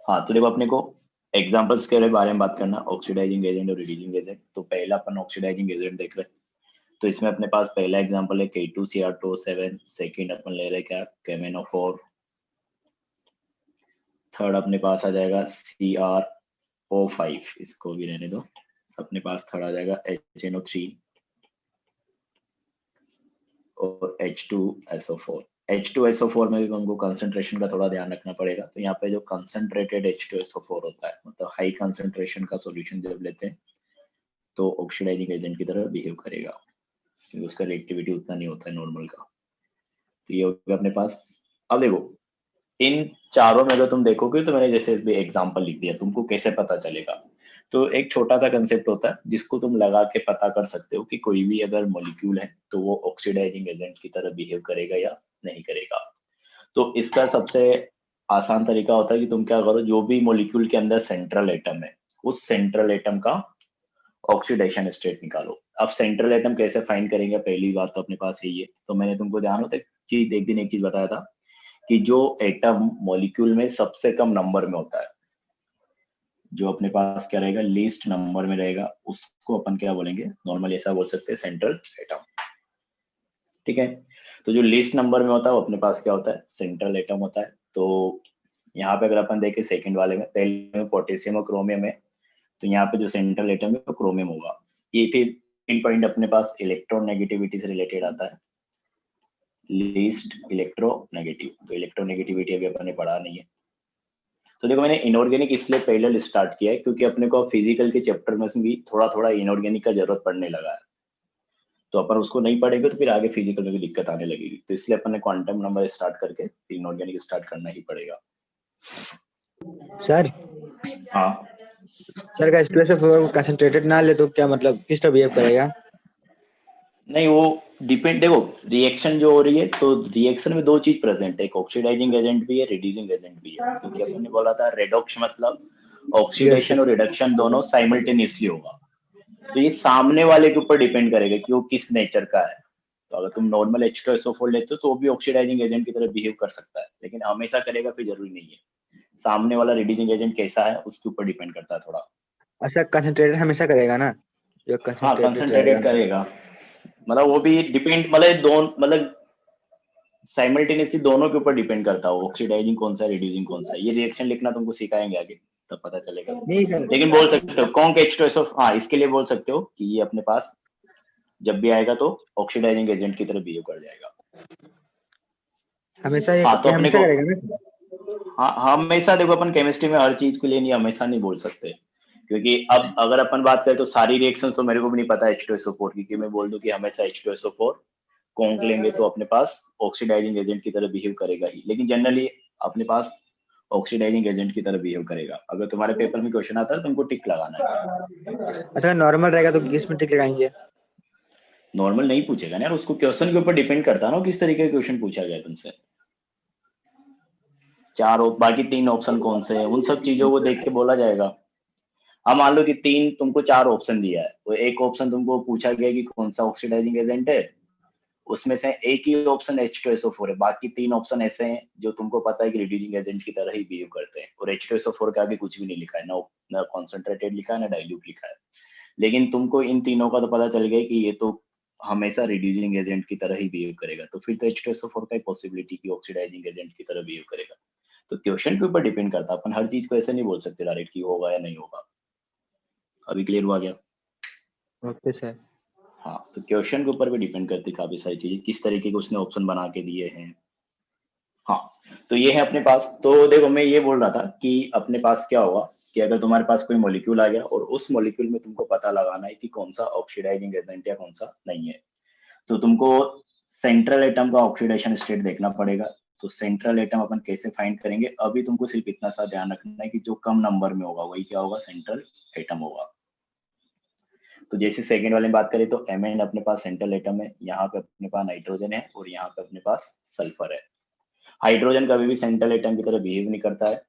हाँ तो देखो अपने को एग्जांपल्स के बारे में बात करना, ऑक्सीडाइजिंग एजेंट और रिड्यूसिंग एजेंट। तो पहला अपन ऑक्सीडाइजिंग एजेंट देख रहे हैं। तो इसमें अपने पास पहला एग्जांपल है K2Cr2O7, सेकंड अपन ले रहे हैं क्या, KMnO4, थर्ड अपने पास आ जाएगा CrO5, इसको भी रहने दो। अपने पास थर्ड आ जाएगा HNO3 और H2SO4। H2SO4 में भी हमको कंसंट्रेशन का थोड़ा ध्यान रखना पड़ेगा। तो यहाँ पे जो कंसंट्रेटेड H2SO4 होता है, मतलब हाई कंसंट्रेशन का सॉल्यूशन जब लेते हैं तो ऑक्सीडाइजिंग एजेंट की तरह बिहेव करेगा, क्योंकि उसका रिएक्टिविटी उतना नहीं होता है नॉर्मल का। तो ये हो गया अपने पास। अब देखो इन चारों में अगर तुम देखोगे तो मैंने जैसे भी एग्जांपल लिख दिया, तुमको कैसे पता चलेगा। तो एक छोटा सा कंसेप्ट होता है जिसको तुम लगा के पता कर सकते हो कि कोई भी अगर मॉलिक्यूल है तो वो ऑक्सीडाइजिंग एजेंट की तरह बिहेव करेगा या नहीं करेगा। तो इसका सबसे आसान तरीका होता है कि तुम क्या करो, जो भी मॉलिक्यूल के अंदर सेंट्रल एटम है उस सेंट्रल एटम का ऑक्सीडेशन स्टेट निकालो। अब सेंट्रल एटम कैसे फाइंड करेंगे, पहली बात तो अपने पास यही है। तो मैंने तुमको ध्यान होता चीज एक दिन एक चीज बताया था कि जो एटम मॉलिक्यूल में सबसे कम नंबर में होता है, जो अपने पास क्या रहेगा, लीस्ट नंबर में रहेगा, उसको अपन क्या बोलेंगे, नॉर्मली ऐसा बोल सकते हैं सेंट्रल एटम। ठीक है। तो जो लीस्ट नंबर में होता है वो अपने पास क्या होता है, सेंट्रल एटम होता है। तो यहाँ पे अगर अपन देखें सेकंड वाले में, पहले में पोटेशियम और क्रोमियम है, तो यहाँ पे जो सेंट्रल एटम है वो क्रोमियम होगा। ये फिर इन पॉइंट अपने पास इलेक्ट्रोनेगेटिविटी से रिलेटेड आता है, लीस्ट इलेक्ट्रोनेगेटिव। तो इलेक्ट्रोनेगेटिविटी अभी अपन ने पढ़ा नहीं है। तो देखो मैंने इनऑर्गेनिक इसलिए पहले स्टार्ट किया है क्योंकि अपने को फिजिकल के चैप्टर में भी थोड़ा थोड़ा इनऑर्गेनिक का जरूरत पड़ने लगा है। तो अपन उसको नहीं पढ़ेंगे तो फिर आगे फिजिकल में भी दिक्कत आने लगेगी। तो इसलिए अपन ने क्वांटम नंबर स्टार्ट करके फिर इनऑर्गेनिक स्टार्ट करना ही पड़ेगा। सर हाँ सर का H2SO4 कंसंट्रेटेड ना ले तो क्या मतलब किस तरह बिहेव करेगा? नहीं वो डिपेंड, देखो रिएक्शन जो हो रही है तो रिएक्शन में दो चीज प्रेजेंट है, एक ऑक्सीडाइजिंग एजेंट भी है, रिड्यूसिंग एजेंट भी है। क्योंकि अपन ने बोला था रेडॉक्स मतलब यस ऑक्सीडेशन और रिडक्शन दोनों साइमल्टेनियसली होगा। तो ये सामने वाले के ऊपर डिपेंड करेगा कि वो किस नेचर का है। तो अगर तुम नॉर्मल H2SO4 लेते हो तो वो भी ऑक्सीडाइजिंग एजेंट की तरह बिहेव कर सकता है, लेकिन हमेशा करेगा फिर जरूरी नहीं है। सामने वाला रिड्यूसिंग एजेंट कैसा है उसके ऊपर डिपेंड करता है थोड़ा। अच्छा, कंसंट्रेटेड हमेशा करेगा ना, जो हाँ कंसंट्रेटेड रहेगा। कंसंट्रेटेड करेगा, मतलब वो भी डिपेंड, मतलब दोनों, मतलब साइमल्टेनियसली दोनों के ऊपर डिपेंड करता है ऑक्सीडाइजिंग कौन सा है, रिड्यूसिंग कौन सा है। ये रिएक्शन लिखना तुमको सिखाएंगे आगे, तब पता चलेगा। नहीं सर, लेकिन बोल सकते हो कौन H2SO, हाँ इसके लिए बोल सकते हो कि ये अपने पास जब भी आएगा तो ऑक्सीडाइजिंग एजेंट की तरह बिहेव कर जाएगा। हमेशा हाँ तो ये अपने हमेशा को, करेगा ना सर? हाँ हमेशा देखो अपन केमिस्ट्री में हर चीज के लिए नहीं, हमेशा नहीं बोल सकते। क्योंकि अब अगर अपन बात करें तो सारी रिएक्शन तो मेरे को भी नहीं पता H2SO4 की, कि मैं बोल दूं कि हमेशा H2SO4 कौन लेंगे तो अपने पास ऑक्सीडाइजिंग एजेंट की तरह बिहेव करेगा ही। लेकिन जनरली अपने पास ऑक्सीडाइजिंग एजेंट की तरह बिहेव करेगा। अगर तुम्हारे पेपर में क्वेश्चन आता है तो तुमको टिक लगाना है। अच्छा, नॉर्मल रहेगा तो किस में टिक लगाएंगे? नॉर्मल नहीं पूछेगा ना यार, उसको क्वेश्चन के ऊपर डिपेंड करता है ना किस तरीके का क्वेश्चन पूछा गया तुमसे। बाकी तीन ऑप्शन कौन से हैं उन सब चीजों को देख के बोला जाएगा। अब मान लो कि तीन तुमको चार ऑप्शन दिया है, तो एक ऑप्शन तुमको पूछा गया कि कौन सा ऑक्सीडाइजिंग एजेंट है, उसमें से एक ही ऑप्शन H2SO4 है, बाकी तीन ऑप्शन ऐसे हैं जो तुमको पता है कि रिड्यूसिंग एजेंट की तरह ही बिहेव करते हैं, और H2SO4 के आगे कुछ भी नहीं लिखा है, ना कॉन्सेंट्रेटेड लिखा है ना डाइल्यूट लिखा है। लेकिन तुमको इन तीनों का तो पता चल गया कि ये तो हमेशा रिड्यूसिंग एजेंट की तरह ही बिहेव करेगा, तो फिर तो H2SO4 का ही पॉसिबिलिटी कि ऑक्सीडाइजिंग एजेंट की तरह बिहेव करेगा। तो क्वेश्चन के ऊपर डिपेंड करता है, अपन हर चीज को ऐसे नहीं बोल सकते डायरेक्ट कि होगा या नहीं होगा। अभी क्लियर हुआ क्या? Okay sir. हाँ तो क्वेश्चन के ऊपर भी डिपेंड करती है काफी सारी चीजें, किस तरीके के उसने ऑप्शन बना के दिए हैं। हाँ तो ये है अपने पास। तो देखो मैं ये बोल रहा था कि अपने पास क्या होगा कि अगर तुम्हारे पास कोई मॉलिक्यूल आ गया और उस मॉलिक्यूल में तुमको पता लगाना है कि कौन सा ऑक्सीडाइजिंग एजेंट या कौन सा नहीं है, तो तुमको सेंट्रल एटम का ऑक्सीडेशन स्टेट देखना पड़ेगा। तो सेंट्रल एटम अपन कैसे फाइंड करेंगे, अभी तुमको सिर्फ इतना सा ध्यान रखना है कि जो कम नंबर में होगा वही क्या होगा, सेंट्रल एटम होगा। तो जैसे सेकंड वाले में बात करें तो Mn अपने पास सेंट्रल एटम है, यहाँ पे अपने पास नाइट्रोजन है और यहाँ पे अपने पास सल्फर है। हाइड्रोजन कभी भी सेंट्रल एटम की तरह बिहेव नहीं करता है,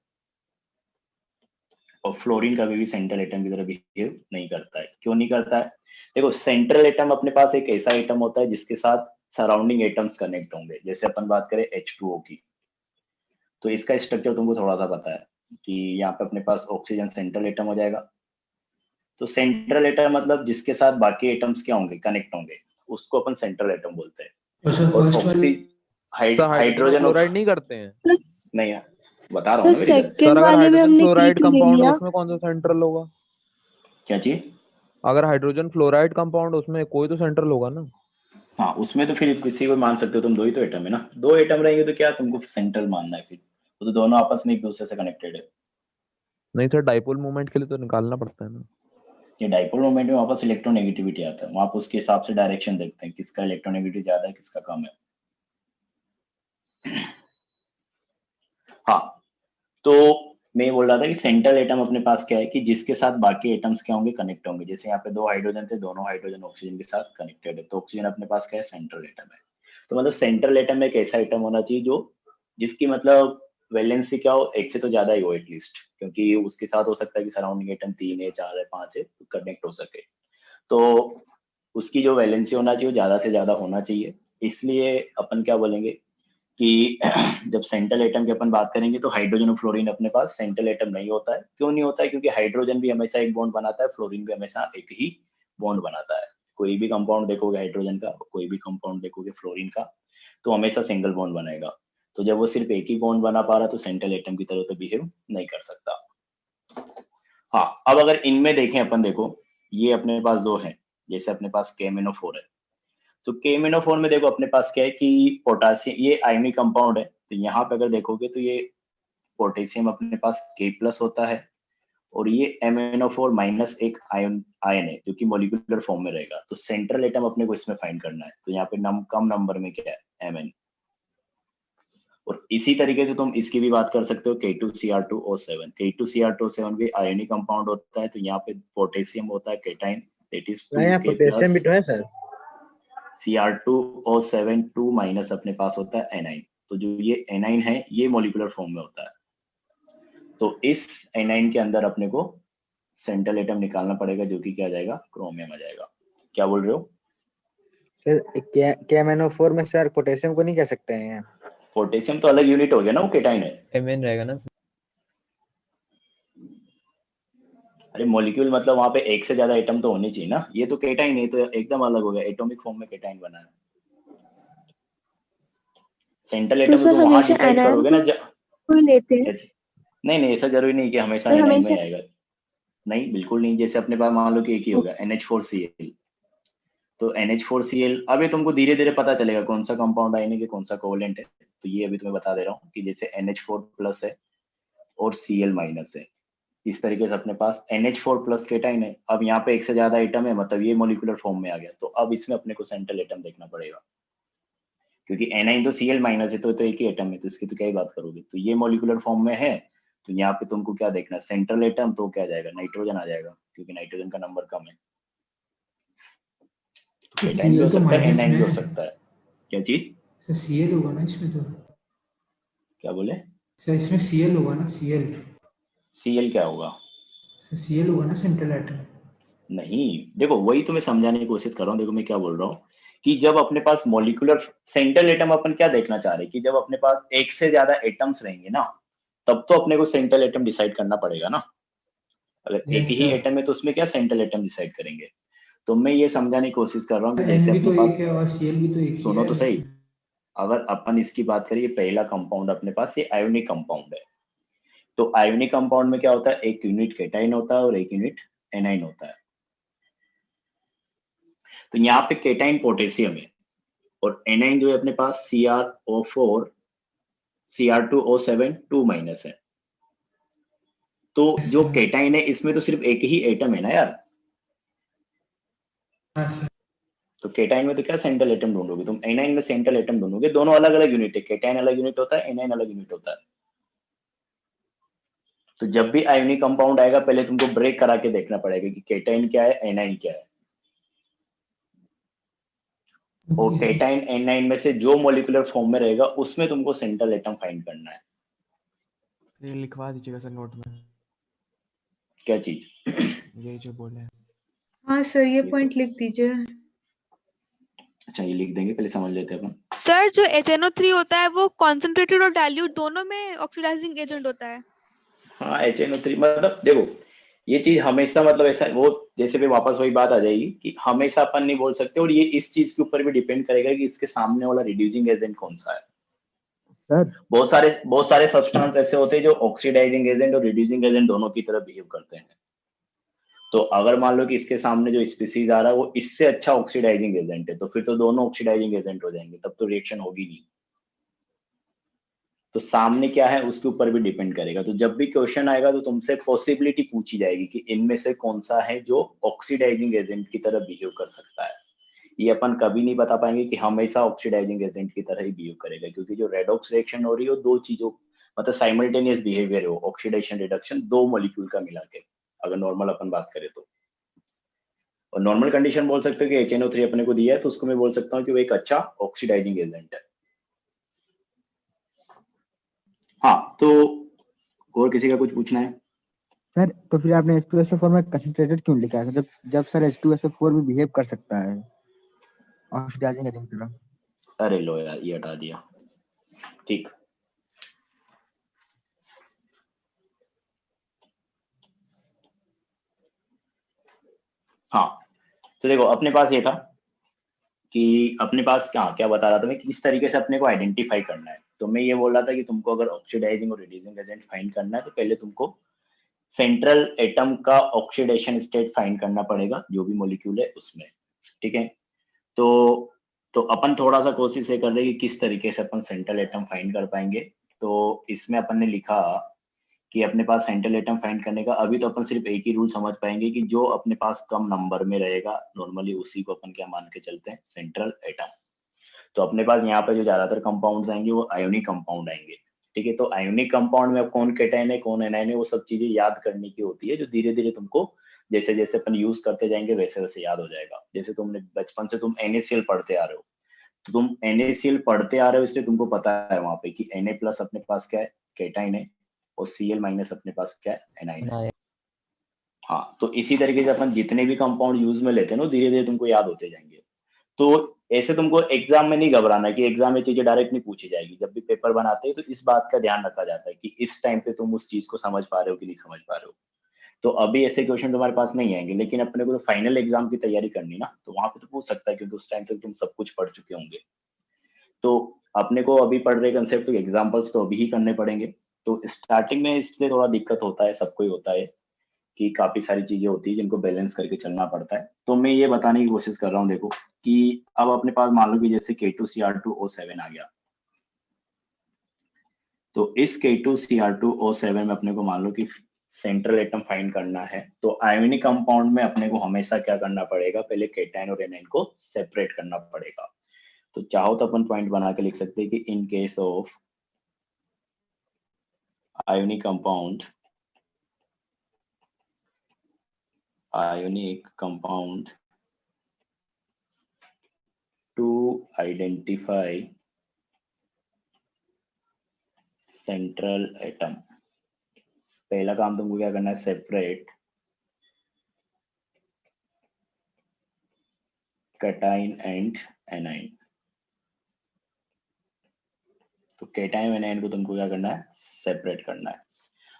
और फ्लोरीन कभी भी सेंट्रल एटम की तरह बिहेव नहीं करता है। क्यों नहीं करता है? देखो सेंट्रल एटम अपने पास एक ऐसा एटम होता है जिसके साथ सराउंडिंग एटम्स कनेक्ट होंगे। जैसे अपन बात करें H2O की, तो इसका स्ट्रक्चर तुमको थोड़ा सा पता है, कि यहाँ पे अपने पास ऑक्सीजन सेंट्रल एटम हो जाएगा। तो सेंट्रल एटम मतलब जिसके साथ बाकी एटम्स क्या होंगे, कनेक्ट होंगे, उसको अपन सेंट्रल एटम बोलते हैं। तो सर और फर्स्ट वाले तो हाइड्रोजन हाइड्रोजन फ्लोराइड नहीं करते हैं? नहीं बता रहा हूँ ना मेरी गलती। सर सेकंड अगर वाले में हाइड्रोजन हमने फ्लोराइड K2 ले कंपाउंड लिया। उसमें कौन सा सेंट्रल होगा? क्या चीज? अगर हाइड्रोजन फ्लोराइड कंपाउंड उसमें कोई तो सेंट्रल होगा ना? हाँ, उसमें तो फिर किसी को मान सकते हो तुम, दो ही तो एटम है ना, दो एटम रहेंगे तो क्या तुमको सेंट्रल मानना है फिर, तो दोनों आपस में एक दूसरे से कनेक्टेड है। नहीं सर, डाइपोल मूवमेंट के लिए तो निकालना पड़ता है ना। ये डाइपोल मोमेंट में वापस इलेक्ट्रोनेगेटिविटी आता है, वहां उसके हिसाब से डायरेक्शन देखते हैं किसका इलेक्ट्रोनेगेटिविटी ज्यादा है किसका कम है। हाँ, तो मैं बोल रहा था कि सेंट्रल एटम अपने पास क्या है कि जिसके साथ बाकी एटम्स क्या होंगे, कनेक्ट होंगे। जैसे यहाँ पे दो हाइड्रोजन थे, दोनों हाइड्रोजन ऑक्सीजन के साथ कनेक्टेड है, तो ऑक्सीजन अपने पास क्या है, सेंट्रल एटम है। तो मतलब सेंट्रल एटम एक ऐसा एटम होना चाहिए जो जिसकी मतलब वैलेंसी क्या हो, एक से तो ज्यादा ही हो एटलीस्ट, क्योंकि उसके साथ हो सकता है कि सराउंडिंग एटम 3 है 4 है 5 है, कनेक्ट हो सके। तो उसकी जो वैलेंसी होना चाहिए वो ज्यादा से ज्यादा होना चाहिए। इसलिए अपन क्या बोलेंगे कि जब सेंट्रल एटम की अपन बात करेंगे तो हाइड्रोजन और फ्लोरीन अपने पास सेंट्रल एटम नहीं होता है। क्यों नहीं होता है? क्योंकि हाइड्रोजन भी हमेशा एक बॉन्ड बनाता है, फ्लोरीन भी हमेशा एक ही बॉन्ड बनाता है। कोई भी कंपाउंड देखोगे हाइड्रोजन का, कोई भी कंपाउंड देखोगे फ्लोरीन का, तो हमेशा सिंगल बॉन्ड बनेगा। तो जब वो सिर्फ एक ही बॉन्ड बना पा रहा तो सेंट्रल एटम की तरह तो बिहेव नहीं कर सकता। हाँ, अब अगर इनमें देखें अपन, देखो ये अपने पास दो है, जैसे अपने पास KMnO4 है, तो KMnO4 में देखो अपने पास क्या है कि पोटासियम, ये आयनिक कंपाउंड है, तो यहाँ पे अगर देखोगे तो ये पोटेशियम अपने पास K+ होता है, और ये MnO4 माइनस एक आयन है जो कि मोलिकुलर फॉर्म में रहेगा। तो सेंट्रल एटम अपने को इसमें फाइंड करना है, तो यहाँ पे कम नंबर में क्या है, Mn। और इसी तरीके से तुम इसकी भी बात कर सकते हो, K2Cr2O7। K2Cr2O7 भी आयनिक कंपाउंड होता है, तो यहाँ पे पोटेशियम होता है केटाइन, दैट इज यहाँ 2K+। पोटेशियम भी तो है सर। Cr2O7 2 माइनस अपने पास होता है एनाइन। तो जो ये एनाइन है ये मोलिकुलर फॉर्म में होता है। तो इस एनाइन के अंदर अपने को सेंट्रल एटम निकालना पड़ेगा, जो कि क्या आ जाएगा, क्रोमियम आ जाएगा। क्या बोल रहे हो सर KMnO4 में सर पोटेशियम को नहीं कह सकते हैं? पोटेशियम तो अलग यूनिट हो गया ना, वो केटाइन है। Mn रहेगा ना? अरे मॉलिक्यूल मतलब वहां पे एक से ज्यादा एटम तो होने चाहिए ना, ये तो केटाइन है, तो एकदम अलग हो गया, एटॉमिक फॉर्म में केटाइन बना है। सेंट्रल तो एटम तो सर तुम वहां हमेशा डिसाइड एनायन करोगे को ना ही लेते हैं। नहीं ऐसा जरूरी नहीं कि हमेशा सर एनाइन में हमेशा आएगा। नहीं, बिल्कुल नहीं। जैसे अपने पास मान लो कि एक ही होगा NH4Cl, तो NH4Cl अभी तुमको धीरे धीरे पता चलेगा कौन सा कंपाउंड आयनिक है कौन सा कोवेलेंट है। तो ये अभी तुम्हें बता दे रहा हूँ कि जैसे NH4+ है और Cl- है, इस तरीके से अपने पास NH4+ केटाइन है। अब यहाँ पे एक से ज्यादा एटम है, मतलब ये मोलिकुलर फॉर्म में आ गया, तो अब इसमें अपने को सेंट्रल एटम देखना पड़ेगा, क्योंकि Ni तो Cl- है, तो एक ही एटम है, तो इसकी तो क्या ही बात करोगे। तो ये मोलिकुलर फॉर्म में है, तो यहाँ पे तुमको क्या देखना है, सेंट्रल एटम, तो क्या जाएगा, नाइट्रोजन आ जाएगा, क्योंकि नाइट्रोजन का नंबर कम है। तो केटाइन भी हो Cl तो सकता है, माइनस Ni में भी हो है सकता है। क्या चीज? सर, Cl होगा ना इसमें तो। क्या बोले? सर इसमें Cl होगा ना, Cl। Cl क्या होगा? सर Cl होगा ना सेंट्रल एटम। नहीं, देखो वही तो मैं समझाने की कोशिश कर रहा हूँ। देखो मैं क्या बोल रहा हूँ कि जब अपने पास मॉलिक्यूलर सेंट्रल एटम, अपन क्या देखना चाह रहे हैं कि जब अपने पास एक से ज्यादा एटम्स रहेंगे ना, तब तो अपने को सेंट्रल एटम डिसाइड करना पड़ेगा ना। अगर एक यस ही सर। एटम है तो उसमें क्या सेंट्रल एटम डिसाइड करेंगे। तो मैं ये समझाने की कोशिश कर रहा हूँ कि N जैसे भी अपने तो पास, एक है और Cl भी तो एक ही सुनो है तो सही, इसमें। अगर अपन इसकी बात करें, ये पहला कंपाउंड अपने पास ये आयोनिक कंपाउंड है। तो आयोनिक कंपाउंड में क्या होता है, एक यूनिट केटाइन होता है और एक यूनिट एनाइन होता है। तो यहाँ पे केटाइन पोटेशियम है और एनाइन जो है अपने पास CrO4 Cr2O7 2 माइनस है। तो यस जो सर। केटाइन है इसमें तो सिर्फ एक ही एटम है ना यार। हाँ सर। तो केटाइन में तो क्या सेंट्रल एटम ढूंढोगे तुम, एनाइन में सेंट्रल एटम ढूंढोगे। दोनों अलग अलग यूनिट है, केटाइन अलग यूनिट होता है, एनाइन अलग यूनिट होता है। तो जब भी आयोनिक कंपाउंड आएगा पहले तुमको ब्रेक करा के देखना पड़ेगा कि केटाइन क्या है, एनाइन क्या है। और ओके। केटाइन एनाइन में से जो मॉलिक्यूलर फॉर्म में रहेगा उसमें तुमको सेंट्रल एटम फाइंड करना है। ये लिखवा दीजिएगा सर नोट में, क्या चीज? यही जो बोले। हाँ सर, ये पॉइंट लिख दीजिए। अच्छा, ये लिख देंगे, पहले समझ लेते हैं अपन। सर जो HNO3 होता है वो कॉन्सेंट्रेटेड और डाइल्यूट दोनों में ऑक्सीडाइजिंग एजेंट होता है। हाँ HNO3 मतलब देखो ये चीज हमेशा मतलब ऐसा वो जैसे भी वापस वही बात आ जाएगी कि हमेशा अपन नहीं बोल सकते, और ये इस चीज के ऊपर भी डिपेंड करेगा कि इसके सामने वाला रिड्यूसिंग एजेंट कौन सा है। सर बहुत सारे सब्सटेंस ऐसे होते हैं जो ऑक्सीडाइजिंग एजेंट और रिड्यूसिंग एजेंट दोनों की तरह बिहेव करते हैं। तो अगर मान लो कि इसके सामने जो स्पीसीज आ रहा है वो इससे अच्छा ऑक्सीडाइजिंग एजेंट है, तो फिर तो दोनों ऑक्सीडाइजिंग एजेंट हो जाएंगे, तब तो रिएक्शन होगी नहीं। तो सामने क्या है उसके ऊपर भी डिपेंड करेगा। तो जब भी क्वेश्चन आएगा तो तुमसे पॉसिबिलिटी पूछी जाएगी कि इनमें से कौन सा है जो ऑक्सीडाइजिंग एजेंट की तरह बिहेव कर सकता है। ये अपन कभी नहीं बता पाएंगे कि हमेशा ऑक्सीडाइजिंग एजेंट की तरह ही बिहेव करेगा, क्योंकि जो रेडॉक्स रिएक्शन हो रही है वो दो चीजों मतलब साइमल्टेनियस बिहेवियर है, वो ऑक्सीडेशन रिडक्शन दो मॉलिक्यूल का मिला के, अगर नॉर्मल अपन बात करें तो। और नॉर्मल कंडीशन बोल सकते हो कि HNO3 अपने को दिया है तो उसको मैं बोल सकता हूँ कि वो एक अच्छा ऑक्सीडाइजिंग एजेंट है। हाँ, तो और किसी का कुछ पूछना है? सर तो फिर आपने H2SO4 में कंसंट्रेटेड क्यों लिखा है, जब जब सर H2SO4 भी बिहेव कर सकता है ऑक्सीडाइजिंग एजेंट की तरह? अरे लो यार, ये हटा दिया। ठीक, हाँ तो देखो अपने पास ये था कि अपने पास क्या क्या बता रहा था मैं, किस तरीके से अपने को आइडेंटिफाई करना है। तो मैं ये बोल रहा था कि तुमको अगर ऑक्सीडाइजिंग और रिड्यूसिंग एजेंट फाइंड करना है तो पहले तुमको सेंट्रल एटम का ऑक्सीडेशन स्टेट फाइंड करना पड़ेगा, जो भी मॉलिक्यूल है उसमें। ठीक है, तो अपन थोड़ा सा कोशिश ये कर रहे हैं कि किस तरीके से अपन सेंट्रल एटम फाइंड कर पाएंगे। तो इसमें अपन ने लिखा कि अपने पास सेंट्रल एटम फाइंड करने का अभी तो अपन सिर्फ एक ही रूल समझ पाएंगे कि जो अपने पास कम नंबर में रहेगा नॉर्मली उसी को अपन क्या मान के चलते हैं, सेंट्रल एटम। तो अपने पास यहाँ पे जो ज्यादातर कंपाउंड्स आएंगे वो आयोनिक कंपाउंड आएंगे। ठीक है, तो आयोनिक कंपाउंड में अब कौन केटाइन है कौन एनाइन है वो सब चीजें याद करने की होती है, जो धीरे धीरे तुमको जैसे जैसे अपन यूज करते जाएंगे वैसे वैसे याद हो जाएगा। जैसे तुमने बचपन से तुम NaCl पढ़ते आ रहे हो, तो तुम NaCl पढ़ते आ रहे हो इसलिए तुमको पता है वहां पे कि Na प्लस अपने पास क्या है, केटाइन है, और Cl माइनस अपने पास क्या है, एनाइन है। हाँ, तो इसी तरीके से अपन जितने भी कंपाउंड यूज में लेते हैं ना धीरे धीरे तुमको याद होते जाएंगे। तो ऐसे तुमको एग्जाम में नहीं घबराना कि एग्जाम में चीजें डायरेक्ट नहीं पूछी जाएगी। जब भी पेपर बनाते हैं तो इस बात का ध्यान रखा जाता है कि इस टाइम पे तुम उस चीज को समझ पा रहे हो कि नहीं समझ पा रहे हो। तो अभी ऐसे क्वेश्चन तुम्हारे पास नहीं आएंगे, लेकिन अपने को तो फाइनल एग्जाम की तैयारी करनी ना, तो वहां पे तो पूछ सकता है क्योंकि उस टाइम तक तुम सब कुछ पढ़ चुके होंगे। तो अपने को अभी पढ़ रहे कंसेप्ट तो एग्जाम्पल्स तो अभी ही करने पड़ेंगे। तो स्टार्टिंग में इसलिए थोड़ा दिक्कत होता है, सबको ही होता है कि काफी सारी चीजें होती है जिनको बैलेंस करके चलना पड़ता है। तो मैं ये बताने की कोशिश कर रहा हूँ देखो कि अब अपने पास मान लो कि जैसे K2Cr2O7 आ गया, तो इस K2Cr2O7 में अपने को मान लो कि सेंट्रल एटम फाइंड करना है, तो आयोनिक कंपाउंड में अपने को हमेशा क्या करना पड़ेगा, पहले केटाइन और एनाइन को सेपरेट करना पड़ेगा। तो चाहो तो अपन पॉइंट बना के लिख सकते हैं कि in case of ionic compound to identify central atom, पहला काम तुमको क्या करना है, सेपरेट कैटाइन एंड एनाइन। तो कैटाइन एनाइन को तुमको क्या करना है, सेपरेट करना है।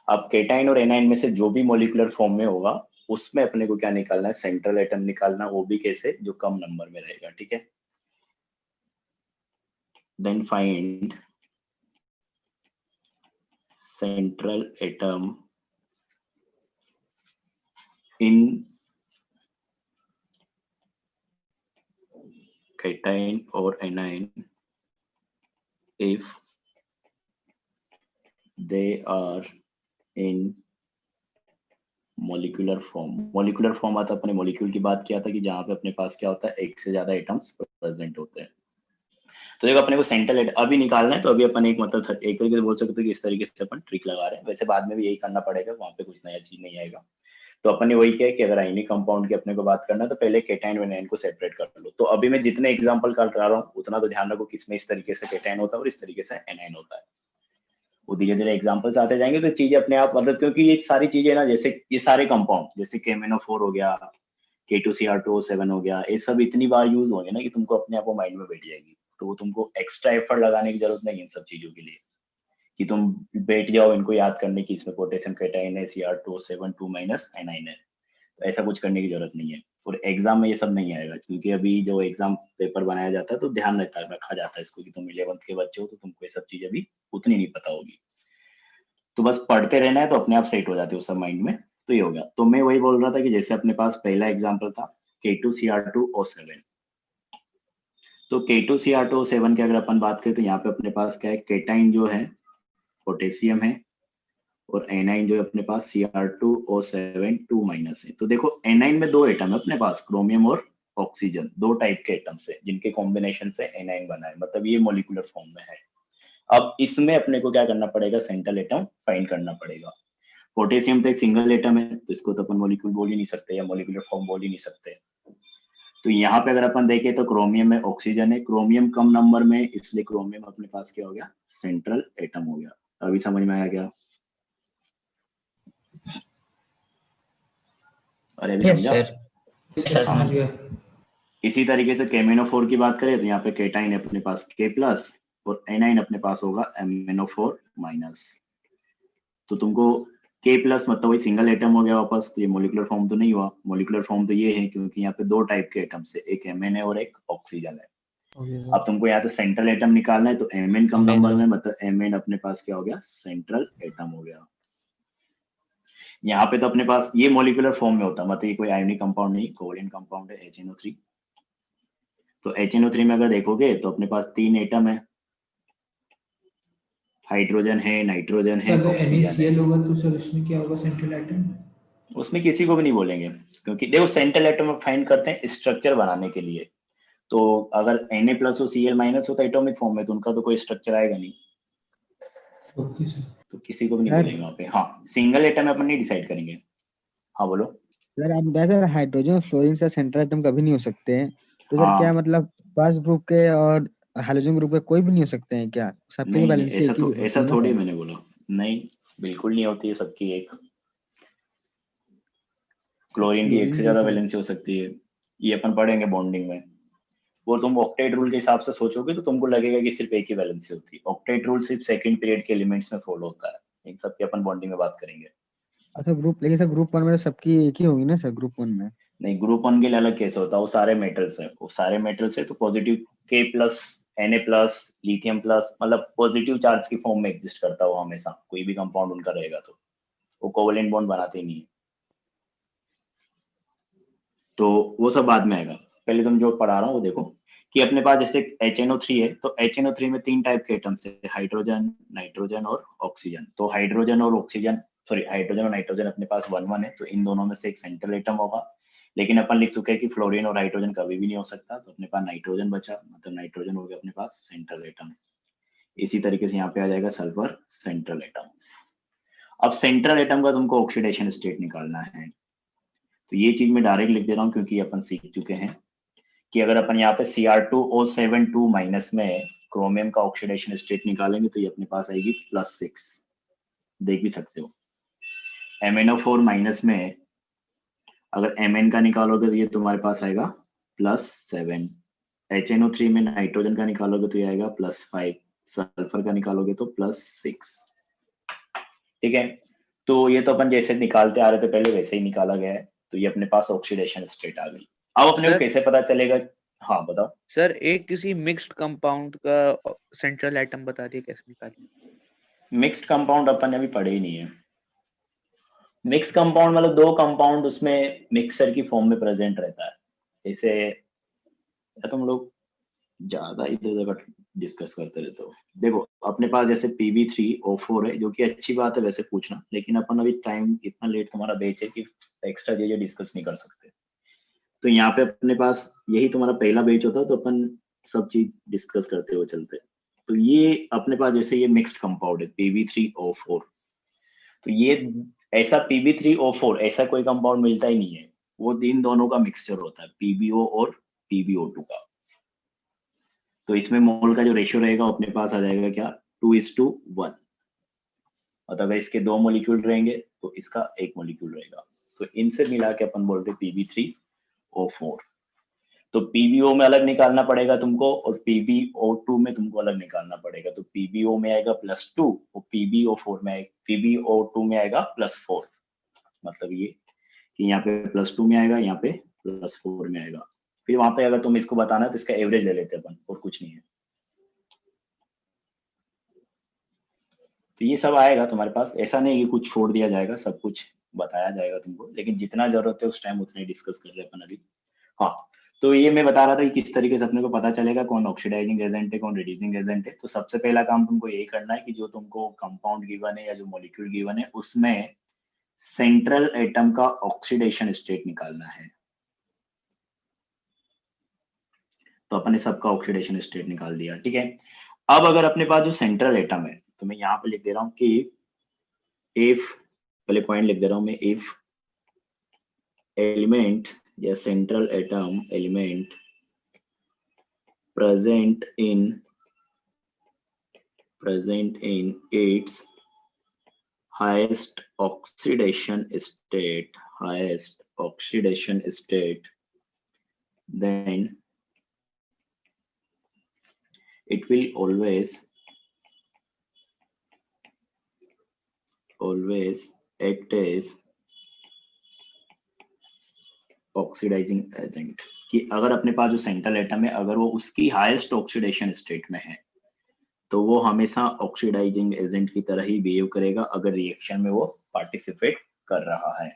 अब कैटाइन और एनाइन में से जो भी मॉलिक्यूलर फॉर्म में होगा उसमें अपने को क्या निकालना है, सेंट्रल एटम निकालना, वो भी कैसे, जो कम नंबर में रहेगा। ठीक है, then find central atom in cation or anion if they are in molecular form। molecular form आता अपने मॉलिक्यूल की बात किया था कि जहां पे अपने पास क्या होता है, एक से ज्यादा एटम्स प्रेजेंट होते हैं। तो देखो अपने को सेंट्रल एटम अभी निकालना है, तो अभी अपन एक मतलब एक तरीके से बोल सकते हैं कि इस तरीके से अपन ट्रिक लगा रहे हैं, वैसे बाद में भी यही करना पड़ेगा, वहां पे कुछ नया चीज नहीं आएगा। तो अपन ने वही किया कि अगर आयनिक कंपाउंड की अपने को बात करना है तो पहले केटाइन और एनाइन को सेपरेट कर लो। तो अभी मैं जितने एग्जांपल कर रहा हूँ उतना तो ध्यान रखो कि इसमें इस तरीके से केटाइन होता है और इस तरीके से एनाइन होता है। वो धीरे धीरे एग्जांपल्स आते जाएंगे तो चीजें अपने आप मतलब, क्योंकि ये सारी चीजें ना, जैसे ये सारे कंपाउंड जैसे KMnO4 हो गया, K2Cr2O7 हो गया, ये सब इतनी बार यूज होंगे ना कि तुमको अपने आप वो माइंड में बैठ जाएगी। तो वो तुमको एक्स्ट्रा एफर्ट लगाने की जरूरत नहीं इन सब चीजों के लिए कि तुम बैठ जाओ इनको याद करने की इसमें पोटेशियम कैटाइन है Cr2O7 2 माइनस एनाइन है, तो ऐसा कुछ करने की जरूरत नहीं है। और एग्जाम में ये सब नहीं आएगा, क्योंकि अभी जो एग्जाम पेपर बनाया जाता है तो ध्यान रखा जाता है इसको कि तुम 11th के बच्चे हो तो तुमको ये सब चीजें अभी उतनी नहीं पता होगी, तो बस पढ़ते रहना है तो अपने आप सेट हो जाते हो सब माइंड में। तो ये हो गया। तो मैं वही बोल रहा था कि जैसे अपने पास पहला एग्जाम्पल था K2Cr2O7, तो K2Cr2O7 की अगर अपन बात करें तो यहाँ पे अपने पास क्या है, केटाइन जो है पोटेशियम है और एनाइन जो है अपने पास Cr2O7 2 माइनस है। तो देखो एनाइन में दो एटम है अपने पास, क्रोमियम और ऑक्सीजन, दो टाइप के एटम्स है जिनके कॉम्बिनेशन से एनाइन बना है, मतलब ये मोलिकुलर फॉर्म में है। अब इसमें अपने को क्या करना पड़ेगा, सेंट्रल एटम फाइंड करना पड़ेगा। पोटेशियम तो एक सिंगल एटम है तो इसको तो अपन मोलिक्यूल बोल ही नहीं सकते या मोलिकुलर फॉर्म बोल ही नहीं सकते। तो यहाँ पे अगर अपन देखें तो क्रोमियम में ऑक्सीजन है, क्रोमियम कम नंबर में, इसलिए क्रोमियम अपने पास क्या हो गया, सेंट्रल एटम हो गया। अभी समझ में आया क्या? अरे अभी यस समझा? सर। सर समझ गया। इसी तरीके से KMnO4 की बात करें तो यहाँ पे केटाइन है अपने पास K+ और एनाइन अपने पास होगा MnO4-। तो तुमको K+ मतलब वही सिंगल एटम हो गया वापस, तो ये मोलिकुलर फॉर्म तो नहीं हुआ। मोलिकुलर फॉर्म तो ये है क्योंकि यहाँ पे दो टाइप के एटम्स है, एक Mn है और एक ऑक्सीजन है। ओके अब तुमको यहाँ से सेंट्रल एटम निकालना है तो Mn कम Mn नंबर में, मतलब Mn अपने पास क्या हो गया, सेंट्रल एटम हो गया। यहाँ पे तो अपने पास ये मोलिकुलर फॉर्म में होता है, मतलब ये कोई आयोनिक कंपाउंड नहीं, कोवेलेंट कंपाउंड है HNO3। तो HNO3 में अगर देखोगे तो अपने पास 3 एटम है, हाइड्रोजन है, नाइट्रोजन है, सर अगर ऑक्सीजन है। NaCl होगा तो सर उसमें क्या होगा, सेंट्रल एटम? उसमें किसी को भी नहीं बोलेंगे, क्योंकि देखो सेंट्रल एटम फाइंड करते हैं स्ट्रक्चर बनाने के लिए। तो अगर Na+ हो Cl- हो तो एटॉमिक फॉर्म में, तो उनका तो कोई स्ट्रक्चर आएगा नहीं, ओके सर। तो किसी को भी नहीं सर बोलेंगे वहाँ पे। हाँ, सिंगल एटम अपन नहीं डिसाइड करेंगे। हाँ बोलो। सर आप बताएं सर, हाइड्रोजन और फ्लोरीन से सेंट्रल एटम कभी नहीं हो सकते हैं, तो सर क्या हाँ, मतलब फर्स्ट ग्रुप के और हाइड्रोजन ग्रुप के कोई भी नहीं हो सकते हैं क्या? सबके लिए नहीं नहीं, वैलेंसी ऐसा एक ही तो होती ऐसा है ना थोड़ी सर? मैंने बोला। नहीं, बिल्कुल नहीं होती है सबकी एक। क्लोरीन की एक क्लोरीन से भी ज्यादा सर। वैलेंसी हो सकती है, ये अपन पढ़ेंगे बॉन्डिंग में। वो तुम ऑक्टेट रूल के हिसाब से सोचोगे तो तुमको लगेगा कि सिर्फ एक ही वैलेंसी होती है। ऑक्टेट रूल सिर्फ सेकंड पीरियड के एलिमेंट्स में फॉलो होता है, इन सब की अपन बॉन्डिंग में बात करेंगे। अच्छा ग्रुप, लेकिन सर ग्रुप वन में तो सबकी एक ही होगी ना सर, ग्रुप वन में? नहीं, ग्रुप 1 के लिए अलग कैसे होता है, वो सारे मेटल्स है, वो सारे मेटल्स है, तो positive K+, Na+, lithium plus, मतलब पॉजिटिव चार्ज की फॉर्म में एग्जिस्ट करता है वो हमेशा, कोई भी कंपाउंड उनका रहेगा तो वो कोवेलेंट बॉन्ड बनाते ही नहीं है। तो वो सब बाद में आएगा, पहले तुम जो पढ़ा रहा हूँ वो देखो कि अपने पास जैसे HNO3 है, तो HNO3 में 3 टाइप के एटम्स है, हाइड्रोजन, नाइट्रोजन और ऑक्सीजन। तो हाइड्रोजन और ऑक्सीजन, सॉरी हाइड्रोजन और नाइट्रोजन अपने पास 1 1 है, तो इन दोनों में से एक सेंट्रल एटम होगा। लेकिन अपन लिख चुके हैं कि फ्लोरीन और हाइड्रोजन कभी भी नहीं हो सकता, तो अपने पास नाइट्रोजन बचा, मतलब नाइट्रोजन हो गया अपने पास सेंट्रल एटम। इसी तरीके से यहाँ पे आ जाएगा सल्फर, सेंट्रल एटम। अब सेंट्रल एटम का तुमको ऑक्सीडेशन स्टेट निकालना है, तो ये चीज मैं डायरेक्ट लिख दे रहा हूँ क्योंकि अपन सीख चुके हैं कि अगर अपन यहाँ पे Cr2O7 2 माइनस में क्रोमियम का ऑक्सीडेशन स्टेट निकालेंगे तो ये अपने पास आएगी +6, देख भी सकते हो। MnO4 माइनस में अगर Mn का निकालोगे तो ये तुम्हारे पास आएगा +7। HNO3 में नाइट्रोजन का निकालोगे तो ये आएगा +5, सल्फर का निकालोगे तो +6। ठीक है, तो ये तो अपन जैसे निकालते आ रहे थे पहले वैसे ही निकाला गया है, तो ये अपने पास ऑक्सीडेशन स्टेट आ गई। अब अपने को सर कैसे पता चलेगा? हाँ बताओ। सर एक किसी मिक्स्ड कंपाउंड का सेंट्रल एटम बता दिए कैसे निकालें? मिक्स्ड कंपाउंड अपन अभी पढ़े ही नहीं है। मिक्स कंपाउंड मतलब दो कंपाउंड उसमें मिक्सर की फॉर्म में प्रेजेंट रहता है। जैसे या तुम लोग ज्यादा इधर उधर डिस्कस करते रहते हो। देखो अपने पास जैसे Pb3O4 है, जो कि अच्छी बात है वैसे पूछना, लेकिन अपन अभी टाइम इतना लेट तुम्हारा बेच है कि एक्स्ट्रा चीजें डिस्कस नहीं कर सकते। तो यहाँ पे अपने पास यही तुम्हारा पहला बेच होता है, तो अपन सब चीज डिस्कस करते हुए चलते हैं। तो ये अपने पास जैसे ये मिक्स्ड कंपाउंड है Pb3O4, तो ये ऐसा Pb3O4 ऐसा कोई कंपाउंड मिलता ही नहीं है, वो इन दोनों का मिक्सचर होता है, PbO और PbO2 का। तो इसमें मोल का जो रेशियो रहेगा अपने पास आ जाएगा क्या, 2:1। और अगर इसके 2 मॉलिक्यूल रहेंगे तो इसका 1 मॉलिक्यूल रहेगा, तो इनसे मिला के अपन बोलते Pb3O4। तो PbO में अलग निकालना पड़ेगा तुमको और PbO2 में तुमको अलग निकालना पड़ेगा। तो PbO में आएगा +2 और PbO2 में आएगा +4। मतलब ये कि यहाँ पे +2 में आएगा, यहाँ पे +4 में आएगा। फिर वहां पे अगर तुम इसको बताना तो इसका एवरेज ले लेते अपन, और कुछ नहीं है। तो ये सब आएगा तुम्हारे पास, ऐसा नहीं कि कुछ छोड़ दिया जाएगा, सब कुछ बताया जाएगा तुमको, लेकिन जितना जरूरत है उस टाइम उतना ही डिस्कस कर रहे हैं अपन अभी। हाँ, तो ये मैं बता रहा था कि किस तरीके से अपने को पता चलेगा कौन ऑक्सीडाइजिंग एजेंट है, कौन रिड्यूसिंग एजेंट है। तो सबसे पहला काम तुमको यही करना है कि जो तुमको कंपाउंड गिवन है या जो मॉलिक्यूल गिवन है उसमें सेंट्रल एटम का ऑक्सीडेशन स्टेट निकालना है। तो अपन ने सबका ऑक्सीडेशन स्टेट निकाल दिया, ठीक है। अब अगर अपने पास जो सेंट्रल एटम है, तो मैं यहाँ पे लिख दे रहा हूँ कि इफ, पहले पॉइंट लिख दे रहा हूँ मैं, इफ एलिमेंट या central atom element present in its highest oxidation state, then it will always act as oxidizing agent. कि अगर अपने पास जो सेंट्रल एटम है अगर वो उसकी हाईएस्ट ऑक्सीडेशन स्टेट में है तो वो हमेशा ऑक्सीडाइजिंग एजेंट की तरह ही बिहेव करेगा अगर रिएक्शन में वो पार्टिसिपेट कर रहा है।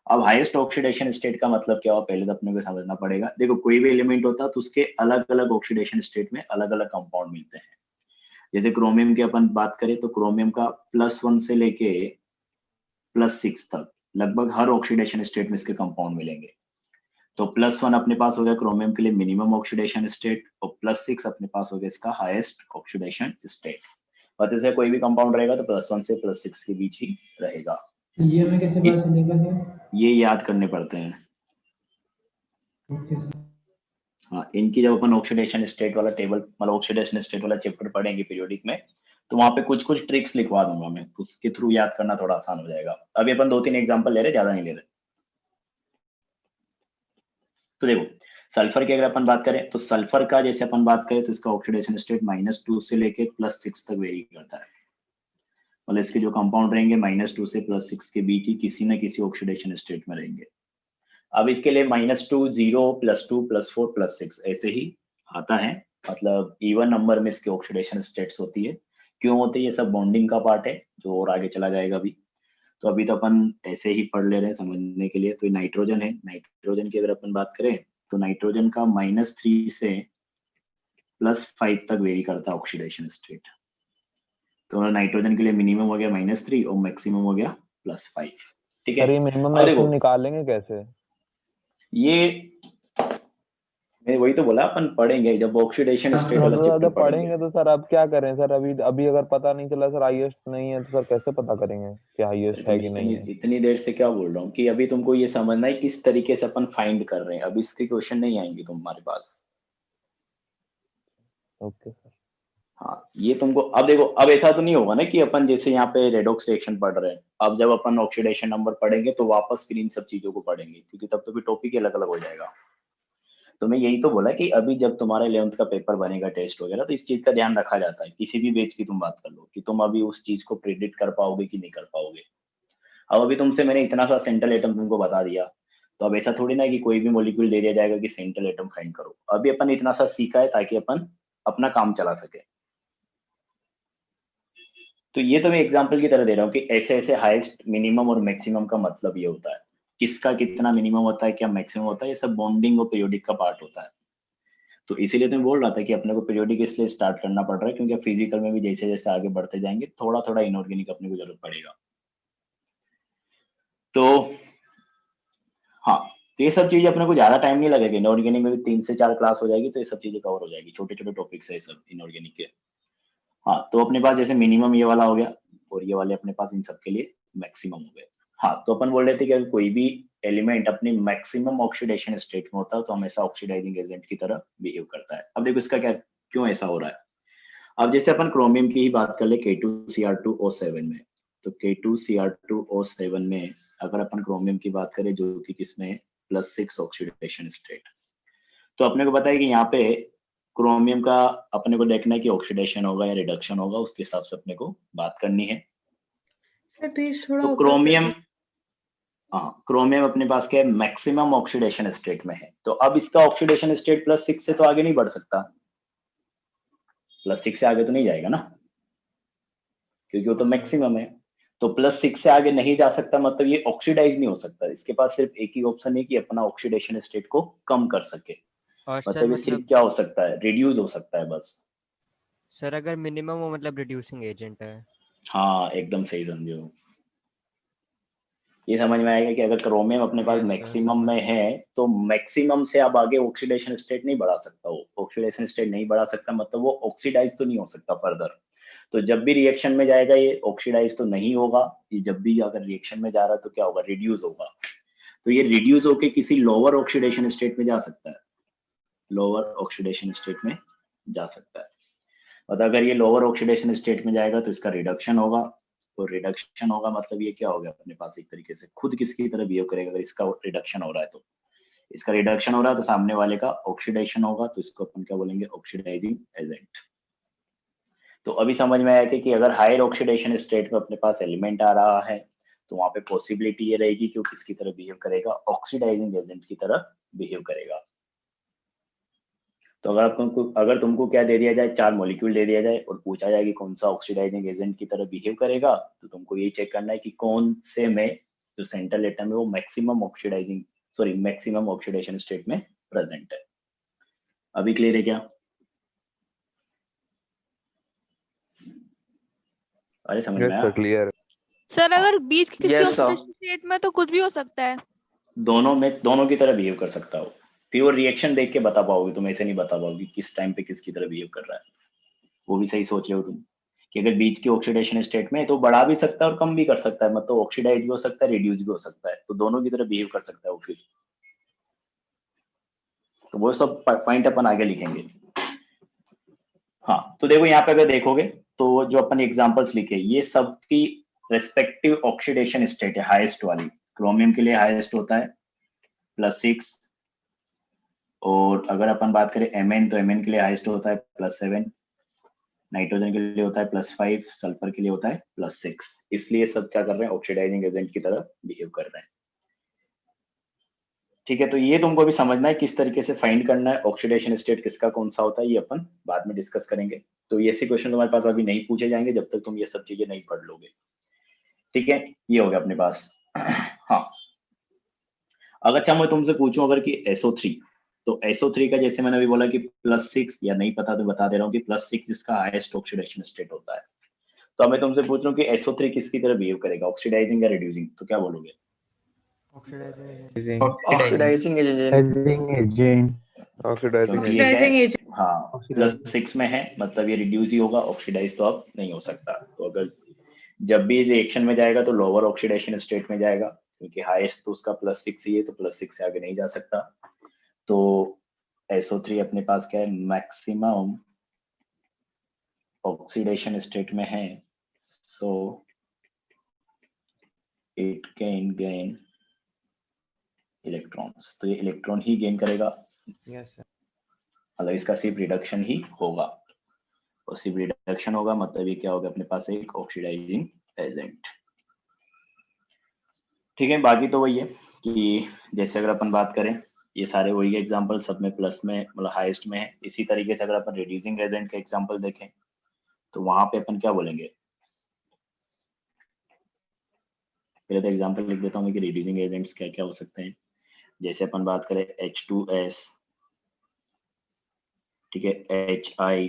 अब हाईएस्ट ऑक्सीडेशन स्टेट का मतलब क्या हो, पहले तो अपने को समझना पड़ेगा। देखो कोई भी एलिमेंट होता है तो उसके अलग अलग ऑक्सीडेशन स्टेट में अलग अलग कंपाउंड मिलते हैं। जैसे क्रोमियम की अपन बात करें तो क्रोमियम का +1 से लेके +6 तक लगभग हर ऑक्सीडेशन स्टेट में इसके कंपाउंड मिलेंगे। तो +1 अपने पास हो गया क्रोमियम के लिए मिनिमम ऑक्सीडेशन स्टेट और +6 अपने पास हो गया इसका हाईएस्ट ऑक्सीडेशन स्टेट। और जैसे कोई भी कंपाउंड रहेगा तो +1 से +6 के बीच ही रहेगा। ये हमें कैसे पता चलेगा सर? ये याद करने पड़ते हैं। Okay sir. हाँ, इनकी जब अपन ऑक्सीडेशन स्टेट वाला टेबल मतलब ऑक्सीडेशन स्टेट वाला चैप्टर पढ़ेंगे पीरियोडिक में तो वहां पे कुछ कुछ ट्रिक्स लिखवा दूंगा मैं, तो उसके थ्रू याद करना थोड़ा आसान हो जाएगा। अभी अपन 2-3 एग्जांपल ले रहे, ज्यादा नहीं ले रहे। तो देखो सल्फर की अगर अपन बात करें तो सल्फर का जैसे अपन बात करें तो इसका ऑक्सीडेशन स्टेट -2 से लेके +6 तक वेरी करता है। मतलब इसके जो कंपाउंड रहेंगे -2 से +6 के बीच ही किसी न किसी ऑक्सीडेशन स्टेट में रहेंगे। अब इसके लिए -2, 0, +2, +4, +6 ऐसे ही आता है। मतलब इवन नंबर में इसके ऑक्सीडेशन स्टेट्स होती है। क्यों होती है? ये सब बॉन्डिंग का पार्ट है जो और आगे चला जाएगा अभी। तो अभी तो अपन ऐसे ही पढ़ ले रहे हैं समझने के लिए। तो नाइट्रोजन है, नाइट्रोजन की अगर अपन बात करें तो नाइट्रोजन का -3 से +5 तक वेरी करता है ऑक्सीडेशन स्टेट। तो नाइट्रोजन के लिए मिनिमम हो गया -3 और मैक्सिमम हो गया +5। ठीक है। सर ये मिनिमम अब मैक्सिमम देखो निकालेंगे कैसे? ये मैं वही तो बोला अपन पढ़ेंगे जब ऑक्सीडेशन स्टेट वाला तो चैप्टर जब पढ़ेंगे। पढ़ेंगे तो सर अब क्या करें सर? अभी अभी अगर पता नहीं चला सर हाईएस्ट नहीं है तो सर कैसे पता करेंगे कि हाईएस्ट है कि नहीं है? इतनी देर से क्या बोल रहा हूँ कि अभी तुमको ये समझना है किस तरीके से अपन फाइंड कर रहे हैं। अभी इसके क्वेश्चन नहीं आएंगे तुम्हारे पास। Okay sir. हाँ, ये तुमको अब देखो, अब ऐसा तो नहीं होगा ना कि अपन जैसे यहाँ पे रेडॉक्स रिएक्शन पढ़ रहे हैं, अब जब अपन ऑक्सीडेशन नंबर पढ़ेंगे तो वापस फिर इन सब चीजों को पढ़ेंगे क्योंकि तब तो फिर टॉपिक अलग अलग हो जाएगा। तो मैं यही तो बोला कि अभी जब तुम्हारा 11th का पेपर बनेगा टेस्ट वगैरह तो इस चीज का ध्यान रखा जाता है। किसी भी बेच की तुम बात कर लो कि तुम अभी उस चीज को प्रिडिक्ट कर पाओगे कि नहीं कर पाओगे। अब अभी तुमसे मैंने इतना सा सेंट्रल एटम तुमको बता दिया तो अब ऐसा थोड़ी ना कि कोई भी मॉलिक्यूल दे दिया जाएगा कि सेंट्रल एटम फाइंड करो। अभी अपन इतना सा सीखा है ताकि अपन अपना काम चला सके। तो ये तो मैं एग्जांपल की तरह दे रहा हूँ कि ऐसे ऐसे हाईएस्ट, मिनिमम और मैक्सिमम का मतलब ये होता है। किसका कितना मिनिमम होता है, क्या मैक्सिमम होता है, ये सब बॉन्डिंग और पीरियोडिक का पार्ट होता है। तो इसीलिए तो मैं बोल रहा था कि अपने को पीरियोडिक इसलिए स्टार्ट करना पड़ रहा है क्योंकि फिजिकल में भी जैसे जैसे आगे बढ़ते जाएंगे थोड़ा थोड़ा इनऑर्गेनिक अपने को जरूरत पड़ेगा। तो हाँ, तो ये सब चीजें अपने को ज्यादा टाइम नहीं लगेगा। इनऑर्गेनिक में भी 3 से 4 क्लास हो जाएगी तो ये सब चीजें कवर हो जाएगी। छोटे छोटे टॉपिक्स है सब इनऑर्गेनिक के। हाँ, तो अपने पास जैसे मिनिमम ये वाला हो गया और ये वाले अपने पास इन सब के लिए मैक्सिमम हो गए। हाँ, तो अपन बोल रहे थे कि अगर कोई भी एलिमेंट अपनी मैक्सिमम ऑक्सीडेशन स्टेट में होता है तो हमेशा ऑक्सीडाइजिंग एजेंट की तरह बिहेव करता है। अब देखो इसका क्या, क्यों ऐसा हो रहा है। अब जैसे अपन क्रोमियम की ही बात कर ले K2Cr2O7 में, तो K2Cr2O7 में अगर अपन क्रोमियम की बात करें जो कि किसमें +6 ऑक्सीडेशन स्टेट, तो अपने को पता है कि यहाँ पे क्रोमियम का अपने को देखना है कि ऑक्सीडेशन होगा या रिडक्शन होगा, उसके हिसाब से अपने को बात करनी है। सर पेज थोड़ा तो ऊपर क्रोमियम, कर हाँ क्रोमियम अपने पास क्या है, मैक्सिमम ऑक्सीडेशन स्टेट में है। तो अब इसका ऑक्सीडेशन स्टेट +6 से तो आगे नहीं बढ़ सकता, +6 से आगे तो नहीं जाएगा ना, क्योंकि वो तो मैक्सिमम है। तो +6 से आगे नहीं जा सकता, मतलब ये ऑक्सीडाइज नहीं हो सकता। इसके पास सिर्फ एक ही ऑप्शन है कि अपना ऑक्सीडेशन स्टेट को कम कर सके, और सर मतलब ये सिर्फ मतलब क्या हो सकता है, रिड्यूस हो सकता है बस। सर अगर मिनिमम वो मतलब रिड्यूसिंग एजेंट है। हाँ एकदम सही समझे हो। ये समझ में आएगा कि अगर क्रोमियम अपने पास Yes, sir, मैक्सिमम समझ में है तो मैक्सिमम से अब आगे ऑक्सीडेशन स्टेट नहीं बढ़ा सकता, वो ऑक्सीडेशन स्टेट नहीं बढ़ा सकता, मतलब वो ऑक्सीडाइज तो नहीं हो सकता फर्दर। तो जब भी रिएक्शन में जाएगा ये ऑक्सीडाइज तो नहीं होगा, ये जब भी अगर रिएक्शन में जा रहा है तो क्या होगा, रिड्यूस होगा। तो ये रिड्यूस होके किसी लोअर ऑक्सीडेशन स्टेट में जा सकता है, लोअर ऑक्सीडेशन स्टेट में जा सकता है। मतलब अगर ये लोअर ऑक्सीडेशन स्टेट में जाएगा तो इसका रिडक्शन होगा, तो रिडक्शन होगा मतलब ये क्या हो गया अपने पास, एक तरीके से खुद किसकी तरह बिहेव करेगा। अगर इसका रिडक्शन हो रहा है तो इसका रिडक्शन हो रहा है, तो सामने वाले का ऑक्सीडेशन होगा, तो इसको अपन क्या बोलेंगे, ऑक्सीडाइजिंग एजेंट। तो अभी समझ में आया कि अगर हायर ऑक्सीडेशन स्टेट में अपने पास एलिमेंट आ रहा है तो वहां पे पॉसिबिलिटी ये रहेगी कि वो किसकी तरह बिहेव करेगा, ऑक्सीडाइजिंग एजेंट की तरह बिहेव करेगा। तो अगर तुमको क्या दे दिया जाए, 4 मॉलिक्यूल दे दिया जाए और पूछा जाए कि कौन सा ऑक्सीडाइजिंग एजेंट की तरह बिहेव करेगा, तो तुमको ये चेक करना है कि कौन से में जो सेंट्रल एटम है वो मैक्सिमम ऑक्सीडेशन स्टेट में प्रेजेंट है। अभी क्लियर है क्या? अरे समझ में यस आया? Sir, clear. सर अगर बीच की किसी Yes, sir. ऑक्सीडेशन स्टेट में तो कुछ भी हो सकता है। दोनों की तरह बिहेव कर सकता हो, फिर वो रिएक्शन देख के बता पाओगे, तुम ऐसे नहीं बता पाओगे किस टाइम पे किसकी तरह बिहेव कर रहा है। वो भी सही सोच रहे हो तुम कि अगर बीच के ऑक्सीडेशन स्टेट में है तो बढ़ा भी सकता है और कम भी कर सकता है, मतलब ऑक्सीडाइज भी हो सकता है, रिड्यूस भी हो सकता है, तो दोनों की तरह बिहेव कर सकता है वो फिर। तो वो सब पॉइंट अपन आगे लिखेंगे। हाँ तो देखो यहाँ पे अगर देखोगे तो जो अपन एग्जांपल्स लिखे ये सब की रेस्पेक्टिव ऑक्सीडेशन स्टेट है, हाईएस्ट वाली। क्रोमियम के लिए हाईएस्ट होता है +6, और अगर अपन बात करें Mn तो Mn के लिए हाईएस्ट होता है +7, नाइट्रोजन के लिए होता है +5, सल्फर के लिए होता है +6। इसलिए सब क्या कर रहे हैं, ऑक्सीडाइजिंग एजेंट की तरह बिहेव कर रहे हैं। ठीक है, तो ये तुमको भी समझना है किस तरीके से फाइंड करना है ऑक्सीडेशन स्टेट किसका कौन सा होता है, ये अपन बाद में डिस्कस करेंगे। तो ये ऐसे क्वेश्चन तुम्हारे पास अभी नहीं पूछे जाएंगे जब तक तुम ये सब चीजें नहीं पढ़ लोगे। ठीक है, ये हो गया अपने पास। हाँ अगर अच्छा मैं तुमसे पूछूं अगर कि SO3, तो SO3 का जैसे मैंने अभी बोला कि +6, या नहीं पता तो बता दे रहा हूँ कि +6 इसका हाईएस्ट ऑक्सीडेशन स्टेट होता है। तो अब मैं तुमसे पूछ रहा हूँ कि SO3 किसकी तरह बिहेव करेगा, ऑक्सीडाइजिंग या रिड्यूसिंग, तो क्या बोलोगे? Oxidizing agent. Oxidizing agent. Agent oxidizing क्योंकि ये क्या ऑक्सीडाइजिंग है, एजेंट। हाँ +6 में है, मतलब ये रिड्यूस ही होगा, ऑक्सीडाइज तो अब नहीं हो सकता। तो अगर जब भी रिएक्शन में जाएगा तो लोअर ऑक्सीडेशन स्टेट में जाएगा, क्योंकि हाईएस्ट तो उसका +6 ही है, तो +6 से आगे नहीं जा सकता। तो SO3 अपने पास क्या है, मैक्सिमम ऑक्सीडेशन स्टेट में है, so it can gain electrons. तो ये इलेक्ट्रॉन ही गेन करेगा, यस सर। मतलब इसका सिर्फ रिडक्शन ही होगा, और सिर्फ रिडक्शन होगा मतलब ये क्या होगा अपने पास, एक ऑक्सीडाइजिंग एजेंट। ठीक है, बाकी तो वही है कि जैसे अगर अपन बात करें, ये सारे वही एग्जांपल सब में प्लस में मतलब हाईएस्ट में है। इसी तरीके से अगर अपन रिड्यूसिंग एजेंट का एग्जांपल देखें तो वहां पे अपन क्या बोलेंगे, पहले तो एग्जांपल लिख देता हूँ कि रिड्यूसिंग एजेंट्स क्या क्या हो सकते हैं। जैसे अपन बात करें H2S, ठीक है, HI,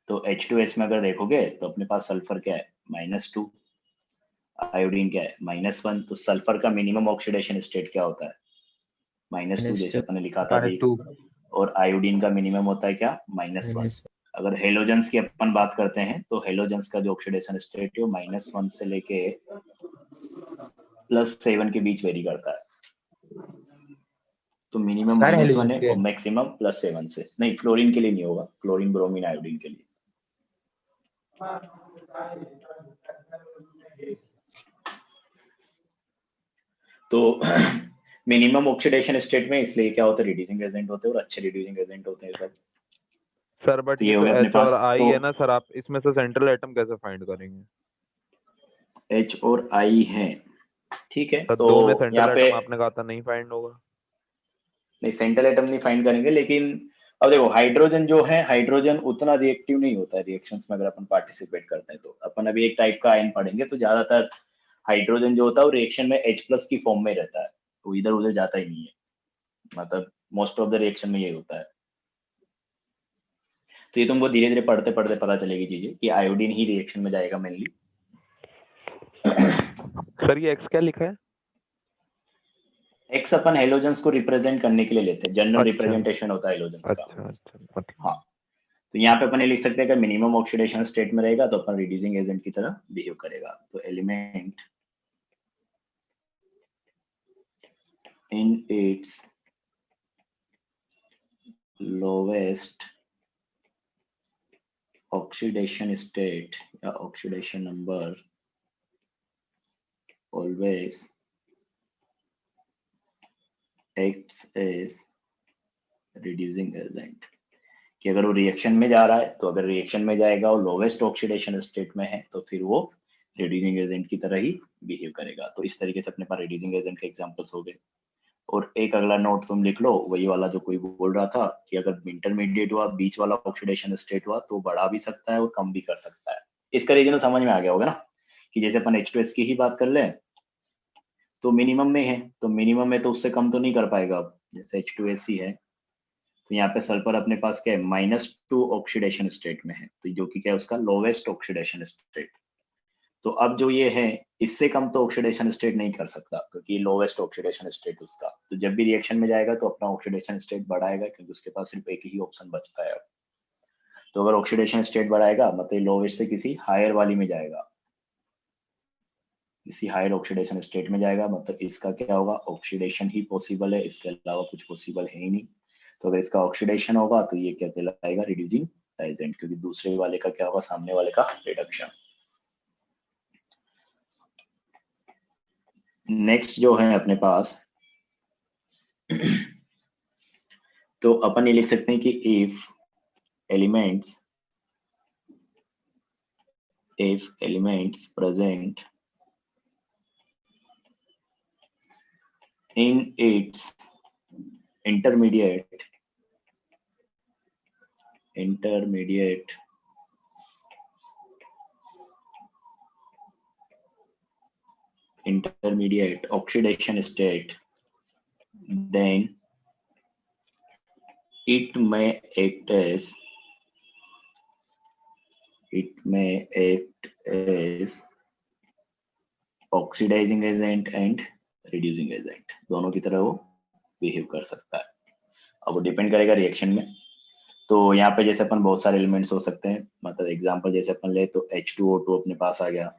तो H2S में अगर देखोगे तो अपने पास सल्फर क्या है, -2, आयोडीन क्या है, -1। तो सल्फर का मिनिमम ऑक्सीडेशन स्टेट क्या होता है, -2, जैसे अपन ने लिखा था अभी। और आयोडीन का मिनिमम होता है क्या, -1। अगर हेलोजेंस की अपन बात करते हैं तो हेलोजेंस का जो ऑक्सीडेशन स्टेट है वो -1 से लेके +7 के बीच वेरी करता है। तो मिनिमम -1 है और मैक्सिमम +7 से। नहीं, फ्लोरीन के लिए नहीं होगा, क्लोरीन ब्रोमीन आयोडीन के लिए। तो मिनिमम ऑक्सीडेशन स्टेट में इसलिए क्या होता है, रिड्यूसिंग एजेंट होते हैं और अच्छे रिड्यूसिंग एजेंट होते हैं सब। सर बट तो ये ये हो तो गया अपने H और पास। I तो है ना सर, आप इसमें से सेंट्रल एटम कैसे फाइंड करेंगे? H और I है, ठीक है। सर तो 2 में यहाँ सेंट्रल पे एटम आपने कहा था नहीं फाइंड होगा। नहीं, सेंट्रल एटम नहीं फाइंड करेंगे, लेकिन अब देखो हाइड्रोजन जो है, हाइड्रोजन उतना रिएक्टिव नहीं होता है रिएक्शंस में अगर अपन पार्टिसिपेट करते हैं तो। अपन अभी एक टाइप का आयन पढ़ेंगे तो ज्यादातर हाइड्रोजन जो होता है वो रिएक्शन में H+ की फॉर्म में रहता है, तो इधर उधर जाता ही नहीं है, मतलब मोस्ट ऑफ द रिएक्शन में यही होता है। तो ये तुमको धीरे धीरे पढ़ते पढ़ते पता चलेगी चीजें कि आयोडीन ही रिएक्शन में जाएगा मेनली। सर ये X क्या लिखा है? एक्स अपन हेलोजेंस को रिप्रेजेंट करने के लिए लेते हैं, जनरल अच्छा। रिप्रेजेंटेशन होता है हेलोजेंस का। अच्छा मतलब हाँ, तो यहाँ पे अपन ये लिख सकते हैं कि मिनिमम ऑक्सीडेशन स्टेट में रहेगा तो अपन रिड्यूसिंग एजेंट की तरह बिहेव करेगा। तो element in its lowest oxidation state या oxidation number always acts as reducing agent, कि अगर वो रिएक्शन में जा रहा है तो अगर रिएक्शन में जाएगा और लोवेस्ट ऑक्सीडेशन स्टेट में है तो फिर वो रिड्यूसिंग एजेंट की तरह ही बिहेव करेगा। तो इस तरीके से अपने पास रिड्यूसिंग एजेंट के एग्जांपल्स हो गए। और एक अगला नोट तुम लिख लो, वही वाला जो कोई बोल रहा था कि अगर इंटरमीडिएट हुआ, बीच वाला ऑक्सीडेशन स्टेट हुआ तो बढ़ा भी सकता है और कम भी कर सकता है। इसका रीजन समझ में आ गया होगा ना, कि जैसे अपन H2S की ही बात कर ले तो मिनिमम में है, तो मिनिमम में तो उससे कम तो नहीं कर पाएगा। अब जैसे H2S ही है तो यहाँ पे सल्फर अपने पास क्या है, -2 ऑक्सीडेशन स्टेट में है, तो जो कि क्या है उसका लोवेस्ट ऑक्सीडेशन स्टेट। तो अब जो ये है इससे कम तो ऑक्सीडेशन स्टेट नहीं कर सकता क्योंकि लोवेस्ट ऑक्सीडेशन स्टेट उसका। तो जब भी रिएक्शन में जाएगा तो अपना ऑक्सीडेशन स्टेट बढ़ाएगा क्योंकि उसके पास सिर्फ एक ही ऑप्शन बचता है अब। तो अगर ऑक्सीडेशन स्टेट बढ़ाएगा मतलब लोवेस्ट से किसी हायर वाली में जाएगा, किसी हायर ऑक्सीडेशन स्टेट में जाएगा, मतलब इसका क्या होगा, ऑक्सीडेशन ही पॉसिबल है, इसके अलावा कुछ पॉसिबल है ही नहीं। तो अगर इसका ऑक्सीडेशन होगा तो ये क्या कहलाएगा, रिड्यूसिंग एजेंट, क्योंकि दूसरे वाले का क्या होगा, सामने वाले का रिडक्शन। नेक्स्ट जो है अपने पास तो अपन ये लिख सकते हैं कि if elements present in its intermediate oxidation state, then it may act as oxidizing agent and reducing agent, दोनों की तरह वो बिहेव कर सकता है। अब वो डिपेंड करेगा रिएक्शन में। तो यहाँ पे जैसे अपन बहुत सारे एलिमेंट्स हो सकते हैं, मतलब एग्जांपल जैसे अपन ले तो H2O2 अपने पास आ गया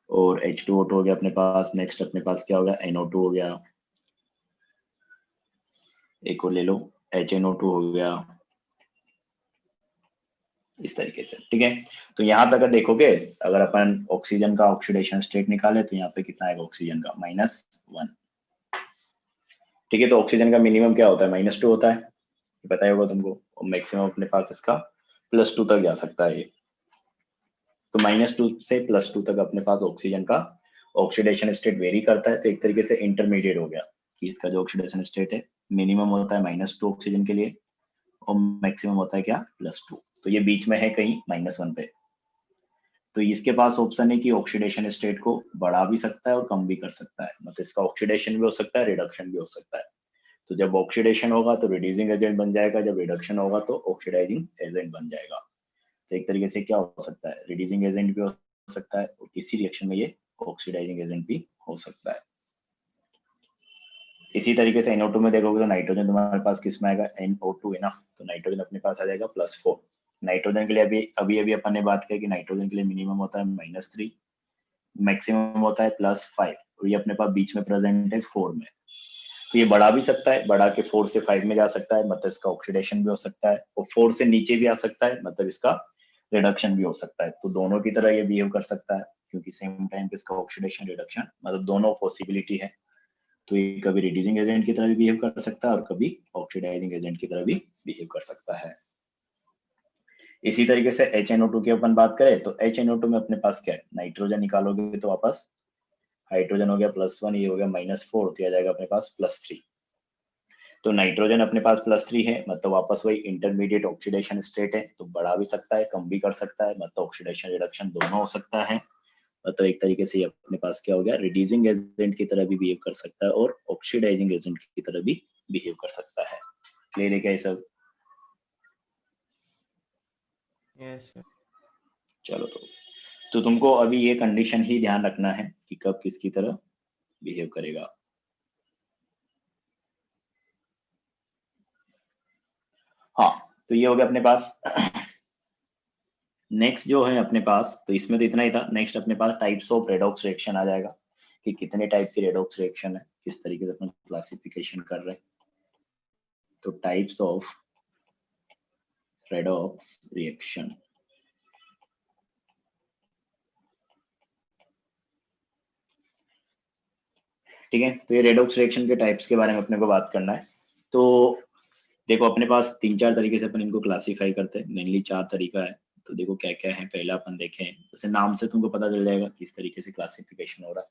और H2O2 हो गया अपने पास। नेक्स्ट अपने पास क्या हो गया, NO2 हो गया, एक और ले लो HNO2 हो गया, इस तरीके से, ठीक है। तो यहाँ पे अगर देखोगे, अगर अपन ऑक्सीजन का ऑक्सीडेशन स्टेट निकाले तो यहाँ पे कितना आएगा ऑक्सीजन का, -1, ठीक है। तो ऑक्सीजन का मिनिमम क्या होता है, -2 होता है, पता ही होगा तुमको, और मैक्सिमम अपने पास इसका +2 तक जा सकता है ये। तो -2 से +2 तक अपने पास ऑक्सीजन का ऑक्सीडेशन स्टेट वेरी करता है। तो एक तरीके से इंटरमीडिएट हो गया कि इसका जो ऑक्सीडेशन स्टेट है मिनिमम होता है -2 ऑक्सीजन के लिए और मैक्सिमम होता है क्या, +2। तो ये बीच में है कहीं -1 पे। तो इसके पास ऑप्शन है कि ऑक्सीडेशन स्टेट को बढ़ा भी सकता है और कम भी कर सकता है, मतलब इसका ऑक्सीडेशन भी हो सकता है, रिडक्शन भी हो सकता है। तो जब ऑक्सीडेशन होगा तो रिड्यूसिंग एजेंट बन जाएगा, जब रिडक्शन होगा तो ऑक्सीडाइजिंग एजेंट बन जाएगा। तो एक तरीके से क्या हो सकता है, रिड्यूसिंग एजेंट भी हो सकता है और किसी रिएक्शन में ये ऑक्सीडाइजिंग एजेंट भी हो सकता है। इसी तरीके से NO2 में देखोगे तो नाइट्रोजन तुम्हारे पास किस में आएगा, NO2 है ना, तो नाइट्रोजन अपने पास आ जाएगा +4। नाइट्रोजन के लिए अभी अपन ने बात की कि नाइट्रोजन के लिए मिनिमम होता है -3, मैक्सिमम होता है +5 और ये अपने पास बीच में प्रेजेंट है 4 में। तो ये बढ़ा भी सकता है, बढ़ा के 4 से 5 में जा सकता है, मतलब इसका ऑक्सीडेशन भी हो सकता है, और 4 से नीचे भी आ सकता है, मतलब इसका रिडक्शन भी हो सकता है। तो दोनों की तरह ये बिहेव कर सकता है। क्योंकि सेम टाइम पे इसका ऑक्सीडेशन रिडक्शन मतलब दोनों पॉसिबिलिटी है। तो ये कभी रिड्यूसिंग एजेंट की तरह भी बिहेव कर सकता है और कभी ऑक्सीडाइजिंग एजेंट की तरह भी बिहेव कर सकता है। इसी तरीके से HNO2 की अपन बात करें तो HNO2 में अपने पास क्या है, नाइट्रोजन निकालोगे तो वापस हाइड्रोजन हो गया +1, ये हो गया -4, तो आ जाएगा अपने पास +3। तो नाइट्रोजन अपने पास +3 है, मतलब वापस वही इंटरमीडिएट ऑक्सीडेशन स्टेट है, तो बढ़ा भी सकता है कम भी कर सकता है, मतलब ऑक्सीडेशन रिडक्शन दोनों हो सकता है। मतलब एक तरीके से ये अपने पास क्या हो गया, रिड्यूसिंग एजेंट की तरह भी बिहेव कर सकता है और ऑक्सीडाइजिंग एजेंट की तरह भी बिहेव कर सकता है। क्लियर है क्या ये सब? Yes sir. चलो तो तुमको अभी ये कंडीशन ही ध्यान रखना है कि कब किसकी तरह बिहेव करेगा। हाँ, तो ये हो गया अपने पास। नेक्स्ट जो है अपने पास, तो इसमें तो इतना ही था। नेक्स्ट अपने पास टाइप्स ऑफ रेडॉक्स रिएक्शन आ जाएगा कि कितने टाइप की रेडॉक्स रिएक्शन है, किस तरीके से अपन क्लासिफिकेशन कर रहे हैं। तो टाइप्स ऑफ रेडॉक्स रिएक्शन, ठीक है। तो ये रेडॉक्स रिएक्शन के टाइप्स के बारे में अपने को बात करना है। तो देखो अपने पास 3-4 तरीके से अपन इनको क्लासिफाई करते हैं, मेनली 4 तरीका है। तो देखो क्या क्या है, पहला अपन देखें, जैसे नाम से तुमको पता चल जाएगा किस तरीके से क्लासिफिकेशन हो रहा है।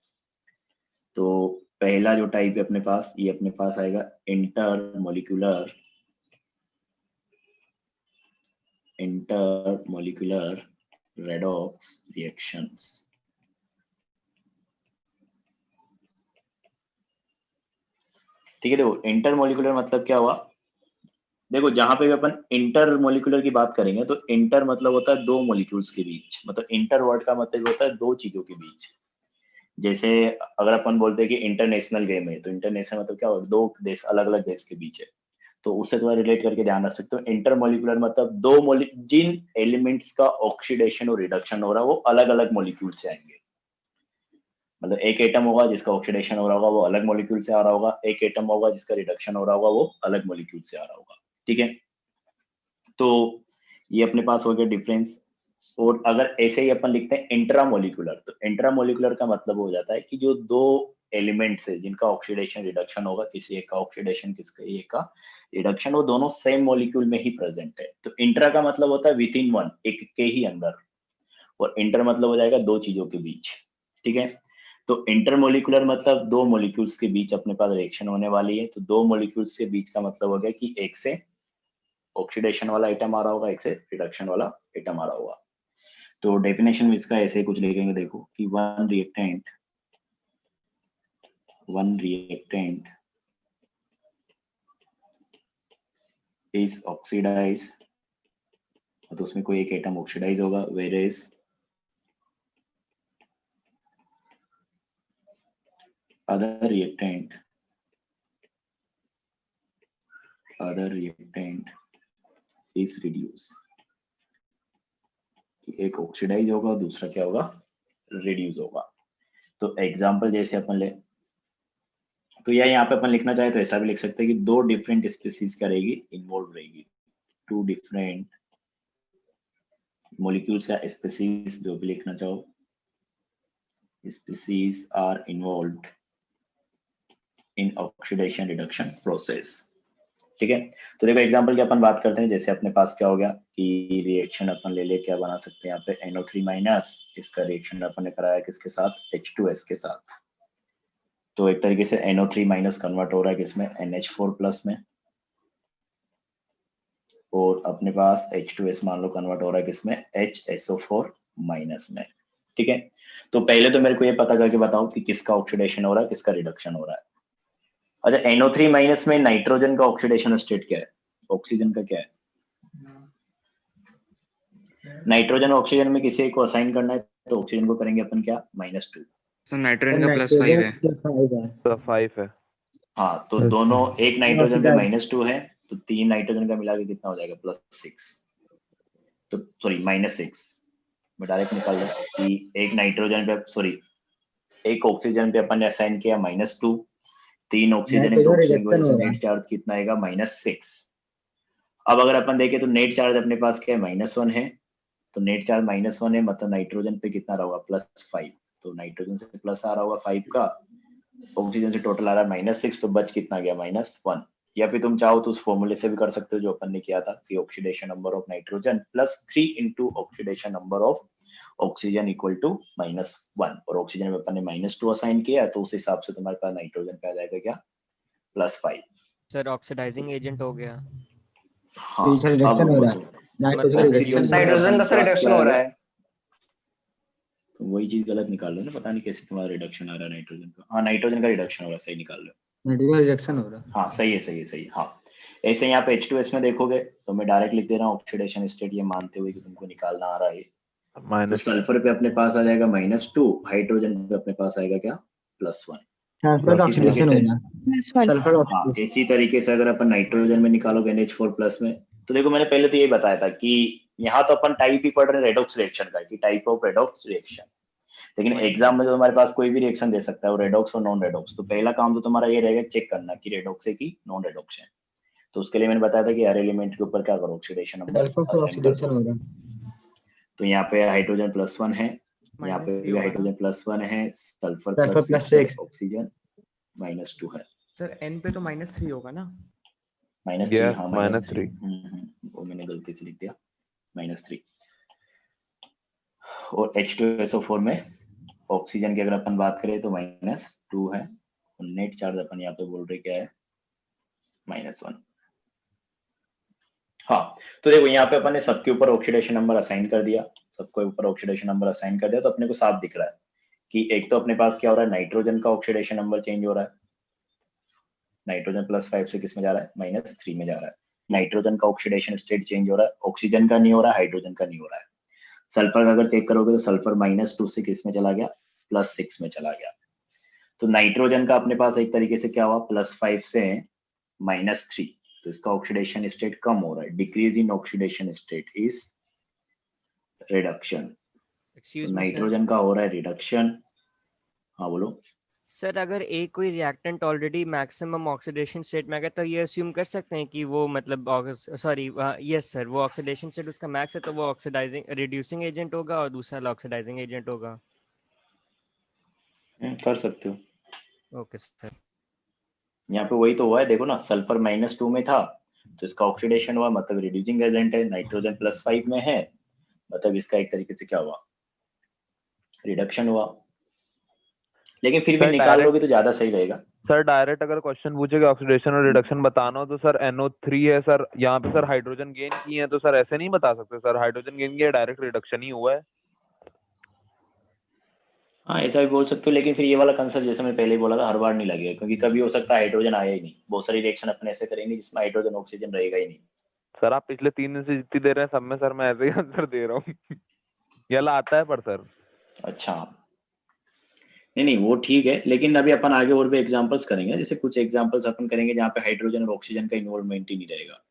तो पहला जो टाइप है अपने पास, ये अपने पास आएगा इंटरमोलिकुलर रेडॉक्स रिएक्शंस। ठीक है, देखो इंटरमोलिकुलर मतलब क्या हुआ, देखो जहां पे भी अपन इंटरमोलिकुलर की बात करेंगे तो इंटर मतलब होता है दो मॉलिक्यूल्स के बीच, मतलब इंटर वर्ड का मतलब होता है दो चीजों के बीच। जैसे अगर अपन बोलते हैं कि इंटरनेशनल गेम है, तो इंटरनेशनल मतलब क्या होगा, दो देश, अलग अलग देश के बीच है, तो उससे थोड़ा रिलेट करके ध्यान रख सकते हो। इंटरमोलिकुलर मतलब दो जिन एलिमेंट्स का ऑक्सीडेशन और रिडक्शन हो रहा है वो अलग अलग मॉलिक्यूल से आएंगे। मतलब एक एटम होगा जिसका ऑक्सीडेशन हो रहा होगा वो अलग मॉलिक्यूल से आ रहा होगा, एक एटम होगा जिसका रिडक्शन हो रहा होगा वो अलग मॉलिक्यूल से आ रहा होगा। ठीक है, तो ये अपने पास हो गया डिफरेंस। और अगर ऐसे ही अपन लिखते हैं इंट्रामोलिकुलर, तो इंट्रामोलिकुलर का मतलब हो जाता है कि जो दो एलिमेंट्स है जिनका ऑक्सीडेशन रिडक्शन होगा, किसी एक का ऑक्सीडेशन किसका एक का रिडक्शन, वो दोनों सेम मॉलिक्यूल में ही प्रेजेंट है। तो इंट्रा का मतलब होता है विद इन वन, एक के ही अंदर, और इंटर मतलब हो जाएगा दो चीजों के बीच। ठीक है, तो इंटरमोलिकुलर मतलब दो मॉलिक्यूल्स के बीच अपने पास रिएक्शन होने वाली है। तो दो मॉलिक्यूल्स के बीच का मतलब हो गया कि एक से ऑक्सीडेशन वाला आइटम आ रहा होगा, एक से रिडक्शन वाला आइटम आ रहा होगा। तो डेफिनेशन में इसका ऐसे कुछ लिखेंगे, देखो कि वन रिएक्टेंट इज ऑक्सीडाइज, तो उसमें कोई एक एटम ऑक्सीडाइज होगा, where is other reactant is reduced, एक ऑक्सीडाइज होगा दूसरा क्या होगा, रिड्यूस होगा। तो एग्जांपल जैसे अपन ले, तो या यहाँ पे अपन लिखना चाहे तो ऐसा भी लिख सकते हैं कि दो डिफरेंट स्पीसीज का रहेगी, इन्वॉल्व रहेगी, टू डिफरेंट मॉलिक्यूल्स का स्पीसीज, जो भी लिखना चाहो, species are involved in oxidation reduction process. ठीक है, तो देखो एग्जांपल की अपन बात करते हैं। जैसे अपने पास क्या हो गया कि रिएक्शन अपन ले क्या बना सकते हैं यहाँ पे NO3-, इसका रिएक्शन अपन ने कराया किसके साथ, H2S के साथ। तो एक तरीके से NO3- कन्वर्ट हो रहा है किसमें, NH4+ में, और अपने पास H2S मान लो कन्वर्ट हो रहा है किसमें, HSO4- में। ठीक है, तो पहले तो मेरे को ये पता करके बताओ कि किसका ऑक्सीडेशन हो रहा है, किसका रिडक्शन हो रहा है। अच्छा, NO3- में नाइट्रोजन का ऑक्सीडेशन स्टेट क्या है, ऑक्सीजन का क्या है, नाइट्रोजन ऑक्सीजन में किसी एक को असाइन करना है, तो ऑक्सीजन को करेंगे अपन क्या, -2। सर नाइट्रोजन का +5 है। तो 5 है। हाँ, तो दोनों एक नाइट्रोजन पे -2 है, तो 3 नाइट्रोजन का मिला के कितना हो जाएगा, +6, तो सॉरी -6, मैं डायरेक्ट निकाल दूं कि एक नाइट्रोजन पे, सॉरी एक ऑक्सीजन पे अपन ने असाइन किया -2, 3 ऑक्सीजन है तो ऑक्सीजन की वजह से नेट चार्ज कितना आएगा, -6। अब अगर अपन देखें तो नेट चार्ज अपने पास क्या है, -1 है, तो नेट चार्ज -1 है, मतलब नाइट्रोजन पे कितना रहा होगा +5, तो नाइट्रोजन से प्लस आ रहा होगा 5 का, ऑक्सीजन से टोटल आ रहा है -6, तो बच कितना गया -1। या फिर तुम चाहो तो उस फॉर्मूले से भी कर सकते हो जो अपन ने किया था कि oxidation number of nitrogen +3 into oxidation number of oxygen equal to -1, और ऑक्सीजन में अपन ने -2 असाइन किया, तो उस हिसाब से तुम्हारे पास नाइट्रोजन पे आ जाएगा क्या +5। सर ऑक्सीडाइजिंग एजेंट हो गया। हाँ तो ये रिडक्शन हो रहा है, नाइट्रोजन का ऑक्सीजन रिडक्शन। नाइट्रोजन का सर रिडक्शन हो रहा है। वही चीज गलत निकाल लो ना, पता नहीं कैसे तुम्हारा रिडक्शन आ रहा है नाइट्रोजन का। हाँ नाइट्रोजन का रिडक्शन हो रहा है, सही निकाल लो। नाइट्रोजन का रिडक्शन हो रहा है। हाँ सही है, सही है, सही है। हाँ ऐसे यहाँ पे H2S में देखोगे तो मैं डायरेक्ट लिख दे रहा हूँ ऑक्सीडेशन स्टेट, ये मानते हुए कि तुमको निकालना आ रहा है। तो सल्फर पे अपने पास आ जाएगा -2, हाइड्रोजन पे अपने पास आएगा क्या +1। सल्फर का ऑक्सीडेशन हो रहा है, सल्फर हाँ ऑक्सीडेशन। इसी तरीके से अगर अपन नाइट्रोजन में निकालोगे NH4+ में, तो देखो मैंने पहले तो यही बताया था कि यहाँ तो अपन टाइप ही पढ़ रहे हैं रेडॉक्स रिएक्शन का, कि टाइप ऑफ रेडॉक्स रिएक्शन, लेकिन एग्जाम में तो तुम्हारे पास कोई भी रिएक्शन दे सकता है, वो रेडॉक्स और नॉन रेडॉक्स। तो पहला काम तो तुम्हारा ये रहेगा चेक करना कि रेडॉक्स है कि नॉन रेडॉक्स है। तो उसके लिए मैंने बताया था कि हर एलिमेंट के ऊपर क्या करो, ऑक्सीडेशन नंबर सल्फर से असाइन कर ऑक्सीडेशन दो। हो रहा है। तो यहाँ पे हाइड्रोजन +1 है, यहाँ पे -3 भी होगा ना हाइड्रोजन +1 है, सल्फर सल्फर +6 है, +6। ऑक्सीजन -2 है। सर n पे तो -3 होगा ना। -3, हाँ -3। वो मैंने गलती से लिख दिया -3। और H2SO4 में ऑक्सीजन की अगर अपन बात करें तो -2 है, और नेट चार्ज अपन यहाँ पे बोल रहे क्या है -1। हाँ तो देखो यहाँ पे अपन ने सबके ऊपर ऑक्सीडेशन नंबर असाइन कर दिया, सबके ऊपर ऑक्सीडेशन नंबर असाइन कर दिया, तो अपने को साफ दिख रहा है कि एक तो अपने पास क्या हो रहा है, नाइट्रोजन का ऑक्सीडेशन नंबर चेंज हो रहा है, नाइट्रोजन +5 से किस में जा रहा है -3 में जा रहा है। नाइट्रोजन का ऑक्सीडेशन स्टेट चेंज हो रहा है, ऑक्सीजन का नहीं हो रहा है, हाइड्रोजन का नहीं हो रहा है। सल्फर का अगर चेक करोगे तो सल्फर -2 से किस में चला गया +6 में चला गया। तो नाइट्रोजन का अपने पास एक तरीके से क्या हुआ, +5 से -3, तो इसका ऑक्सीडेशन स्टेट कम हो रहा है, decrease in oxidation state is reduction. Excuse तो मी सर। नाइट्रोजन का हो रहा है रिडक्शन। हाँ बोलो। सर अगर एक कोई reactant already maximum oxidation state में आ गया तो ये अस्यूम कर सकते हैं कि वो मतलब सॉरी यस सर, वो ऑक्सीडेशन स्टेट उसका मैक्स है तो वो ऑक्सीडाइजिंग रिड्यूसिंग एजेंट होगा और दूसरा ऑक्सीडाइजिंग एजेंट होगा। कर सकते हो। Okay sir. यहाँ पे वही तो हुआ है, देखो ना, सल्फर -2 में था तो इसका ऑक्सीडेशन हुआ, मतलब रिड्यूसिंग एजेंट है। नाइट्रोजन +5 में है, मतलब इसका एक तरीके से क्या हुआ, रिडक्शन हुआ। लेकिन फिर भी सर निकाल लोगे तो ज्यादा सही रहेगा। सर डायरेक्ट अगर क्वेश्चन पूछेगा ऑक्सीडेशन और रिडक्शन बताना हो तो सर NO3 है सर, यहाँ पे सर हाइड्रोजन गेन की है, तो सर ऐसे नहीं बता सकते सर हाइड्रोजन गेन किया डायरेक्ट रिडक्शन ही हुआ है। हाँ ऐसा भी बोल सकते हो, लेकिन फिर ये वाला कंसेप्ट जैसे मैं पहले ही बोला था हर बार नहीं लगेगा, क्योंकि कभी हो सकता है हाइड्रोजन आया ही नहीं। बहुत सारी रिएक्शन अपने ऐसे करेंगे जिसमें हाइड्रोजन ऑक्सीजन रहेगा ही नहीं। सर आप पिछले 3 दिन से जितनी दे रहे हैं सब में सर मैं ऐसे ही आंसर दे रहा हूँ ये वाला आता है पर सर। अच्छा नहीं वो ठीक है, लेकिन अभी अपन आगे और भी एग्जांपल्स करेंगे, जैसे कुछ एग्जांपल्स अपन करेंगे जहाँ पे हाइड्रोजन और ऑक्सीजन का इन्वॉल्वमेंट ही नहीं रहेगा।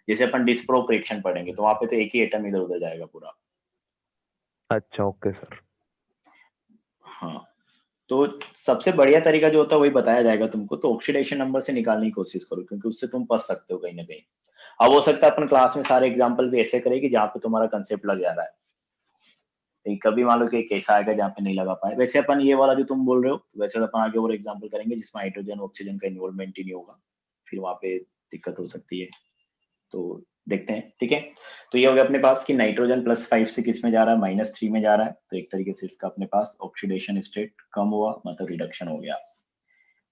जैसे अपन डिस्प्रोप रिएक्शन पढ़ेंगे तो वहां पे तो एक ही एटम इधर उधर जाएगा पूरा। अच्छा ओके सर। हाँ तो सबसे बढ़िया तरीका जो होता है वही बताया जाएगा तुमको। तो ऑक्सीडेशन नंबर से निकालने की कोशिश करो, क्योंकि उससे तुम पढ़ सकते हो कहीं ना कहीं। अब हो सकता है अपन क्लास में सारे एग्जांपल भी ऐसे करें कि जहाँ पे तुम्हारा कंसेप्ट लग जा रहा है, कभी मान लो कि कैसा आएगा जहाँ पे नहीं लगा पाए। वैसे अपन ये वाला जो तुम बोल रहे हो, वैसे तो अपन आगे और एग्जांपल करेंगे जिसमें हाइड्रोजन ऑक्सीजन का इन्वॉल्वमेंट ही नहीं होगा, फिर वहां पे दिक्कत हो सकती है। तो देखते हैं, ठीक है। तो ये हो गया अपने पास कि नाइट्रोजन +5 से किस में जा रहा है, -3 में जा रहा है। तो एक तरीके से इसका अपने पास ऑक्सीडेशन स्टेट कम हुआ, मतलब रिडक्शन हो गया।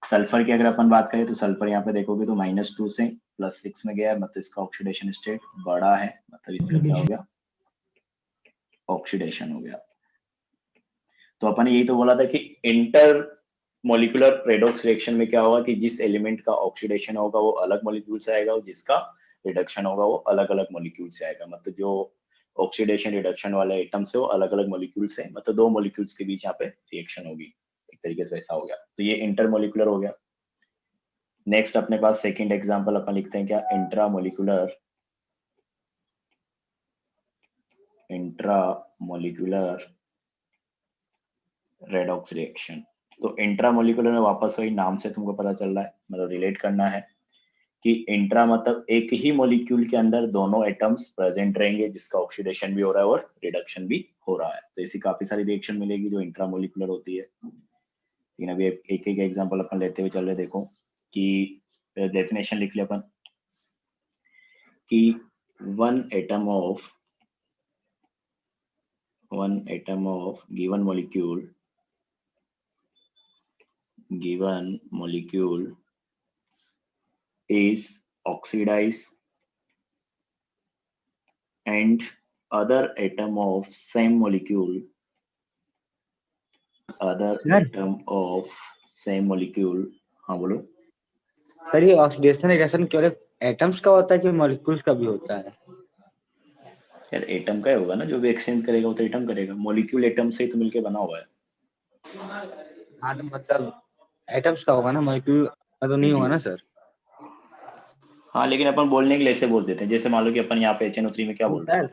सल्फर की अगर अपन बात करें तो सल्फर यहाँ पे देखोगे तो -2 से +6 में गया है, मतलब इसका ऑक्सीडेशन स्टेट बड़ा है, मतलब इसका क्या हो गया, ऑक्सीडेशन हो गया। तो अपन यही तो बोला था कि इंटर मॉलिक्यूलर रेडॉक्स रिएक्शन में क्या होगा कि जिस एलिमेंट का ऑक्सीडेशन होगा वो अलग मॉलिक्यूल से आएगा, और जिसका रिडक्शन होगा वो अलग अलग मॉलिक्यूल से आएगा। मतलब जो ऑक्सीडेशन रिडक्शन वाले आइटम से वो अलग अलग मॉलिक्यूल से, मतलब दो मॉलिक्यूल्स के बीच यहाँ पे रिएक्शन होगी, एक तरीके से ऐसा हो गया। तो ये इंटर मॉलिक्यूलर हो गया। नेक्स्ट अपने पास सेकंड एग्जांपल अपन लिखते हैं क्या, इंट्रा मॉलिक्यूलर रेडॉक्स रिएक्शन। तो इंट्रा मॉलिक्यूलर में वापस वही नाम से तुमको पता चल रहा है, मतलब रिलेट करना है कि इंट्रा मतलब एक ही मॉलिक्यूल के अंदर दोनों एटम्स प्रेजेंट रहेंगे जिसका ऑक्सीडेशन भी हो रहा है और रिडक्शन भी हो रहा है। तो ऐसी काफी सारी रिएक्शन मिलेगी जो इंट्रामोलिकुलर होती है। लेकिन अभी एक एक एग्जांपल अपन लेते हुए चल रहे, देखो कि डेफिनेशन लिख ले अपन कि one atom of given molecule is oxidized and other atom of same molecule हाँ बोलो सर ये ऑक्सीडेशन रिएक्शन केवल एटम्स का होता है कि मॉलिक्यूल्स का भी होता है? यार एटम का ही होगा ना, जो भी एक्सचेंज करेगा वो तो एटम करेगा, मॉलिक्यूल एटम से ही तो मिलके बना हुआ है। हाँ तो मतलब एटम्स का होगा ना, मॉलिक्यूल का तो नहीं होगा ना सर? हाँ लेकिन अपन बोलने के लिए ऐसे बोल देते हैं, जैसे मान लो कि अपन यहाँ पे HNO3 में क्या बोल रहे हैं,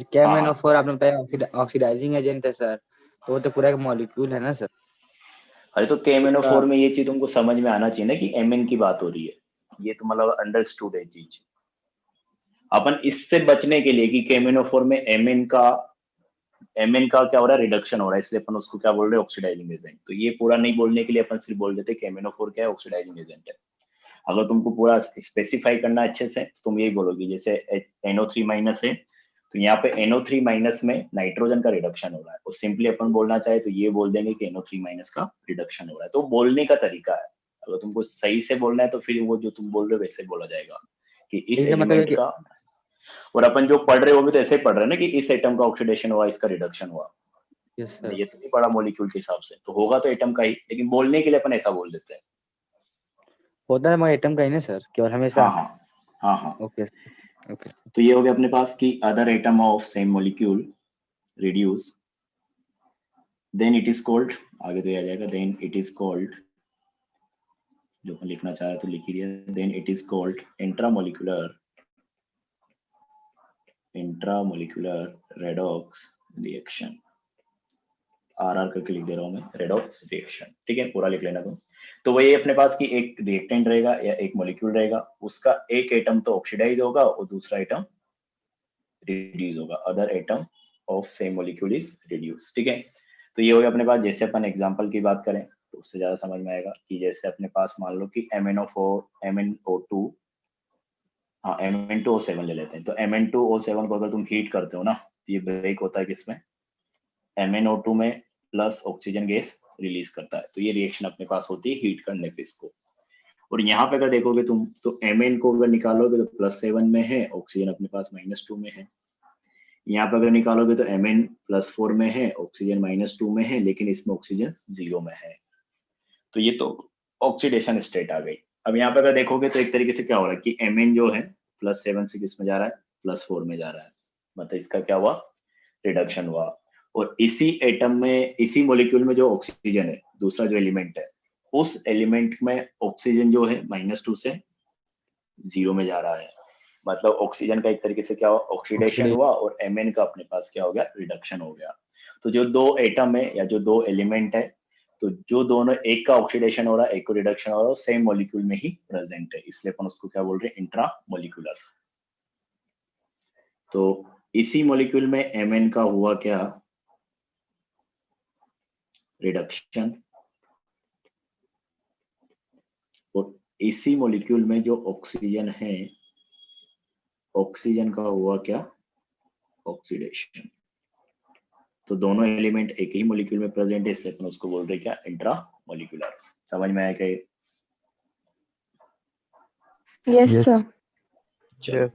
KMnO4 आपने बताया ऑक्सीडाइजिंग एजेंट है सर, तो वो तो पूरा एक मॉलिक्यूल है ना सर। अरे तो KMnO4 में ये चीज तुमको समझ में आना चाहिए ना कि Mn की बात हो रही है, ये तो मतलब अंडरस्टूड है चीज। अपन इससे बचने के लिए कि KMnO4 में Mn का क्या हो रहा है, रिडक्शन हो रहा है, इसलिए अपन उसको क्या बोल रहे हैं, ऑक्सीडाइजिंग एजेंट। तो ये पूरा नहीं बोलने के लिए अपन सिर्फ बोल देते कि KMnO4 क्या है, ऑक्सीडाइजिंग एजेंट है। अगर तुमको पूरा स्पेसिफाई करना अच्छे से तो तुम यही बोलोगे, जैसे NO3 माइनस है तो यहाँ पे NO3 माइनस में नाइट्रोजन का रिडक्शन हो रहा है, और सिंपली अपन बोलना चाहे तो ये बोल देंगे कि NO3 माइनस का रिडक्शन हो रहा है। तो बोलने का तरीका है, अगर तुमको सही से बोलना है तो फिर वो जो तुम बोल रहे हो वैसे बोला जाएगा कि इस एलिमेंट का, और अपन जो पढ़ रहे हो भी तो ऐसे ही पढ़ रहे हैं ना कि इस एटम का ऑक्सीडेशन हुआ, इसका रिडक्शन हुआ। ये तो नहीं पढ़ा मॉलिक्यूल के हिसाब से, तो होगा तो एटम का ही, लेकिन बोलने के लिए अपन ऐसा बोल देते हैं। होता है मगर एटम का ही ना सर, केवल हमेशा? हाँ। ओके। तो ये हो गया अपने पास कि other atom of same molecule reduce, then it is called, आगे तो ये आ जाएगा, देन इट इज कॉल्ड, जो अपन लिखना चाह रहे तो लिख ही दिया, then it is called intramolecular redox reaction. RR करके लिख दे रहा हूं मैं, रेडॉक्स रिएक्शन, ठीक है, पूरा लिख लेना तुम। तो वही अपने पास कि एक रिएक्टेंट रहेगा या एक मॉलिक्यूल रहेगा, उसका एक एटम तो ऑक्सीडाइज होगा और दूसरा एटम रिड्यूस होगा, other atom of same molecule is reduce, ठीक है। तो ये हो गया अपने पास। जैसे अपन एग्जांपल की बात करें तो उससे ज्यादा समझ में आएगा कि जैसे अपने पास मान लो कि MnO2, हाँ Mn2O7 ले लेते हैं। तो Mn2O7 को अगर तुम हीट करते हो ना तो ये ब्रेक होता है किसमें, MnO2 में, प्लस ऑक्सीजन गैस रिलीज करता है। तो ये रिएक्शन अपने पास होती है हीट करने पे इसको। और यहाँ पे अगर देखोगे तुम तो Mn को अगर निकालोगे तो +7 में है, ऑक्सीजन अपने पास -2 में है। यहाँ पे अगर निकालोगे तो Mn +4 में है, ऑक्सीजन -2 में है, लेकिन इसमें ऑक्सीजन 0 में है। तो ये तो ऑक्सीडेशन स्टेट आ गई। अब यहाँ पे अगर देखोगे तो एक तरीके से क्या हो रहा है कि Mn जो है +7 से किस में जा रहा है, +4 में जा रहा है, मतलब इसका क्या हुआ, रिडक्शन हुआ। और इसी एटम में, इसी मॉलिक्यूल में जो ऑक्सीजन है, दूसरा जो एलिमेंट है, उस एलिमेंट में ऑक्सीजन जो है -2 से 0 में जा रहा है, मतलब ऑक्सीजन का एक तरीके से क्या हुआ, ऑक्सीडेशन हुआ, और Mn का अपने पास क्या हो गया, रिडक्शन हो गया। तो जो दो एटम है या जो दो एलिमेंट है, तो जो दोनों, एक का ऑक्सीडेशन हो रहा है, एक को रिडक्शन हो रहा है, सेम मॉलिक्यूल में ही प्रेजेंट है, इसलिए अपन उसको क्या बोल रहे हैं, इंट्रा मॉलिक्यूलर। तो इसी मॉलिक्यूल में Mn का हुआ क्या, रिडक्शन, और इसी मॉलिक्यूल में जो ऑक्सीजन है, ऑक्सीजन का हुआ क्या, ऑक्सीडेशन। तो दोनों एलिमेंट एक ही मॉलिक्यूल में प्रेजेंट है, इसलिए अपन उसको बोल रहे हैं क्या, इंट्रा मॉलिक्यूलर। समझ में आया क्या? Yes sir. चलो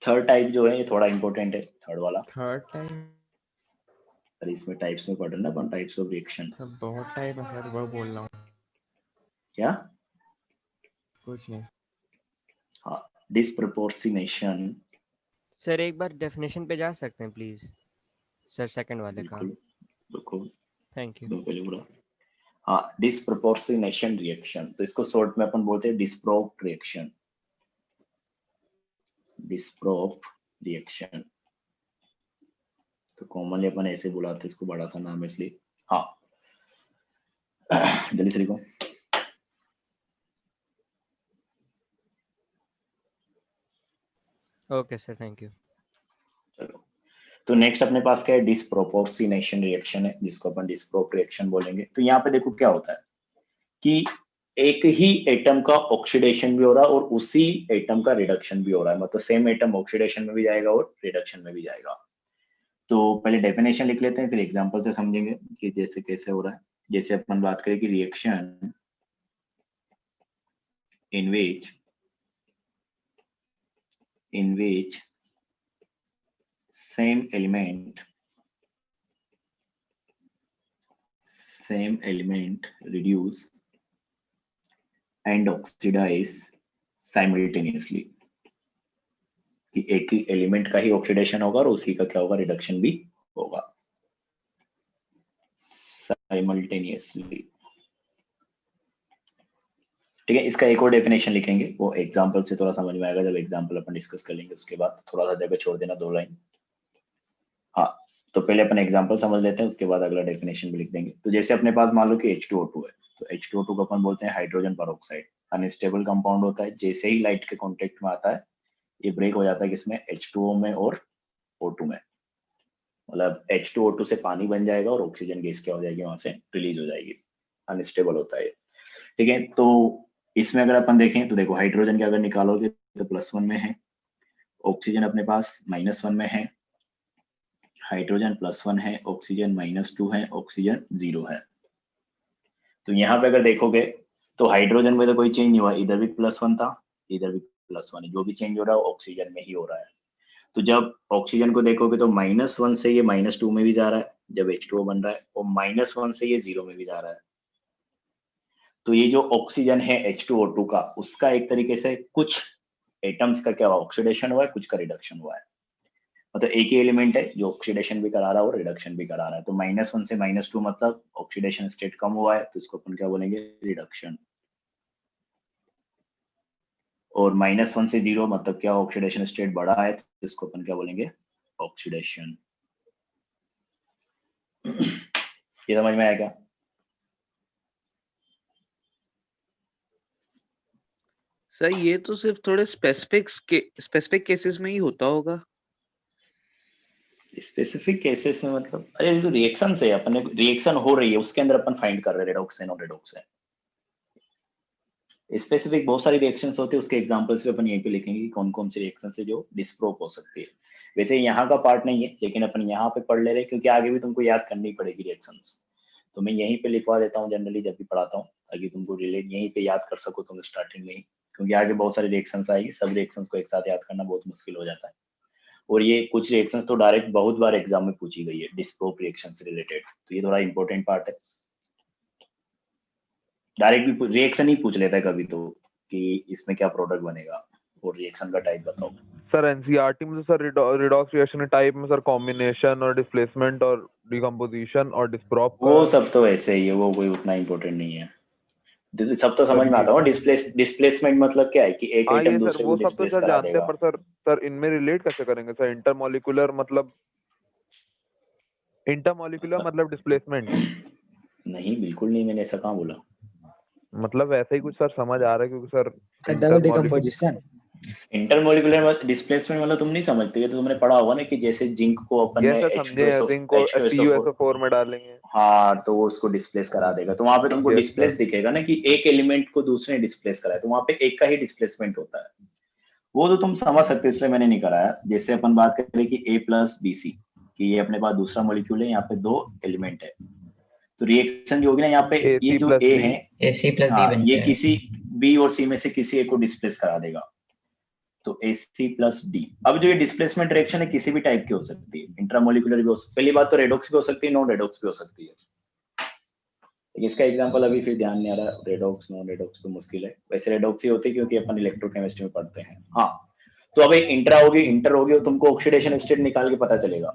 थर्ड टाइप जो है ये थोड़ा इंपॉर्टेंट है, थर्ड वाला। थर्ड टाइम अरे इसमें टाइप्स में पढ़ रहे ना अपन, टाइप्स ऑफ रिएक्शन। बहुत टाइप है सर, वो बोल रहा हूँ। क्या? कुछ नहीं। हाँ, डिस्प्रपोर्शनेशन। सर एक बार डेफिनेशन पे जा सकते हैं प्लीज सर, सेकंड वाले का। बिल्कुल, थैंक यू। पहले पूरा। हाँ, डिस्प्रपोर्शनेशन रिएक्शन, तो इसको शॉर्ट में अपन बोलते हैं डिस्प्रोप रिएक्शन। डिस्प्रोप रिएक्शन तो कॉमनली अपन ऐसे बुलाते हैं इसको, बड़ा सा नाम है इसलिए। हाँ जल्दी से लिखो। Okay sir, thank you. चलो, तो नेक्स्ट अपने पास क्या है, डिस्प्रोपोर्शनेशन रिएक्शन है, जिसको अपन डिस्प्रोप रिएक्शन बोलेंगे। तो यहाँ पे देखो क्या होता है कि एक ही एटम का ऑक्सीडेशन भी हो रहा है और उसी एटम का रिडक्शन भी हो रहा है, मतलब सेम एटम ऑक्सीडेशन में भी जाएगा और रिडक्शन में भी जाएगा। तो पहले डेफिनेशन लिख लेते हैं, फिर एग्जांपल से समझेंगे कि जैसे कैसे हो रहा है। जैसे अपन बात करें कि reaction in which same element reduce and oxidize simultaneously, कि एक ही एलिमेंट का ही ऑक्सीडेशन होगा और उसी का क्या होगा, रिडक्शन भी होगा साइमल्टेनियसली। ठीक है, इसका एक और डेफिनेशन लिखेंगे, वो एग्जांपल से थोड़ा समझ में आएगा, जब एग्जांपल अपन डिस्कस कर लेंगे उसके बाद। थोड़ा सा जगह छोड़ देना, 2 लाइन। हाँ, तो पहले अपन एग्जांपल समझ लेते हैं, उसके बाद अगला डेफिनेशन भी लिख देंगे। तो जैसे अपने पास मान लो कि H2O2 है, तो H2O2 को अपन बोलते हैं हाइड्रोजन पेरोक्साइड, अनस्टेबल कंपाउंड होता है। जैसे ही लाइट के कांटेक्ट में आता है, ये ब्रेक हो जाता है किसमें, H2O में और O2 में। मतलब H2O2 से पानी बन जाएगा और ऑक्सीजन गैस क्या हो जाएगी, वहां से रिलीज हो जाएगी। अनस्टेबल होता है, ठीक है। तो इसमें अगर अपन देखें तो देखो, हाइड्रोजन के अगर निकालोगे तो +1 में है, ऑक्सीजन अपने पास -1 में है, हाइड्रोजन +1 है, ऑक्सीजन -2 है, ऑक्सीजन 0 है। तो यहाँ पे अगर देखोगे तो हाइड्रोजन में तो कोई चेंज नहीं हुआ, इधर भी +1 था, इधर भी +1 है। जो भी चेंज हो रहा है वो ऑक्सीजन में ही हो रहा है। तो जब ऑक्सीजन को देखोगे तो -1 से ये -2 में भी जा रहा है जब H2O बन रहा है, और -1 से ये 0 में भी जा रहा है। तो ये जो ऑक्सीजन है H2O2 का, उसका एक तरीके से कुछ एटम्स का क्या हुआ, ऑक्सीडेशन हुआ है, कुछ का रिडक्शन हुआ है। मतलब एक ही एलिमेंट है जो ऑक्सीडेशन भी करा रहा है और रिडक्शन भी करा रहा है। तो -1 से -2 मतलब ऑक्सीडेशन स्टेट कम हुआ है, तो इसको अपन क्या बोलेंगे, रिडक्शन। और -1 से 0 मतलब क्या, ऑक्सीडेशन स्टेट बढ़ा है, तो इसको अपन क्या बोलेंगे, ऑक्सीडेशन। ये समझ में आया क्या? सर ये तो सिर्फ थोड़े स्पेसिफिक केसेस में ही होता होगा। स्पेसिफिक केसेस में मतलब, अरे जो रिएक्शन से अपने रिएक्शन हो रही है उसके अंदर अपन फाइंड कर रहे हैं रेडॉक्स और रेडॉक्स है। स्पेसिफिक बहुत सारी रिएक्शंस होती है, उसके एग्जांपल्स भी अपन यहीं पे लिखेंगे कि कौन कौन सी रिएक्शन से जो डिस्प्रोप हो सकती है। वैसे यहाँ का पार्ट नहीं है, लेकिन अपन यहाँ पे पढ़ ले रहे हैं क्योंकि आगे भी तुमको याद करनी पड़ेगी रिएक्शंस। तो मैं यहीं पे लिखवा देता हूँ जनरली जब भी पढ़ाता हूँ, ताकि तुमको रिलेट यहीं पे याद कर सको तुम स्टार्टिंग में ही, क्योंकि आगे बहुत सारी रिएक्शंस आएगी, सब रिएक्शंस को एक साथ याद करना बहुत मुश्किल हो जाता है। और ये कुछ रिएक्शंस तो डायरेक्ट बहुत बार एग्जाम में पूछी गई है डिस्प्रोप रिएक्शन से रिलेटेड, तो ये थोड़ा इंपॉर्टेंट पार्ट है। डायरेक्ट भी रिएक्शन ही पूछ लेता है कभी तो, कि इसमें क्या प्रोडक्ट बनेगा और रिएक्शन का टाइप बताओ। सर एनसीईआरटी में तो सर रिडॉक्स रिएक्शन के टाइप में सर कॉम्बिनेशन और डिस्प्लेसमेंट और डिकम्पोजिशन और डिस्प्रोप वो सब तो ऐसे ही है, वो कोई उतना इंपॉर्टेंट नहीं है। सब तो समझ में आता है। डिस्प्लेसमेंट मतलब क्या है कि एक हाँ एटम ये सर दूसरे को वो सब तो डिस्प्लेस सर करा जानते देगा। हैं, पर सर इनमें रिलेट कैसे करेंगे सर? इंटरमॉलिक्यूलर मतलब डिस्प्लेसमेंट? नहीं, बिल्कुल नहीं, मैंने ऐसा कहाँ बोला। मतलब वैसे ही कुछ सर समझ आ रहा है, क्योंकि sir double decomposition. Intermolecular displacement मतलब तुम नहीं समझते, ये तो तुमने पढ़ा होगा ना कि जैसे जिंक को अपन ने जिंक को CuSO4 में डालेंगे, हाँ, तो वो उसको डिस्प्लेस करा देगा। तो वहां पे तुमको डिस्प्लेस दिखेगा ना कि एक एलिमेंट को दूसरे ने डिस्प्लेस करा है, तो वहां पे एक का ही डिस्प्लेसमेंट होता है। वो तो तुम समझ सकते हो, इसलिए मैंने नहीं कराया। जैसे अपन बात करें कि A+BC, कि ये अपने पास दूसरा मॉलिक्यूल है, यहाँ पे 2 एलिमेंट है, तो रिएक्शन जो होगी ना, यहाँ पे ये जो A है, हाँ, ये किसी B और C में से किसी एक को डिस्प्लेस करा देगा, तो AC+D। अब जो ये डिस्प्लेसमेंट रिएक्शन है किसी भी टाइप की हो सकती है, इंट्रामोलिकुलर भी हो सकती है, पहली बात तो रेडॉक्स भी हो सकती है, नॉन रेडॉक्स भी हो सकती है। इसका एग्जांपल अभी फिर ध्यान नहीं आ रहा, रेडॉक्स नॉन रेडॉक्स तो मुश्किल है। वैसे रेडॉक्स ही होती है क्योंकि अपन इलेक्ट्रोकेमिस्ट्री में पढ़ते हैं। हाँ, तो अब इंटर होगी और तुमको ऑक्सीडेशन स्टेट निकाल के पता चलेगा।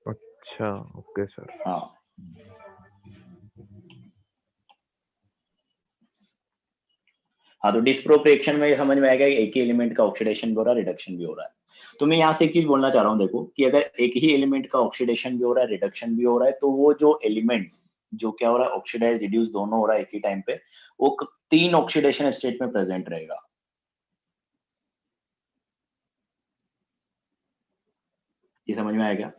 अच्छा ओके सर। हाँ, हाँ, तो डिस्प्रोप रिएक्शन में समझ में आएगा कि एक ही एलिमेंट का ऑक्सीडेशन भी हो रहा है, रिडक्शन भी हो रहा है। तो मैं यहाँ से एक चीज बोलना चाह रहा हूँ, देखो कि अगर एक ही एलिमेंट का ऑक्सीडेशन भी हो रहा है, रिडक्शन भी हो रहा है, तो वो जो एलिमेंट जो क्या हो रहा है, ऑक्सीडाइज रिड्यूस दोनों हो रहा है एक ही टाइम पे, वो 3 ऑक्सीडेशन स्टेट में प्रेजेंट रहेगा। ये समझ में आएगा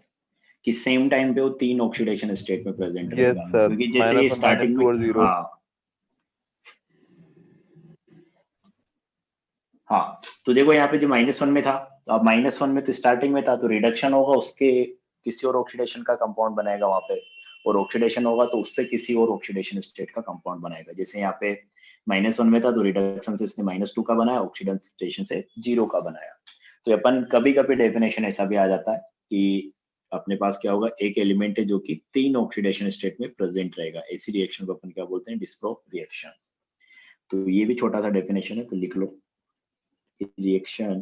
कि सेम टाइम पे वो 3 ऑक्सीडेशन स्टेट में प्रेजेंट यस रहेगा, सर, क्योंकि जैसे ये स्टार्टिंग में -1 -2 और 0। हाँ, तो देखो यहाँ पे जो -1 में था, तो अब -1 में तो स्टार्टिंग में था, तो रिडक्शन होगा उसके किसी और ऑक्सीडेशन का कंपाउंड बनाएगा वहां पे, और ऑक्सीडेशन होगा तो उससे किसी और ऑक्सीडेशन स्टेट का कंपाउंड बनाएगा। जैसे यहाँ पे -1 में था तो रिडक्शन से इसने -2 का बनाया, ऑक्सीडेशन से 0 का बनाया। तो अपन कभी कभी डेफिनेशन ऐसा भी आ जाता है कि अपने पास क्या होगा, एक एलिमेंट है जो कि 3 ऑक्सीडेशन स्टेट में प्रेजेंट रहेगा, ऐसी रिएक्शन को अपन क्या बोलते हैं, डिस्प्रोप रिएक्शन। तो ये भी छोटा सा डेफिनेशन है, तो लिख लो, reaction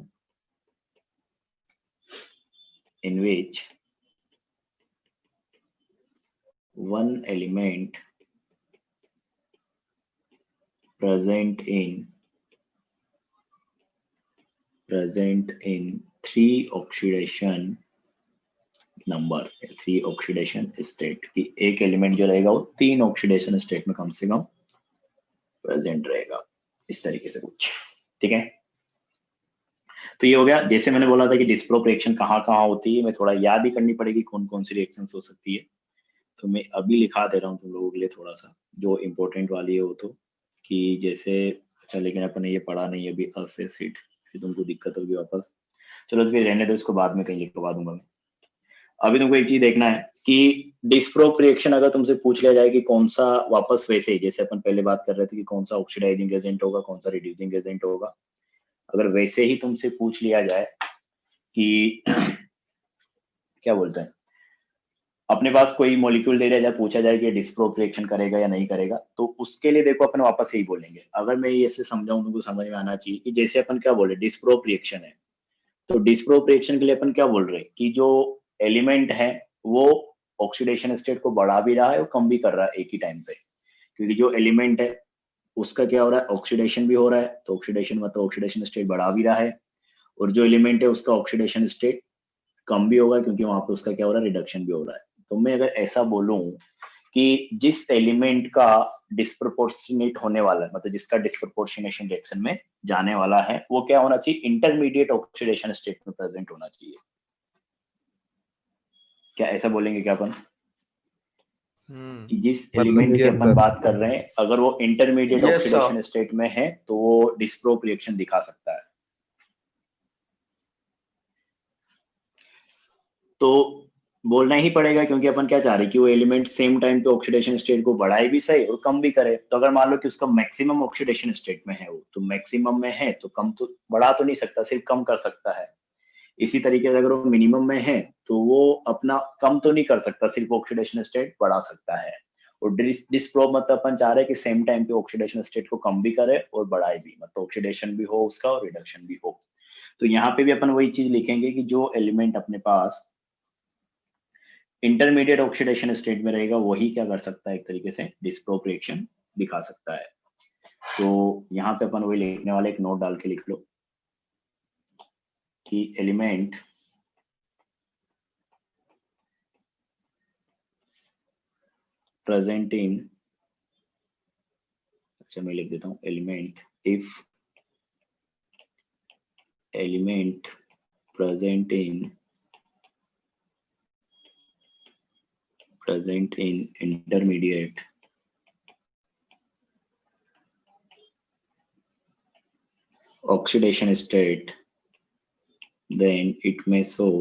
in which one element present in 3 oxidation number, 3 oxidation state की एक एलिमेंट जो रहेगा वो 3 ऑक्सीडेशन स्टेट में कम से कम प्रेजेंट रहेगा, इस तरीके से कुछ। ठीक है, तो ये हो गया। जैसे मैंने बोला था कि डिस्प्रोप रिएक्शन कहाँ कहाँ होती है, मैं थोड़ा याद ही करनी पड़ेगी कौन कौन सी रिएक्शंस हो सकती है, तो मैं अभी लिखा दे रहा हूँ तुम लोगों के लिए थोड़ा सा जो इम्पोर्टेंट वाली है वो, तो कि जैसे अच्छा, लेकिन अपन ने ये पढ़ा नहीं है अभी, एसिड, फिर तुमको दिक्कत होगी वापस, चलो तो फिर रहने दो, इसको बाद में कहीं लिखवा दूंगा मैं। अभी तुमको एक चीज देखना है कि डिस्प्रोप रिएक्शन अगर तुमसे पूछ लिया जाए कि कौन सा, वापस वैसे ही जैसे अपन पहले बात कर रहे थे कि कौन सा ऑक्सीडाइजिंग एजेंट होगा, कौन सा रिड्यूसिंग एजेंट होगा, अगर वैसे ही तुमसे पूछ लिया जाए कि क्या बोलते हैं, अपने पास कोई मॉलिक्यूल दे दिया जाए, पूछा जाए कि डिस्प्रोप रिएक्शन करेगा या नहीं करेगा, तो उसके लिए देखो अपन वापस यही बोलेंगे। अगर मैं ये ऐसे समझाऊं तुमको समझ में आना चाहिए कि जैसे अपन क्या बोले, डिस्प्रोप रिएक्शन है, तो डिस्प्रोप रिएक्शन के लिए अपन क्या बोल रहे हैं कि जो एलिमेंट है वो ऑक्सीडेशन स्टेट को बढ़ा भी रहा है और कम भी कर रहा है एक ही टाइम पे, क्योंकि जो एलिमेंट है उसका क्या हो रहा है, ऑक्सीडेशन भी हो रहा है, तो ऑक्सीडेशन मतलब ऑक्सीडेशन स्टेट बढ़ा भी रहा है, और जो एलिमेंट है उसका ऑक्सीडेशन स्टेट कम भी होगा क्योंकि वहां पे उसका क्या हो रहा है, रिडक्शन भी हो रहा है। तो मैं अगर ऐसा बोलूं कि जिस एलिमेंट का डिस्प्रोपोर्शनेट होने वाला है, मतलब जिसका डिस्प्रोपोर्शनेशन रिएक्शन में जाने वाला है, वो क्या होना चाहिए, इंटरमीडिएट ऑक्सीडेशन स्टेट में प्रेजेंट होना चाहिए। क्या ऐसा बोलेंगे क्या अपन कि जिस एलिमेंट की अपन बात कर रहे हैं अगर वो इंटरमीडिएट ऑक्सीडेशन स्टेट में है तो वो डिस्प्रोप रिएक्शन दिखा सकता है। तो बोलना ही पड़ेगा क्योंकि अपन क्या चाह रहे हैं कि वो एलिमेंट सेम टाइम पे ऑक्सीडेशन स्टेट को बढ़ाए भी सही और कम भी करे। तो अगर मान लो कि उसका मैक्सिमम ऑक्सीडेशन स्टेट में है वो, तो मैक्सिमम में है तो कम तो बढ़ा तो नहीं सकता, सिर्फ कम कर सकता है। इसी तरीके से अगर वो मिनिमम में है तो वो अपना कम तो नहीं कर सकता, सिर्फ ऑक्सीडेशन स्टेट बढ़ा सकता है। और डिस्प्रोप मतलब अपन चाह रहे हैं कि सेम टाइम पे ऑक्सीडेशन स्टेट को कम भी करे और बढ़ाए भी, मतलब ऑक्सीडेशन भी हो उसका और रिडक्शन भी हो। तो यहाँ पे भी अपन वही चीज लिखेंगे कि जो एलिमेंट अपने पास इंटरमीडिएट ऑक्सीडेशन स्टेट में रहेगा वही क्या कर सकता है, एक तरीके से डिस्प्रोप रिएक्शन दिखा सकता है। तो यहाँ पे अपन वही लिखने वाले, एक नोट डाल के लिख लो कि एलिमेंट प्रेजेंट इन, अच्छा मैं लिख देता हूँ element, if element present in intermediate oxidation state, then it may show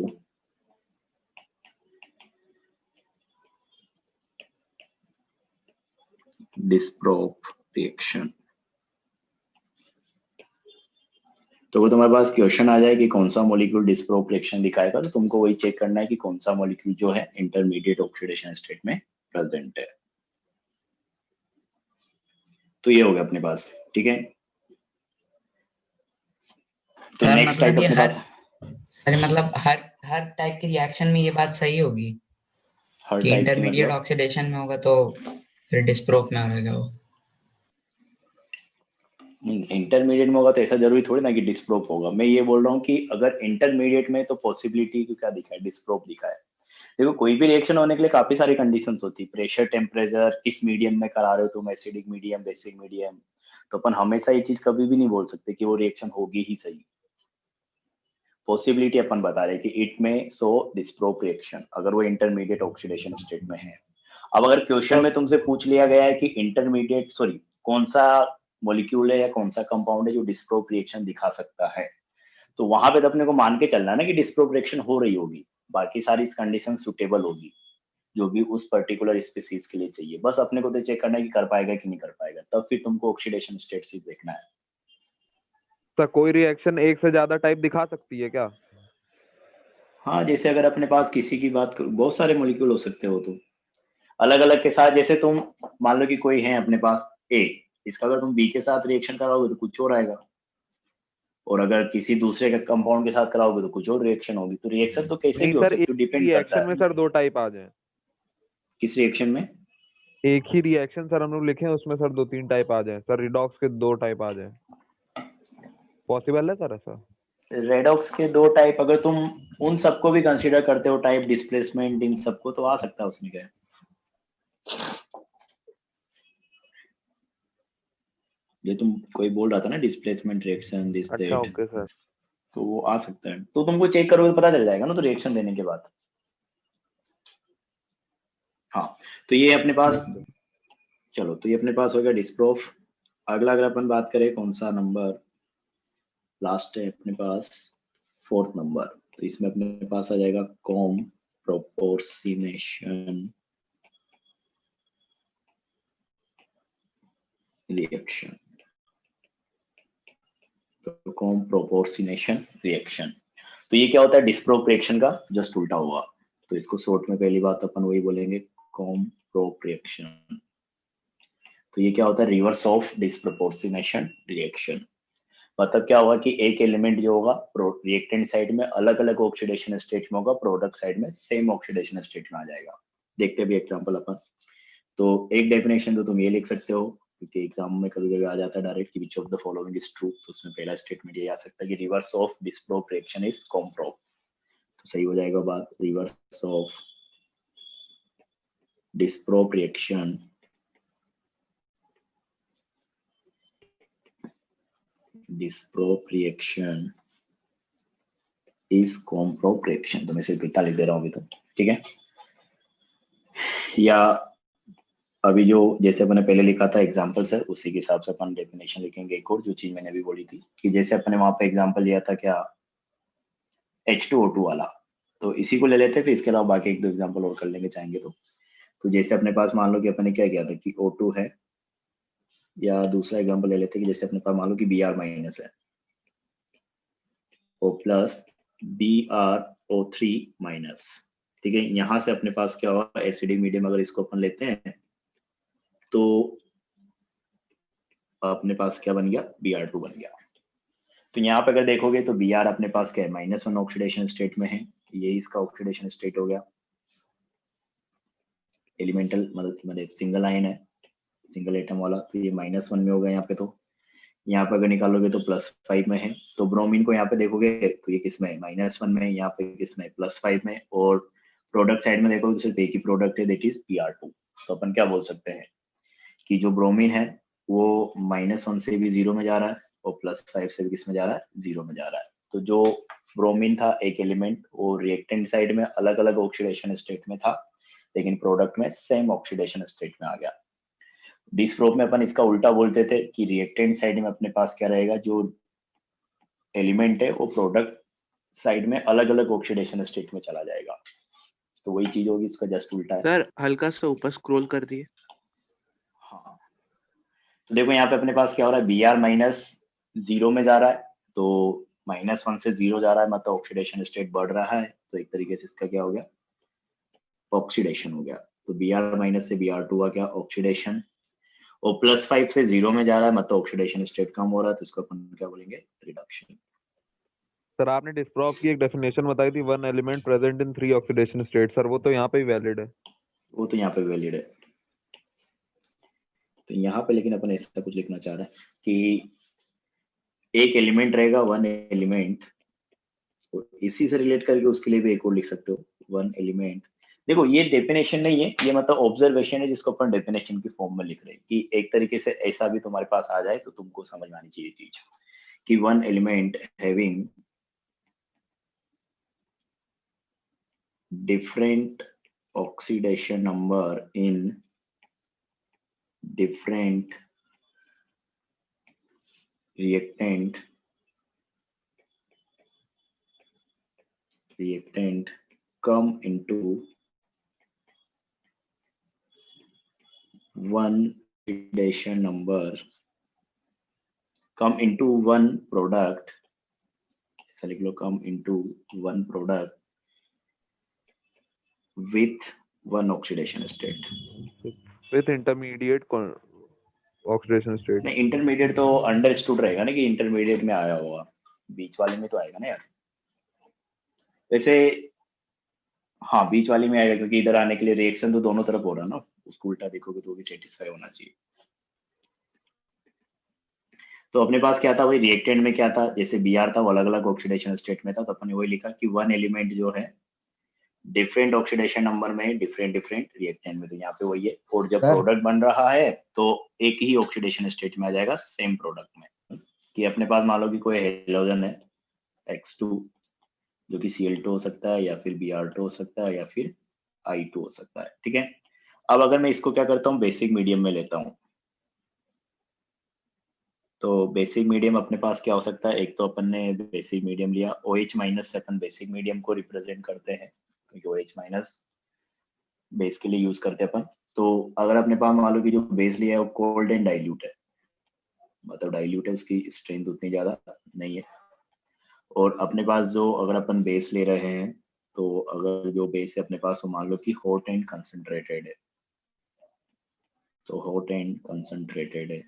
disprop reaction। तो अगर तुम्हारे पास क्वेश्चन आ जाए कि कौन सा मॉलिक्यूल डिस्प्रोप रिएक्शन दिखाएगा, तो तुमको वही चेक करना है कि कौन सा मॉलिक्यूल जो है इंटरमीडिएट ऑक्सीडेशन स्टेट में प्रेजेंट है। तो ये हो गया अपने पास, ठीक है। तो नेक्स्ट टाइप अपने पास, अरे मतलब हर टाइप की रिएक्शन में ये बात सही होगी कि इंटरमीडिएट ऑक्सीडेशन में होगा तो फिर डिस्प्रोप में आ रहेगा वो। इंटरमीडिएट में होगा तो ऐसा जरूरी थोड़ी ना कि डिस्प्रोप होगा। मैं ये बोल रहा हूँ कि अगर इंटरमीडिएट में तो पॉसिबिलिटी क्या दिखा है, डिस्प्रोप दिखा है। देखो कोई भी रिएक्शन होने के लिए काफी सारी कंडीशंस होती है, प्रेशर, टेम्परेचर, किस मीडियम में करा रहे हो तुम, एसिडिक मीडियम, बेसिक मीडियम। तो अपन हमेशा ये चीज कभी भी नहीं बोल सकते कि वो रिएक्शन होगी ही सही। पॉसिबिलिटी अपन बता रहे कि इट में सो डिस्प्रोप रिएक्शन अगर वो इंटरमीडिएट ऑक्सीडेशन स्टेट में है। अब अगर क्वेश्चन में तुमसे पूछ लिया गया है कि इंटरमीडिएट सॉरी कौन सा मॉलिक्यूल है या कौन सा कंपाउंड है जो डिस्प्रोप रिएक्शन दिखा सकता है, तो वहां पे तो अपने को मान के चलना है ना कि डिस्प्रोप रिएक्शन हो रही होगी, बाकी सारी कंडीशन सुटेबल होगी जो भी उस पर्टिकुलर स्पीसीज के लिए चाहिए। बस अपने को तो चेक करना है कि कर पाएगा कि नहीं कर पाएगा, तब फिर तुमको ऑक्सीडेशन स्टेट से देखना है। सर कोई रिएक्शन एक से ज्यादा टाइप दिखा सकती है क्या? हाँ, जैसे अगर अपने पास किसी की बात करूं, बहुत सारे मॉलिक्यूल हो सकते हो तो अलग अलग के साथ, जैसे तुम मान लो कि कोई है अपने पास ए, इसका अगर तुम बी के साथ रिएक्शन कराओगे तो कुछ और आएगा, और अगर किसी दूसरे के कंपाउंड के साथ कराओगे तो कुछ और रिएक्शन होगी। तो रिएक्शन तो कैसे नहीं भी हो सर, सकती एक है, डिपेंड रिएक्शन करता में है सर दो टाइप आ जाए। किस रिएक्शन में। एक ही रिएक्शन सर हम लोग लिखे हैं उसमें सर 2-3 टाइप आ जाए सर, रिडॉक्स के 2 टाइप आ जाए, पॉसिबल है सर ऐसा? रेडॉक्स के 2 टाइप अगर तुम उन सबको भी कंसीडर करते हो, टाइप डिस्प्लेसमेंट इन सबको, तो आ सकता है उसमें क्या है। ये तुम कोई बोल रहा था ना डिस्प्लेसमेंट रिएक्शन दिस अच्छा दैट, ओके सर। तो वो आ सकता है, तो तुमको चेक करोगे तो पता चल जाएगा ना, तो रिएक्शन देने के बाद। हाँ, तो ये अपने पास, चलो तो ये अपने पास हो गया डिस्प्रोफ। अगला अगर अपन बात करें कौन सा नंबर लास्ट है अपने पास, 4th नंबर, तो इसमें अपने पास आ जाएगा कॉम प्रोपोर्शनेशन रिएक्शन। तो कॉम प्रोपोर्शनेशन रिएक्शन, तो ये क्या होता है, डिस्प्रोप रिएक्शन का जस्ट उल्टा हुआ। तो इसको शॉर्ट में पहली बात अपन वही बोलेंगे, कॉम प्रोप रिएक्शन। तो ये क्या होता है, रिवर्स ऑफ डिस्प्रोपोर्शनेशन रिएक्शन। मतलब क्या होगा कि एक एलिमेंट जो होगा रिएक्टेंट साइड में अलग अलग ऑक्सीडेशन स्टेट में होगा, प्रोडक्ट साइड में सेम ऑक्सीडेशन स्टेट में आ जाएगा। देखते भी एग्जांपल अपन। तो एक डेफिनेशन तो तुम ये लिख सकते हो, क्योंकि एग्जाम में कभी कभी आ जाता है डायरेक्ट कि which of the following is true, तो उसमें पहला स्टेटमेंट ये आ सकता है कि reverse of disprop reaction is comprop. तो सही हो जाएगा बात, reverse of disprop reaction is comprop reaction. तो मैं सिर्फ इतना लिख दे रहा हूँ अभी, तो ठीक है। या अभी जो जैसे अपने पहले लिखा था एग्जाम्पल से, उसी के हिसाब से अपन डेफिनेशन लिखेंगे। एक और जो चीज मैंने अभी बोली थी कि जैसे अपने वहां पे एग्जाम्पल लिया था क्या, H2O2 वाला, तो इसी को ले लेते हैं, फिर इसके अलावा बाकी 1-2 एग्जाम्पल और कर लेंगे चाहेंगे तो जैसे अपने पास मान लो कि अपने क्या किया था कि O2 है, या दूसरा एग्जाम्पल ले लेते हैं कि जैसे अपने पास मान लो कि Br- है, O प्लस BrO3-, ठीक है। यहाँ से अपने पास क्या होगा, एसिडिक मीडियम अगर इसको अपन लेते हैं तो अपने पास क्या बन गया, Br2 बन गया। तो यहाँ पे अगर देखोगे तो Br अपने पास क्या है, -1 ऑक्सीडेशन स्टेट में है, ये इसका ऑक्सीडेशन स्टेट हो गया। एलिमेंटल मतलब सिंगल आयन है, सिंगल एटम वाला, तो ये -1 में होगा यहाँ पे। तो यहाँ पे अगर निकालोगे तो +5 में है। तो ब्रोमीन को यहाँ पे देखोगे तो ये किस में है, -1 में, यहाँ पे किस में, +5 में। और प्रोडक्ट साइड में देखोगे तो सिर्फ एक ही प्रोडक्ट है, दैट इज Br2। तो अपन क्या बोल सकते हैं कि जो ब्रोमीन है वो -1 से भी 0 में जा रहा है, और +5 से भी किस में जा रहा है, 0 में जा रहा है। तो जो ब्रोमीन था एक एलिमेंट, वो रिएक्टेंट साइड में अलग अलग ऑक्सीडेशन स्टेट में था, लेकिन प्रोडक्ट में सेम ऑक्सीडेशन स्टेट में आ गया। डिस्प्रोप में अपन इसका उल्टा बोलते थे कि रिएक्टेंट साइड में अपने पास क्या रहेगा, जो एलिमेंट है वो प्रोडक्ट साइड में अलग अलग ऑक्सीडेशन स्टेट में चला जाएगा। तो वही चीज होगी, इसका जस्ट उल्टा है। सर हल्का सा ऊपर स्क्रॉल कर दिए। हाँ, तो देखो यहाँ पे अपने पास क्या हो रहा है, Br- 0 में जा रहा है, तो -1 से 0 जा रहा है, मतलब ऑक्सीडेशन स्टेट बढ़ रहा है। तो एक तरीके से इसका क्या हो गया, ऑक्सीडेशन हो गया। तो Br- से Br2 का क्या, ऑक्सीडेशन। और +5 से 0 में जा रहा है, मतलब ऑक्सीडेशन स्टेट कम हो रहा है, तो इसको अपन क्या बोलेंगे, रिडक्शन। सर आपने डिस्प्रोप की एक डेफिनेशन बताई थी, 1 element present in 3 oxidation state, sir वो तो यहाँ पे ही वैलिड है। वो तो यहाँ पे वैलिड है। तो यहाँ पे लेकिन अपन ऐसा कुछ लिखना चाह रहे हैं कि एक एलिमेंट रहेगा, 1 एलिमेंट, इसी से रिलेट करके उसके लिए भी एक और लिख सकते हो, 1 एलिमेंट। देखो ये डेफिनेशन नहीं है, ये मतलब ऑब्जर्वेशन है जिसको अपन डेफिनेशन की फॉर्म में लिख रहे हैं, कि एक तरीके से ऐसा भी तुम्हारे पास आ जाए तो तुमको समझ में आनी चाहिए चीज कि 1 element having different oxidation number in different reactant come into one oxidation number, come into one product, ऐसा लिख लो, come into one product with one oxidation state. with intermediate oxidation state. नहीं, इंटरमीडिएट तो अंडरस्टूड रहेगा ना कि intermediate में आया होगा, बीच वाले में तो आएगा ना यार। वैसे हाँ, बीच वाले में आएगा क्योंकि इधर आने के लिए रिएक्शन तो दोनों तरफ हो रहा है ना, उसको उल्टा देखोगे तो भी सेटिस्फाई होना चाहिए। तो अपने पास क्या था, वही रिएक्टेंट में क्या था, जैसे Br था वो अलग अलग ऑक्सीडेशन स्टेट में था, तो अपन ने वही लिखा कि वन एलिमेंट जो है डिफरेंट ऑक्सीडेशन नंबर में है डिफरेंट रिएक्टेंट में, तो यहाँ पे वही है। और जब प्रोडक्ट बन रहा है तो एक ही ऑक्सीडेशन स्टेट में आ जाएगा सेम प्रोडक्ट में। कि अपने पास मान लो कि कोई हेलोजन है X2 जो कि Cl2 हो सकता है, या फिर Br2 हो सकता है, या फिर I2 हो सकता है, ठीक है। अब अगर मैं इसको क्या करता हूँ, बेसिक मीडियम में लेता हूँ, तो बेसिक मीडियम अपने पास क्या हो सकता है, एक तो अपन ने बेसिक मीडियम लिया OH माइनस से अपन बेसिक मीडियम को रिप्रेजेंट करते हैं, क्योंकि OH माइनस बेस के लिए यूज करते हैं अपन। तो अगर अपने पास मान लो कि जो बेस लिया है वो कोल्ड एंड डाइल्यूट है, मतलब डाइल्यूट है, उसकी स्ट्रेंथ उतनी ज्यादा नहीं है। और अपने पास जो अगर अपन बेस ले रहे हैं, तो अगर जो बेस है अपने पास वो मान लो कि हॉट एंड कंसंट्रेटेड है, तो हॉट एंड कंसंट्रेटेड है,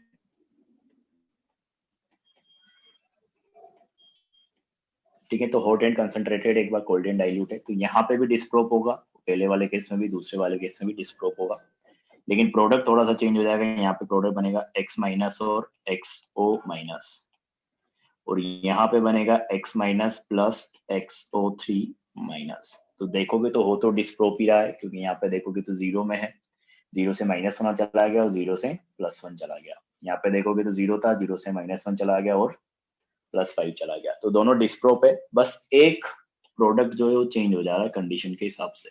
ठीक है। तो हॉट एंड कंसंट्रेटेड एक बार कोल्ड एंड डाइल्यूट है, तो यहाँ पे भी डिस्प्रोप होगा, पहले वाले केस में भी दूसरे वाले केस में भी डिस्प्रोप होगा, लेकिन प्रोडक्ट थोड़ा सा चेंज हो जाएगा। यहाँ पे प्रोडक्ट बनेगा X माइनस और XO माइनस, और यहाँ पे बनेगा X minus plus XO3 minus. तो देखोगे तो हो तो डिस्प्रोप ही रहा है, क्योंकि यहाँ पे देखोगे तो जीरो में है, जीरो से -1 चला गया और जीरो से +1 चला गया। यहाँ पे देखोगे तो जीरो था, जीरो से -1 चला गया और +5 चला गया, तो दोनों डिस्प्रोप है, बस एक प्रोडक्ट जो है वो चेंज हो जा रहा है कंडीशन के हिसाब से।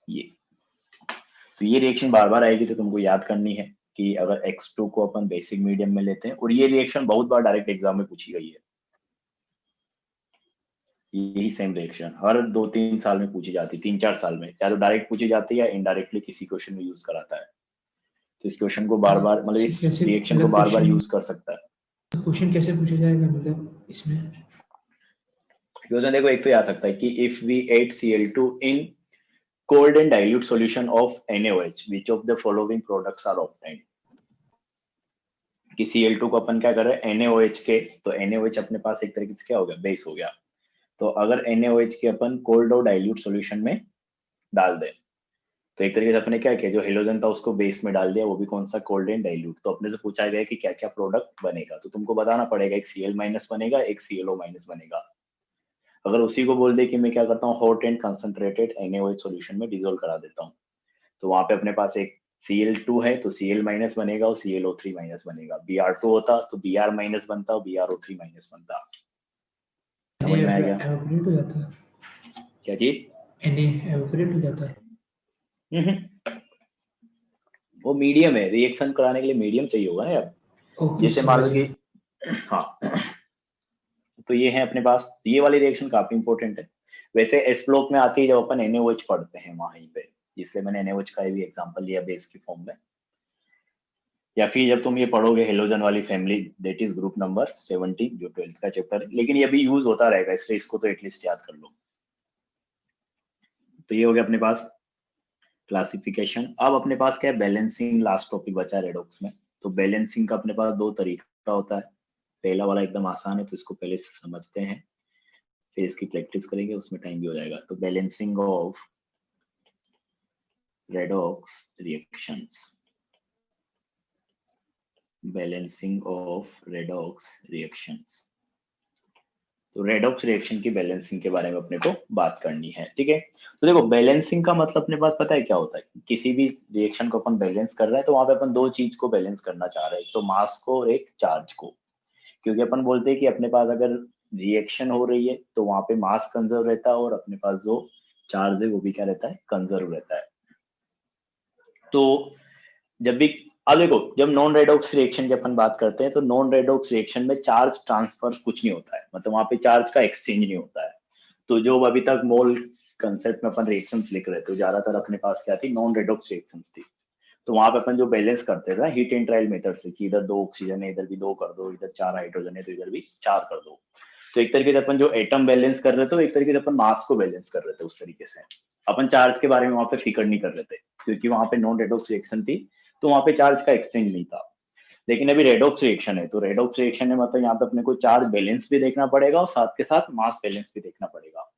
ये तो ये रिएक्शन बार बार आएगी, तो तुमको याद करनी है कि अगर X2 को अपन बेसिक मीडियम में लेते हैं, और ये रिएक्शन बहुत बार डायरेक्ट एग्जाम में पूछी गई है, यही सेम रिएक्शन हर 2-3 साल में पूछी जाती है, 3-4 साल में, या तो डायरेक्ट पूछी जाती है या इनडायरेक्टली किसी क्वेश्चन में यूज कराता है। तो इस क्वेश्चन को बार बार, मतलब इस रिएक्शन को बार बार यूज कर सकता है। क्वेश्चन कैसे पूछा जाएगा, मतलब इसमें क्वेश्चन देखो, एक तो आ सकता है कि if we add Cl2 in cold and dilute solution of NaOH, which of the following products are obtained? कि Cl2 को अपन क्या कर रहे हैं NaOH के, तो NaOH अपने पास एक तरीके से क्या हो गया, बेस हो गया। तो अगर NaOH के अपन कोल्ड और डाइल्यूट सॉल्यूशन में डाल दें, तो एक तरीके से अपने क्या किया, जो हेलोजन था उसको बेस में डाल दिया, वो भी कौन सा, कोल्ड एंड डाइल्यूट। तो अपने से पूछा गया कि क्या क्या प्रोडक्ट बनेगा, तो तुमको बताना पड़ेगा, एक Cl माइनस बनेगा, एक ClO माइनस बनेगा। अगर उसी को बोल दे कि मैं क्या करता हूँ, hot and concentrated NaOH solution में डिसोल्व करा देता हूँ, तो वहां पे अपने पास एक Cl2 है, तो Cl माइनस बनेगा और ClO3 माइनस बनेगा। Br2 होता तो Br माइनस बनता और BrO3 माइनस बनता। समझ में आएगा एवोपरेट हो जाता है, क्या चीज, एवोपरेट हो जाता है। वो मीडियम है, रिएक्शन कराने के लिए मीडियम चाहिए होगा ना यार। जैसे मान लो कि हाँ, तो ये है अपने पास, ये वाली रिएक्शन काफी इंपॉर्टेंट है। वैसे एस ब्लॉक में आती है जब अपन NaOH पढ़ते हैं वहीं पे, जिससे मैंने NaOH का भी एग्जांपल लिया बेस की फॉर्म में, या फिर जब तुम ये पढ़ोगे हेलोजन वाली family, that is group number 70 जो 12th का चैप्टर है, लेकिन ये भी यूज होता रहेगा, इसलिए इसको तो एटलीस्ट याद कर लो। तो ये हो गया अपने पास क्लासिफिकेशन। अब अपने पास क्या है, बैलेंसिंग, लास्ट टॉपिक बचा है रेडॉक्स में। तो बैलेंसिंग का अपने पास 2 तरीका होता है। पहला वाला एकदम आसान है, तो इसको पहले समझते हैं, फिर इसकी प्रैक्टिस करेंगे, उसमें टाइम भी हो जाएगा। तो balancing of redox reactions, balancing of redox reactions. तो रेडॉक्स रिएक्शन की बैलेंसिंग के बारे में अपने को बात करनी है, ठीक है। तो देखो, बैलेंसिंग का मतलब अपने पास पता है क्या होता है, किसी भी रिएक्शन को अपन बैलेंस कर रहे हैं, तो वहां पे अपन 2 चीज को बैलेंस करना चाह रहे हैं, एक तो मास को और एक चार्ज को। क्योंकि अपन बोलते हैं कि अपने पास अगर रिएक्शन हो रही है तो वहां पे मास कंजर्व रहता है और अपने पास जो चार्ज है वो भी क्या रहता है, कंजर्व रहता है। तो जब भी अब देखो, जब नॉन रेडॉक्स रिएक्शन की अपन बात करते हैं तो नॉन रेडॉक्स रिएक्शन में चार्ज ट्रांसफर कुछ नहीं होता है, मतलब वहां पे चार्ज का एक्सचेंज नहीं होता है। तो जो अभी तक मोल कंसेप्ट में अपन रिएक्शंस लिख रहे थे, ज्यादातर अपने पास क्या थी, नॉन रेडॉक्स रिएक्शंस थी। तो वहां पे अपन जो बैलेंस करते थे हीट एंड ट्रायल मेथड से, कि इधर 2 ऑक्सीजन है इधर भी 2 कर दो, इधर 4 हाइड्रोजन है तो इधर भी 4 कर दो। तो एक तरीके से अपन जो एटम बैलेंस कर रहे थे, एक तरीके से अपन मास को बैलेंस कर रहे थे। उस तरीके से अपन चार्ज के बारे में वहां पे फिक्र नहीं कर रहे थे, क्योंकि वहां पे नॉन रेडॉक्स रिएक्शन थी तो वहां पे चार्ज का एक्सचेंज नहीं था। लेकिन अभी रेडॉक्स रिएक्शन है, तो रेडॉक्स रिएक्शन में मतलब यहाँ पे अपने को चार्ज बैलेंस भी देखना पड़ेगा और साथ के साथ मास बैलेंस भी देखना पड़ेगा।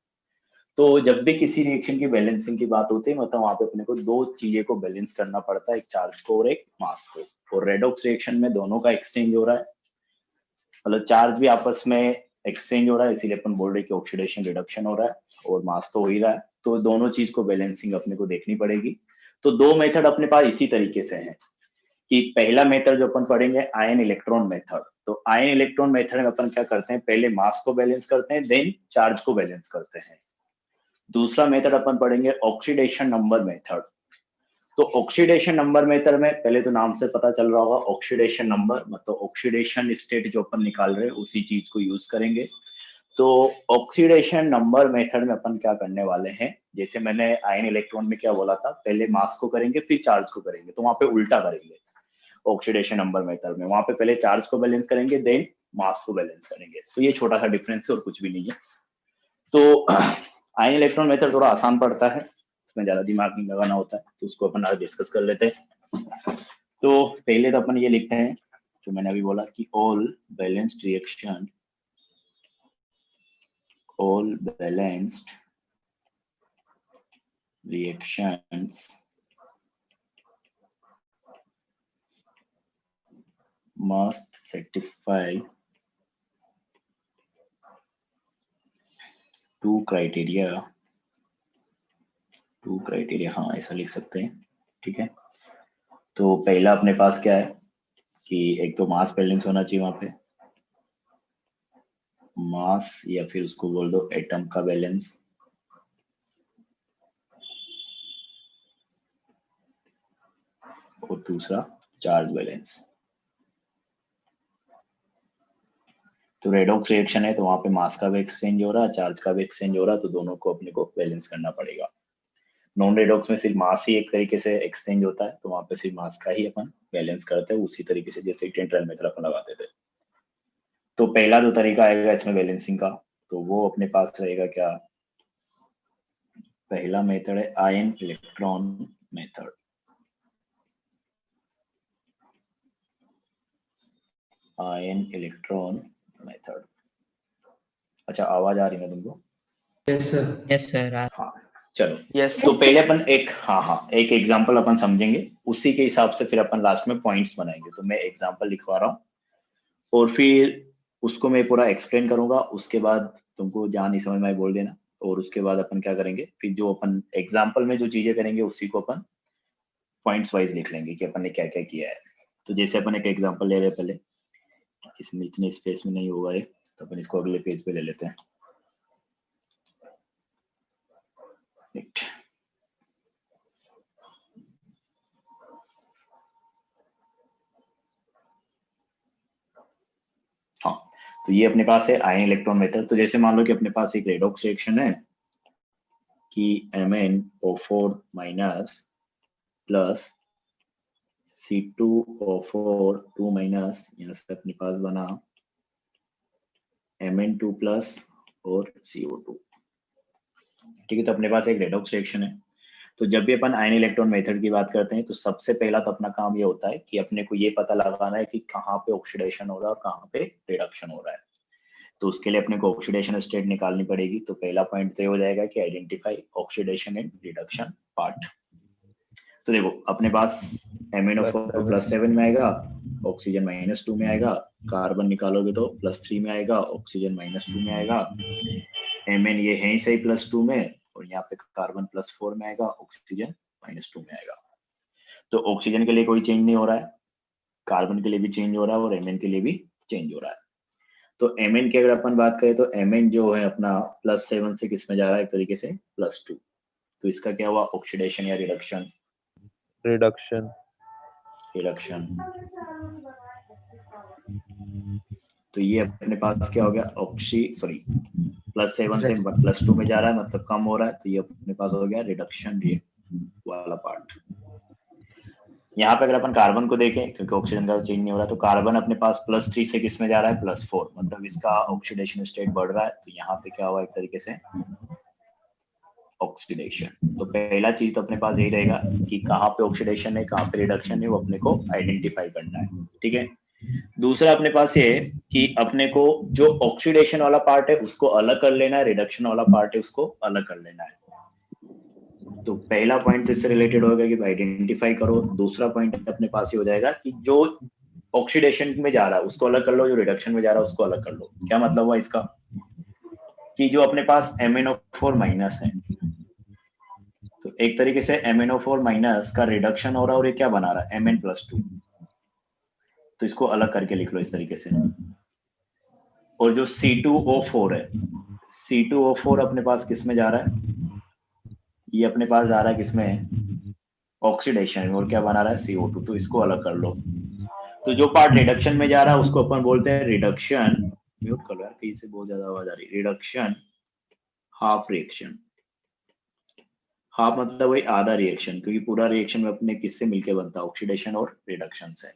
तो जब भी किसी रिएक्शन की बैलेंसिंग की बात होती है, मतलब वहां पे अपने को 2 चीजें को बैलेंस करना पड़ता है, एक चार्ज को और एक मास को। और रेडॉक्स रिएक्शन में दोनों का एक्सचेंज हो रहा है, मतलब चार्ज भी आपस में एक्सचेंज हो रहा है, इसीलिए अपन बोल रहे हैं कि ऑक्सीडेशन रिडक्शन हो रहा है, और मास तो हो ही रहा है। तो दोनों चीज को बैलेंसिंग अपने को देखनी पड़ेगी। तो 2 मेथड अपने पास इसी तरीके से हैं कि पहला मेथड जो अपन पढ़ेंगे आयन इलेक्ट्रॉन मेथड। तो आयन इलेक्ट्रॉन मेथड में अपन क्या करते हैं, पहले मास को बैलेंस करते हैं, देन चार्ज को बैलेंस करते हैं। दूसरा मेथड अपन पढ़ेंगे ऑक्सीडेशन नंबर मेथड। तो ऑक्सीडेशन नंबर मेथड में पहले तो नाम से पता चल रहा होगा, ऑक्सीडेशन नंबर मतलब ऑक्सीडेशन स्टेट जो अपन निकाल रहे हैं उसी चीज को यूज करेंगे। तो ऑक्सीडेशन नंबर मेथड में अपन क्या करने वाले हैं, जैसे मैंने आयन इलेक्ट्रॉन में क्या बोला था, पहले मास को करेंगे फिर चार्ज को करेंगे, तो वहां पे उल्टा करेंगे। ऑक्सीडेशन नंबर मेथड में वहां पे पहले चार्ज को बैलेंस करेंगे देन मास को बैलेंस करेंगे। तो ये छोटा सा डिफरेंस है और कुछ भी नहीं है। तो आयन इलेक्ट्रॉन मेथड थोड़ा आसान पड़ता है, उसमें ज्यादा दिमाग नहीं लगाना होता है, तो उसको अपन आज डिस्कस कर लेते हैं। तो पहले तो अपन ये लिखते हैं जो मैंने अभी बोला कि all balanced reactions must satisfy 2 criteria, हाँ ऐसा लिख सकते हैं, ठीक है। तो पहला अपने पास क्या है कि एक तो मास बैलेंस होना चाहिए वहां पे, मास या फिर उसको बोल दो एटम का बैलेंस, और दूसरा चार्ज बैलेंस। तो रेडॉक्स रिएक्शन है तो वहां पे मास का भी एक्सचेंज हो रहा है, चार्ज का भी एक्सचेंज हो रहा है, तो दोनों को अपने को बैलेंस करना पड़ेगा। नॉन रेडॉक्स में सिर्फ मास ही एक तरीके से एक्सचेंज होता है, तो वहां पे सिर्फ मास का ही अपन बैलेंस करते हैं, उसी तरीके से जैसे हीट एंड ट्रायल मेथड अपन लगाते थे। तो पहला जो तरीका आएगा इसमें बैलेंसिंग का, तो वो अपने पास रहेगा क्या, पहला मेथड है ion electron method. Ion electron method. अच्छा आवाज आ रही है तुमको? Yes sir. हाँ चलो, तो पहले अपन एक एग्जांपल अपन समझेंगे, उसी के हिसाब से फिर अपन लास्ट में पॉइंट्स बनाएंगे। तो मैं एग्जांपल लिखवा रहा हूँ और फिर उसको मैं पूरा एक्सप्लेन करूंगा, उसके बाद तुमको जहाँ नहीं समझ में आए बोल देना, और उसके बाद अपन क्या करेंगे, फिर जो अपन एग्जाम्पल में जो चीजें करेंगे उसी को अपन पॉइंट्स वाइज लिख लेंगे कि अपन ने क्या क्या किया है। तो जैसे अपन एक एग्जाम्पल ले रहे हैं, पहले इसमें इतने स्पेस में नहीं होगा ये, तो अपन इसको अगले पेज पे ले लेते हैं। हाँ, तो ये अपने पास है आयन इलेक्ट्रॉन मेथड। तो जैसे मान लो कि अपने पास एक रेडॉक्स रिएक्शन है कि MnO4 minus plus C2O4 2 minus, यहाँ से अपने पास बना Mn2 प्लस और CO2, ठीक है। तो अपने पास एक रेडॉक्स रिएक्शन है। तो जब भी अपन आयन इलेक्ट्रॉन मेथड की बात करते हैं तो सबसे पहला तो अपना काम ये होता है कि अपने को ये पता लगाना है कि कहाँ पे ऑक्सीडेशन हो रहा है और कहाँ पे रिडक्शन हो रहा है। तो उसके लिए अपने को ऑक्सीडेशन स्टेट निकालनी पड़ेगी। तो पहला पॉइंट तो हो जाएगा कि identify oxidation and reduction part. तो देखो अपने पास MnO4 +7 में आएगा, ऑक्सीजन -2 में आएगा, कार्बन निकालोगे तो +3 में आएगा, ऑक्सीजन -2 में आएगा, Mn ये है ही सही +2 में, और यहाँ पे कार्बन +4 में आएगा, ऑक्सीजन -2 में आएगा। तो ऑक्सीजन के लिए कोई चेंज नहीं हो रहा है, कार्बन के लिए भी चेंज हो रहा है और Mn के लिए भी चेंज हो रहा है। तो Mn की अगर अपन बात करें तो Mn जो है अपना +7 से किस में जा रहा है, एक तरीके से +2। तो इसका क्या हुआ, ऑक्सीडेशन या रिडक्शन? रिडक्शन। रिडक्शन। तो ये अपने पास क्या हो गया, +7 से +2 में जा रहा है, मतलब कम हो रहा है, तो ये अपने पास हो गया रिडक्शन वाला पार्ट। यहाँ पे अगर अपन कार्बन को देखें, क्योंकि ऑक्सीजन का चेंज नहीं हो रहा, तो कार्बन अपने पास +3 से किस में जा रहा है, +4, मतलब इसका ऑक्सीडेशन स्टेट बढ़ रहा है। तो यहाँ पे क्या हुआ, एक तरीके से ऑक्सीडेशन। तो पहला चीज तो अपने पास यही रहेगा कि कहाँ पे ऑक्सीडेशन है, कहाँ पे रिडक्शन है, वो अपने को आइडेंटिफाई करना है, ठीक है। दूसरा अपने पास ये है कि अपने को जो ऑक्सीडेशन वाला पार्ट है उसको अलग कर लेना है, रिडक्शन वाला पार्ट है उसको अलग कर लेना है। तो पहला पॉइंट इससे रिलेटेड होगा कि आइडेंटिफाई करो। दूसरा पॉइंट अपने पास ये हो जाएगा कि जो ऑक्सीडेशन में जा रहा है उसको अलग कर लो, जो रिडक्शन में जा रहा है उसको अलग कर लो। क्या मतलब हुआ इसका, कि जो अपने पास MnO4- है, तो एक तरीके से MnO4- का रिडक्शन हो रहा है और ये क्या बना रहा है, Mn+2। तो इसको अलग करके लिख लो इस तरीके से। और जो C2O4 है, C2O4 अपने पास किस में जा रहा है, ये अपने पास जा रहा है किसमें, ऑक्सीडेशन, और क्या बना रहा है, CO2। तो इसको अलग कर लो। तो जो पार्ट रिडक्शन में जा रहा है उसको अपन बोलते हैं रिडक्शन, म्यूट कर लो यार, कहीं से बहुत ज्यादा आवाज आ रही, रिडक्शन हाफ रिएक्शन। हाफ मतलब वही आधा रिएक्शन, क्योंकि पूरा रिएक्शन में अपने किससे मिलके बनता है, ऑक्सीडेशन और रिडक्शन से।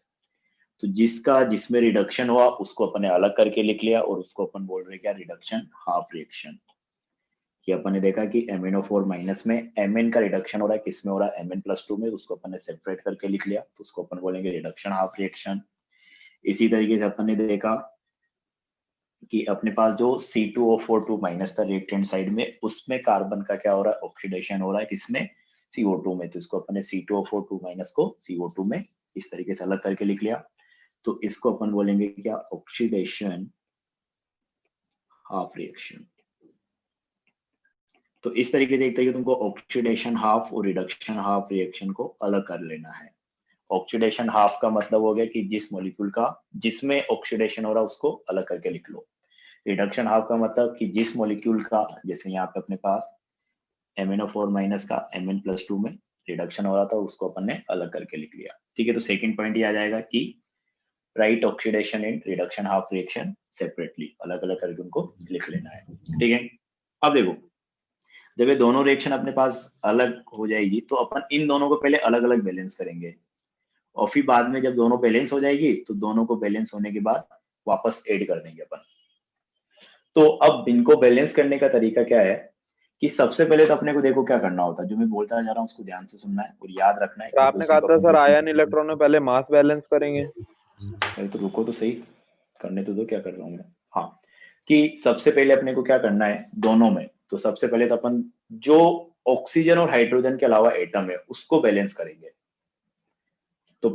तो जिसमें रिडक्शन हुआ उसको अपन ने अलग करके लिख लिया, और उसको अपन बोल रहे क्या, रिडक्शन हाफ रिएक्शन। कि अपन ने देखा कि MnO4- में Mn का रिडक्शन हो रहा है, किसमें हो रहा है, Mn+2 में, उसको अपन ने सेपरेट करके लिख लिया, तो उसको अपन बोलेंगे रिडक्शन हाफ रिएक्शन। इसी तरीके से अपन ने देखा कि अपने पास जो C2O4 था लेफ्ट हैंड साइड में, उसमें कार्बन का क्या हो रहा है, ऑक्सीडेशन हो रहा है, किसमें, CO2 में। तो इसको अपन ने C2O4 को CO2 में इस तरीके से अलग करके लिख लिया। तो इसको अपन बोलेंगे क्या, ऑक्सीडेशन हाफ रिएक्शन। तो इस तरीके से एक तरीके तुमको ऑक्सीडेशन हाफ और रिडक्शन हाफ रिएक्शन को अलग कर लेना है। ऑक्सीडेशन हाफ का मतलब हो गया कि जिस मॉलिक्यूल का जिसमें ऑक्सीडेशन हो रहा है उसको अलग करके लिख लो। रिडक्शन हाफ का मतलब कि जिस मॉलिक्यूल का, जैसे यहाँ पे अपने पास MnO4- का Mn+2 में रिडक्शन हो रहा था, उसको अपन ने अलग करके लिख लिया, ठीक है। तो सेकंड पॉइंट ये आ जाएगा कि right oxidation and reduction half reaction separately, अलग अलग करके उनको लिख लेना है, ठीक है। अब देखो, जब ये दोनों रिएक्शन अपने पास अलग हो जाएगी तो अपन इन दोनों को पहले अलग अलग बैलेंस करेंगे, और फिर बाद में जब दोनों बैलेंस हो जाएगी तो दोनों को बैलेंस होने के बाद वापस ऐड कर देंगे अपन। तो अब इनको बैलेंस करने का तरीका क्या है कि सबसे पहले तो अपने को देखो क्या करना होता है, जो मैं बोलता जा रहा हूँ उसको ध्यान से सुनना है और याद रखना है। आपने कहा था सर आयन इलेक्ट्रॉन में पहले मास बैलेंस करेंगे। अरे तो रुको तो सही, करने तो दो, क्या कर रहा हूँ मैं। हाँ, कि सबसे पहले अपने को क्या करना है दोनों में, तो सबसे पहले तो अपन जो ऑक्सीजन और हाइड्रोजन के अलावा एटम है उसको बैलेंस करेंगे। तो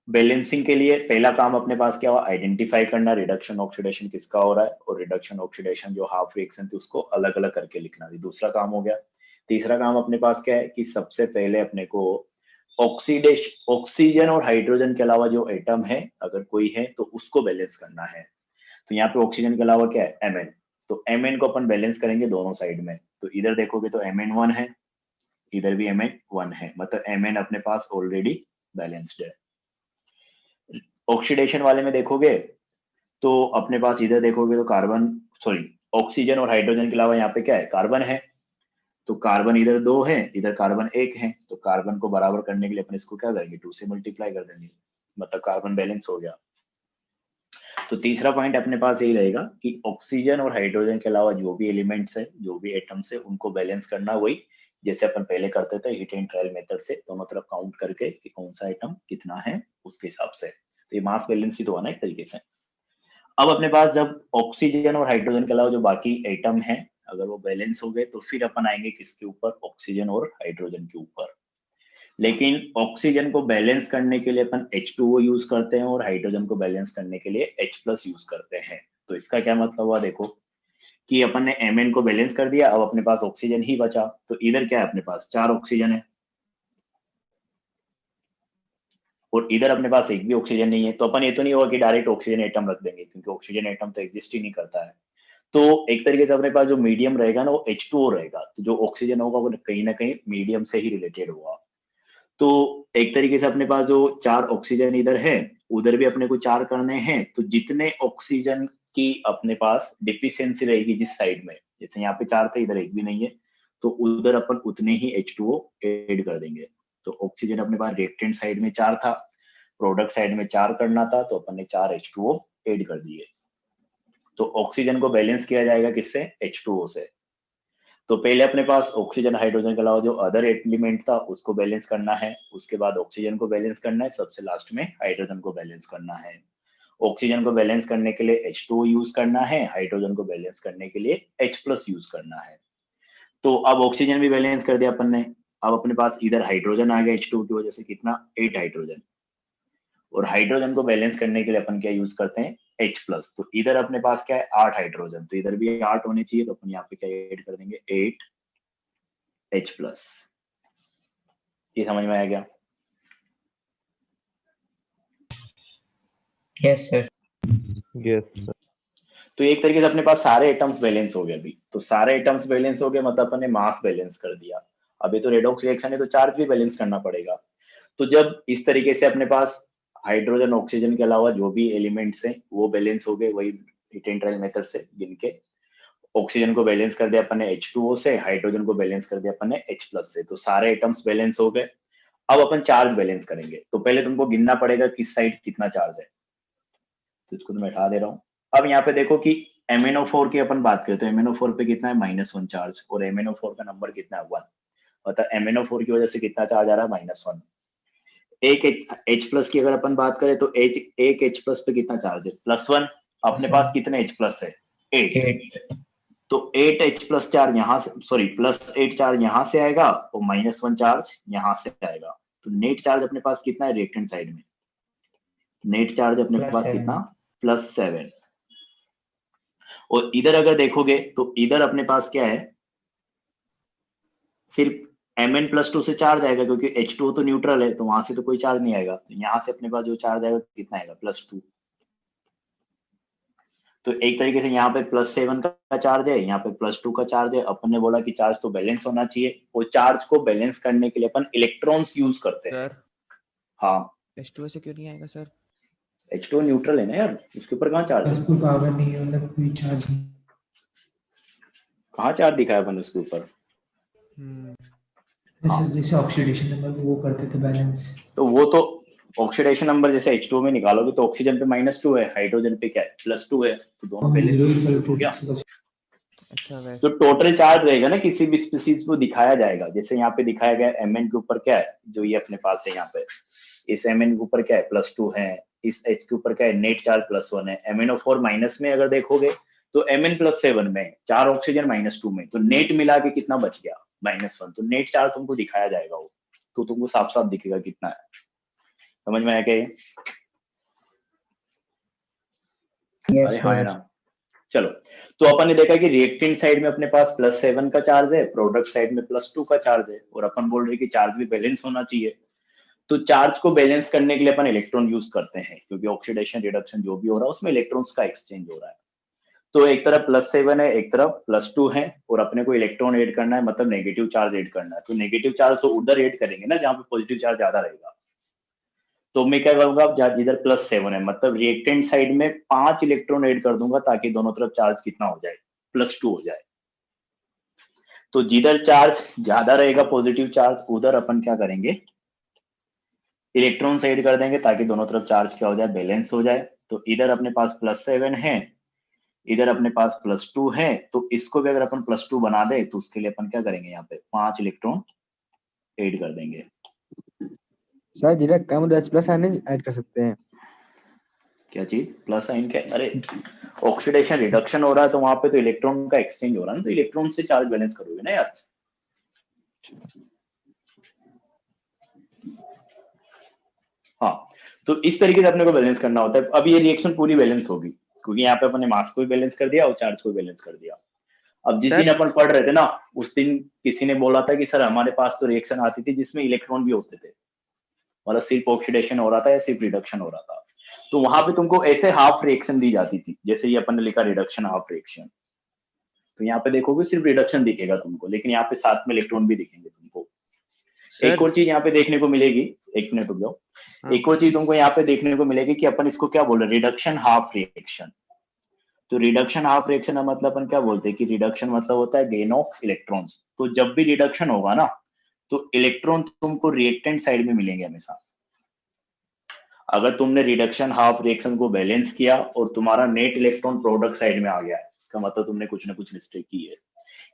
बैलेंसिंग के लिए पहला काम अपने पास क्या हुआ, आइडेंटिफाई करना रिडक्शन ऑक्सीडेशन किसका हो रहा है, और रिडक्शन ऑक्सीडेशन जो हाफ रिएक्शन थी उसको अलग अलग करके लिखना थी, दूसरा काम हो गया। तीसरा काम अपने पास क्या है कि सबसे पहले अपने को ऑक्सीजन और हाइड्रोजन के अलावा जो एटम है अगर कोई है तो उसको बैलेंस करना है। तो यहाँ पे ऑक्सीजन के अलावा क्या है, Mn। तो Mn को अपन बैलेंस करेंगे दोनों साइड में। तो इधर देखोगे तो Mn1 है, इधर भी Mn1 है, मतलब Mn अपने पास ऑलरेडी बैलेंस्ड है। ऑक्सीडेशन वाले में देखोगे तो अपने पास इधर देखोगे तो कार्बन, सॉरी, ऑक्सीजन और हाइड्रोजन के अलावा यहाँ पे क्या है, कार्बन है। तो कार्बन इधर 2 है, इधर कार्बन 1 है, तो कार्बन को बराबर करने के लिए अपन इसको क्या करेंगे, 2 से मल्टीप्लाई कर देंगे, मतलब कार्बन बैलेंस हो गया। तो तीसरा पॉइंट अपने पास यही रहेगा कि ऑक्सीजन और हाइड्रोजन के अलावा जो भी एलिमेंट्स है, जो भी एटम्स है, उनको बैलेंस करना वही जैसे अपन पहले करते थे हिट एंड ट्रायल मेथड से, दोनों तरफ काउंट करके कि कौन सा एटम कितना है उसके हिसाब से। तो ये मास बैलेंस ही तो हुआ ना एक तरीके से। अब अपने पास जब ऑक्सीजन और हाइड्रोजन के अलावा जो बाकी एटम है अगर वो बैलेंस हो गए तो फिर अपन आएंगे किसके ऊपर, ऑक्सीजन और हाइड्रोजन के ऊपर। लेकिन ऑक्सीजन को बैलेंस करने के लिए अपन H2O यूज करते हैं और हाइड्रोजन को बैलेंस करने के लिए H+ यूज करते हैं। तो इसका क्या मतलब हुआ, देखो कि अपन ने Mn को बैलेंस कर दिया, अब अपने पास ऑक्सीजन ही बचा। तो इधर क्या है, अपने पास 4 ऑक्सीजन है और इधर अपने पास एक भी ऑक्सीजन नहीं है, तो अपन ये तो नहीं होगा कि डायरेक्ट ऑक्सीजन एटम रख देंगे, क्योंकि ऑक्सीजन एटम तो एग्जिस्ट ही नहीं करता है। तो एक तरीके से अपने पास जो मीडियम रहेगा ना वो H2O रहेगा, तो जो ऑक्सीजन होगा वो कहीं ना कहीं मीडियम से ही रिलेटेड होगा। तो एक तरीके से अपने पास जो 4 ऑक्सीजन इधर है, उधर भी अपने को 4 करने हैं, तो जितने ऑक्सीजन की अपने पास डिफिशियंसी रहेगी जिस साइड में, जैसे यहाँ पे 4 थे, इधर एक भी नहीं है, तो उधर अपन उतने ही H2O ऐड कर देंगे। तो ऑक्सीजन अपने पास रिएक्टेंट साइड में 4 था, प्रोडक्ट साइड में 4 करना था, तो अपन ने 4 H2O ऐड कर दिए। तो ऑक्सीजन को बैलेंस किया जाएगा किससे? H2O से। तो पहले अपने पास ऑक्सीजन हाइड्रोजन के अलावा जो अदर एलिमेंट था उसको बैलेंस करना है, उसके बाद ऑक्सीजन को बैलेंस करना है, सबसे लास्ट में हाइड्रोजन को बैलेंस करना है। ऑक्सीजन को बैलेंस करने के लिए H2O यूज करना है, हाइड्रोजन को बैलेंस करने के लिए H+ यूज करना है। तो अब ऑक्सीजन भी बैलेंस कर दिया अपन ने। अब अपने पास इधर हाइड्रोजन आ गया H2O की वजह से, कितना? 8 हाइड्रोजन। और हाइड्रोजन को बैलेंस करने के लिए अपन क्या यूज करते हैं? H+। तो इधर अपने पास क्या है? 8 हाइड्रोजन, तो इधर भी 8 होने चाहिए, तो अपन यहाँ पे क्या ऐड कर देंगे? 8 H+। ये समझ में आ गया? Yes sir. Yes sir. तो एक तरीके से अपने पास सारे एटम्स बैलेंस हो गए अभी। तो सारे एटम्स बैलेंस हो गए, मतलब अपन ने मास बैलेंस कर दिया। अभी तो रेडॉक्स रिएक्शन है, तो चार्ज भी बैलेंस करना पड़ेगा। तो जब इस तरीके से अपने पास हाइड्रोजन ऑक्सीजन के अलावा जो भी एलिमेंट्स हैं वो बैलेंस हो गए, वही हीट एंड ट्रायल मेथड से गिन के। ऑक्सीजन को बैलेंस कर दिया अपन ने H2O से, हाइड्रोजन को बैलेंस कर दिया अपन ने H+ से, तो सारे एटम्स बैलेंस हो गए। अब अपन चार्ज बैलेंस करेंगे, तो पहले तुमको गिनना पड़ेगा किस साइड कितना चार्ज है। तो इसको तो मैं हटा दे रहा हूँ। अब यहाँ पे देखो कि MnO4 की अपन बात करें तो MnO4 पे कितना है? -1 चार्ज, और MnO4 का नंबर कितना है? 1। मतलब MnO4 की वजह से कितना चार्ज आ रहा है? -1। एक H+ की अगर अपन बात करें तो एक H+ पे कितना चार्ज है? +1। अपने पास कितने H+ है? 8। तो 8 H+ चार्ज यहाँ से, सॉरी +8 चार्ज यहाँ से आएगा और -1 चार्ज यहाँ से आएगा। तो नेट चार्ज अपने पास कितना है रिएक्टेंट साइड में? नेट चार्ज अपने पास कितना? +7। और इधर अगर देखोगे तो इधर अपने पास क्या है? सिर्फ Mn+2 से चार्ज आएगा, क्योंकि H2O तो न्यूट्रल है, तो वहां से तो कोई चार्ज नहीं आएगा। तो यहाँ से अपने पास जो चार्ज आएगा कितना आएगा? +2। तो एक तरीके से यहाँ पे +7 का चार्ज है, यहाँ पे +2 का चार्ज है। अपन ने बोला कि चार्ज तो बैलेंस होना चाहिए, और चार्ज को बैलेंस करने के लिए अपन इलेक्ट्रॉन्स यूज करते हैं। सर हाँ, H2O से क्यों नहीं आएगा सर? H2O न्यूट्रल है ना यार, उसके ऊपर कहाँ चार्ज है? कोई पावर नहीं है, मतलब कोई चार्ज नहीं। कहाँ चार्ज दिखाया अपन उसके ऊपर? जैसे ऑक्सीडेशन नंबर वो करते थे बैलेंस। तो वो तो ऑक्सीडेशन नंबर जैसे H2O में निकालोगे तो ऑक्सीजन पे -2 है, हाइड्रोजन पे क्या है? +2 है, तो दोनों बैलेंस हो गया। अच्छा तो वैसे। टोटल चार्ज रहेगा ना किसी भी स्पीसीज को दिखाया जाएगा। जैसे यहाँ पे दिखाया गया Mn के ऊपर क्या है, जो ये अपने पास है यहाँ पे, इस Mn के ऊपर क्या है? +2 है। इस H के ऊपर क्या है? नेट चार्ज +1 है। MnO4 माइनस में अगर देखोगे तो Mn +7 में, 4 ऑक्सीजन -2 में, तो नेट मिला के कितना बच गया? -1। तो नेट चार्ज तुमको दिखाया जाएगा वो, तो तुमको साफ साफ दिखेगा कितना है। समझ में आया क्या ये? यस हाँ है सर। ना। चलो, तो अपन ने देखा कि रिएक्टेंट साइड में अपने पास +7 का चार्ज है, प्रोडक्ट साइड में +2 का चार्ज है, और अपन बोल रहे कि चार्ज भी बैलेंस होना चाहिए। तो चार्ज को बैलेंस करने के लिए अपन इलेक्ट्रॉन यूज करते हैं, क्योंकि ऑक्सीडेशन रिडक्शन जो भी हो रहा है उसमें इलेक्ट्रॉन्स का एक्सचेंज हो रहा है। तो एक तरफ +7 है, एक तरफ +2 है, और अपने को इलेक्ट्रॉन ऐड करना है, मतलब नेगेटिव चार्ज ऐड करना है। तो नेगेटिव चार्ज तो उधर ऐड करेंगे ना जहाँ पे पॉजिटिव चार्ज ज्यादा रहेगा। तो मैं क्या करूंगा, अब जिधर +7 है, मतलब रिएक्टेंट साइड में 5 इलेक्ट्रॉन ऐड कर दूंगा, ताकि दोनों तरफ चार्ज कितना हो जाए? +2 हो जाए। तो जिधर चार्ज ज्यादा रहेगा पॉजिटिव चार्ज, उधर अपन क्या करेंगे? इलेक्ट्रॉन ऐड कर देंगे, ताकि दोनों तरफ चार्ज क्या हो जाए? बैलेंस हो जाए। तो इधर अपने पास +7 है, इधर अपने पास +2 है, तो इसको भी अगर अपन +2 बना दे तो उसके लिए अपन क्या करेंगे? यहाँ पे 5 इलेक्ट्रॉन ऐड कर देंगे। सर जिधर कम H+ आयन ऐड कर सकते हैं। क्या चीज? प्लस साइन क्या? अरे ऑक्सीडेशन रिडक्शन हो रहा है, तो वहां पे तो इलेक्ट्रॉन का एक्सचेंज हो रहा है ना, तो इलेक्ट्रॉन से चार्ज बैलेंस करोगे ना यार। हाँ, तो इस तरीके से अपने को बैलेंस करना होता है। अब ये रिएक्शन पूरी बैलेंस होगी, क्योंकि यहाँ पे अपने मास को भी बैलेंस कर दिया और चार्ज को भी बैलेंस कर दिया। अब जिस दिन अपन पढ़ रहे थे ना, उस दिन किसी ने बोला था कि सर हमारे पास तो रिएक्शन आती थी जिसमें इलेक्ट्रॉन भी होते थे। मतलब सिर्फ ऑक्सीडेशन हो रहा था या सिर्फ रिडक्शन हो रहा था। तो वहां पे तुमको ऐसे हाफ रिएक्शन दी जाती थी, जैसे ये अपन ने लिखा रिडक्शन हाफ रिएक्शन। तो यहाँ पे देखोगे सिर्फ रिडक्शन दिखेगा तुमको, लेकिन यहाँ पे साथ में इलेक्ट्रॉन भी दिखेंगे तुमको। एक और चीज यहाँ पे देखने को मिलेगी, एक मिनट रुक जाओ। एक और चीज तुमको यहाँ पे देखने को मिलेगी कि अपन इसको क्या बोल रहे हैं, रिडक्शन हाफ रिएक्शन। तो रिडक्शन हाफ रिएक्शन का मतलब अपन क्या बोलते हैं कि रिडक्शन मतलब होता है गेन ऑफ इलेक्ट्रॉन्स। तो जब भी रिडक्शन होगा ना, तो इलेक्ट्रॉन तुमको रिएक्टेंट साइड में मिलेंगे हमेशा। अगर तुमने रिडक्शन हाफ रिएक्शन को बैलेंस किया और तुम्हारा नेट इलेक्ट्रॉन प्रोडक्ट साइड में आ गया, इसका मतलब तुमने कुछ ना कुछ मिस्टेक की है,